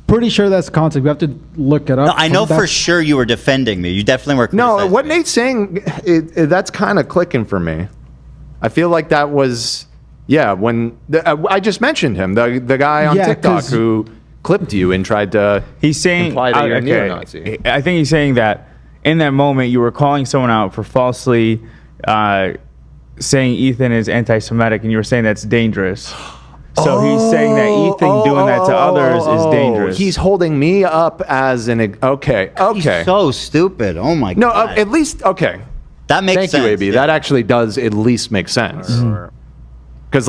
Pretty sure that's the context. We have to look it up. No, I know for sure you were defending me. You definitely were. No, what Nate's saying, that's kind of clicking for me. I feel like that was, when I just mentioned him, the guy on TikTok who clipped you and tried to imply that you're a neo-Nazi. I think he's saying that in that moment you were calling someone out for falsely saying Ethan is anti-Semitic, and you were saying that's dangerous. So he's saying that Ethan doing that to others is dangerous. He's holding me up as okay. He's so stupid. Oh my god. At least that makes sense. Thank you, AB. Yeah. That actually does at least make sense. Because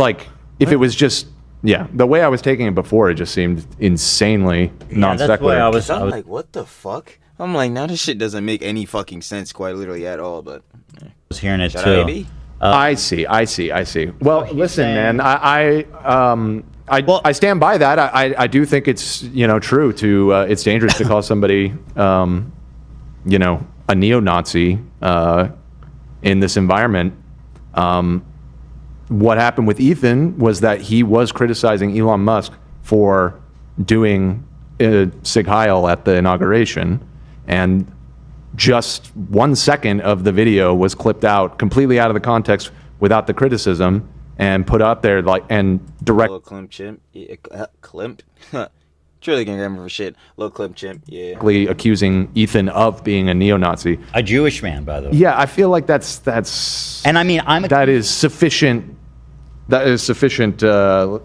if it was just the way I was taking it before, it just seemed insanely non sequitur. That's why I was like, what the fuck? I'm like, now this shit doesn't make any fucking sense, quite literally at all. But I was hearing it Shout too. out, AB? I see. Well, listen, man. I stand by that. I do think it's true to it's dangerous to call somebody a neo-Nazi in this environment. What happened with Ethan was that he was criticizing Elon Musk for doing Sig Heil at the inauguration, and just 1 second of the video was clipped out completely out of the context without the criticism and put out there and direct. Little Klimp chimp, Klimp. Truly can't remember for shit. Little Klimp chimp, yeah. Accusing Ethan of being a neo-Nazi, a Jewish man, by the way. Yeah, I feel like that's. And I mean, that is sufficient. That is sufficient. The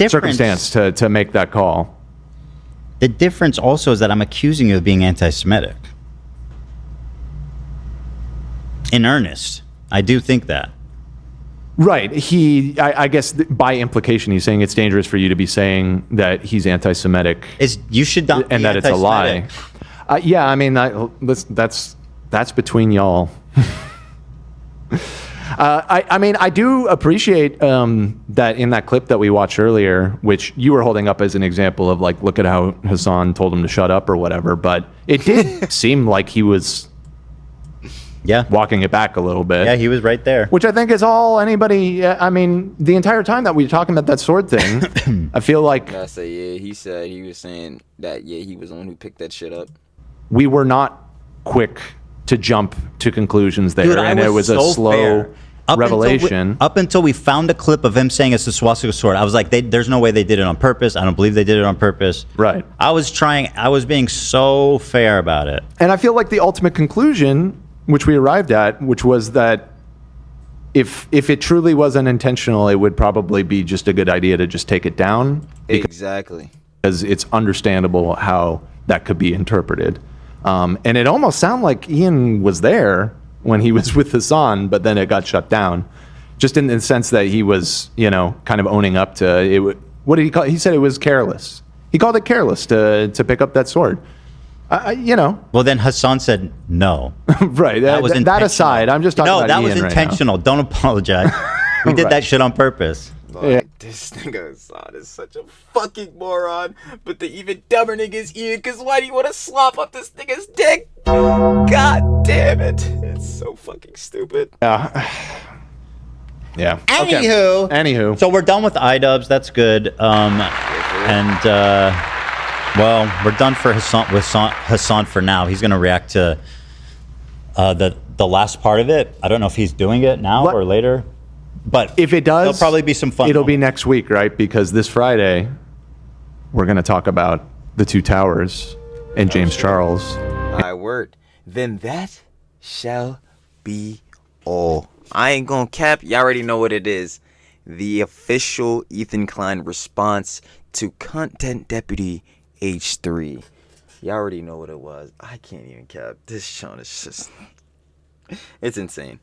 circumstance to make that call. The difference also is that I'm accusing you of being anti-Semitic. In earnest. I do think that. Right. I guess by implication, he's saying it's dangerous for you to be saying that he's anti-Semitic. You should not be and that it's a lie. Yeah, I mean, that's between y'all. I mean, I do appreciate that in that clip that we watched earlier, which you were holding up as an example of look at how Hassan told him to shut up or whatever, but it did seem like he was walking it back a little bit. Yeah, he was right there. Which I think is all anybody, I mean, the entire time that we were talking about that sword thing, I feel like... I say, he said, he was saying that, he was the one who picked that shit up. We were not quick to jump to conclusions there, and it was a slow... revelation. Up until we found a clip of him saying it's the swastika sword, I was like, there's no way they did it on purpose. I don't believe they did it on purpose. Right. I was being so fair about it. And I feel like the ultimate conclusion, which we arrived at, which was that if it truly was unintentional, it would probably be just a good idea to just take it down. Exactly. Because it's understandable how that could be interpreted. And it almost sounded like Ian was there when he was with Hassan, but then it got shut down. Just in the sense that he was, kind of owning up to it. What did he call it? He said it was careless. He called it careless to pick up that sword. Well, then Hassan said no. Right. That aside, I'm just talking about Ian. No, that was right intentional. now. Don't apologize. We did that shit on purpose. This nigga Hassan is such a fucking moron. But the even dumber nigga is Ian, because why do you want to slop up this nigga's dick? God damn it. It's so fucking stupid. Yeah. Anywho. So we're done with iDubbbz. That's good. Well, we're done for Hassan for now. He's going to react to the last part of it. I don't know if he's doing it now or later. But if it does, there'll probably be some fun. It'll be next week, right? Because this Friday, we're going to talk about the two towers and James Charles. My word. Then that shall be all. I ain't gonna cap. You already know what it is. The official Ethan Klein response to Content Deputy H3. You already know what it was. I can't even cap. This show is just... it's insane.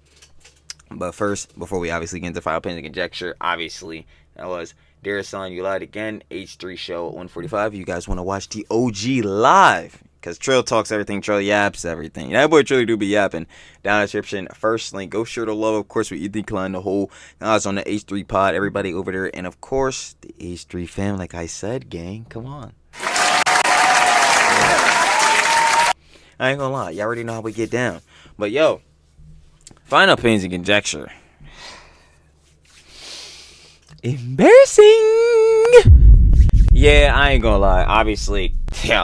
But first, before we obviously get into Final Opinions and Conjecture, obviously, that was Dear Son, You Lied Again, H3 show at 1:45. You guys want to watch the OG live? Because Trill talks everything, Trill yaps everything. That boy truly do be yapping. Down in the description, first link, go share the love, of course, with Ethan Klein, the whole guys on the H3 pod, everybody over there. And of course, the H3 fam, like I said, gang, come on. I ain't gonna lie, y'all already know how we get down. But yo, Final Opinions and Conjecture. Embarrassing. Yeah, I ain't gonna lie. Obviously,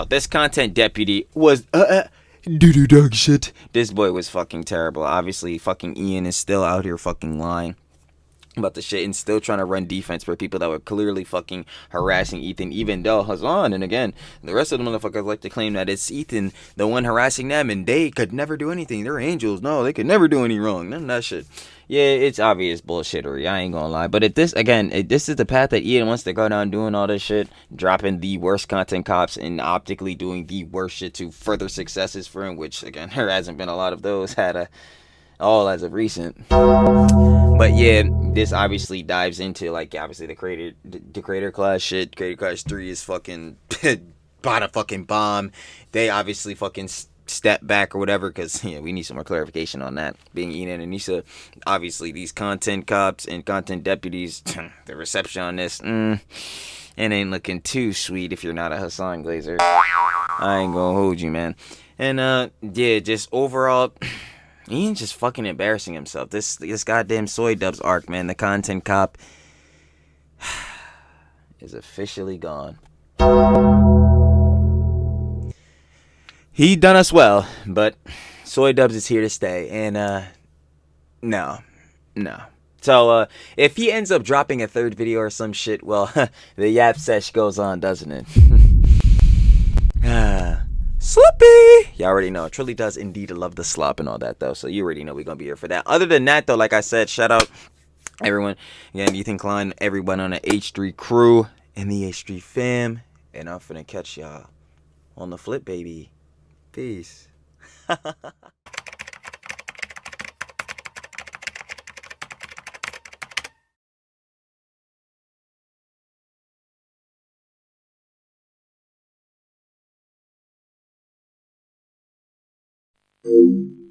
this Content Deputy was doo-doo dog shit. This boy was fucking terrible. Obviously, fucking Ian is still out here fucking lying about the shit and still trying to run defense for people that were clearly fucking harassing Ethan, even though Hassan and again the rest of the motherfuckers like to claim that it's Ethan the one harassing them and they could never do anything. They're angels. No, they could never do any wrong. None of that shit. Yeah, it's obvious bullshittery. I ain't gonna lie. But if this again, if this is the path that Ian wants to go down, doing all this shit, dropping the worst content cops and optically doing the worst shit to further successes for him, which again there hasn't been a lot of those all as of recent. But yeah, this obviously dives into like obviously the creator class shit. Creator class 3 is fucking bought a fucking bomb. They obviously fucking step back or whatever because we need some more clarification on that. Being Ian and Anissa, obviously these content cops and content deputies, the reception on this, it ain't looking too sweet if you're not a Hassan Glazer. I ain't gonna hold you, man. And yeah, just overall. Ian's just fucking embarrassing himself. This goddamn Soy Dubs arc, man. The content cop is officially gone. He done us well, but Soy Dubs is here to stay. And no. So if he ends up dropping a third video or some shit, well, the yap sesh goes on, doesn't it? Slippy! Y'all already know. Trilly does indeed love the slop and all that, though. So you already know we're going to be here for that. Other than that, though, like I said, shout out everyone. Again, Ethan Klein, everyone on the H3 crew and the H3 fam. And I'm finna catch y'all on the flip, baby. Peace. Thank you.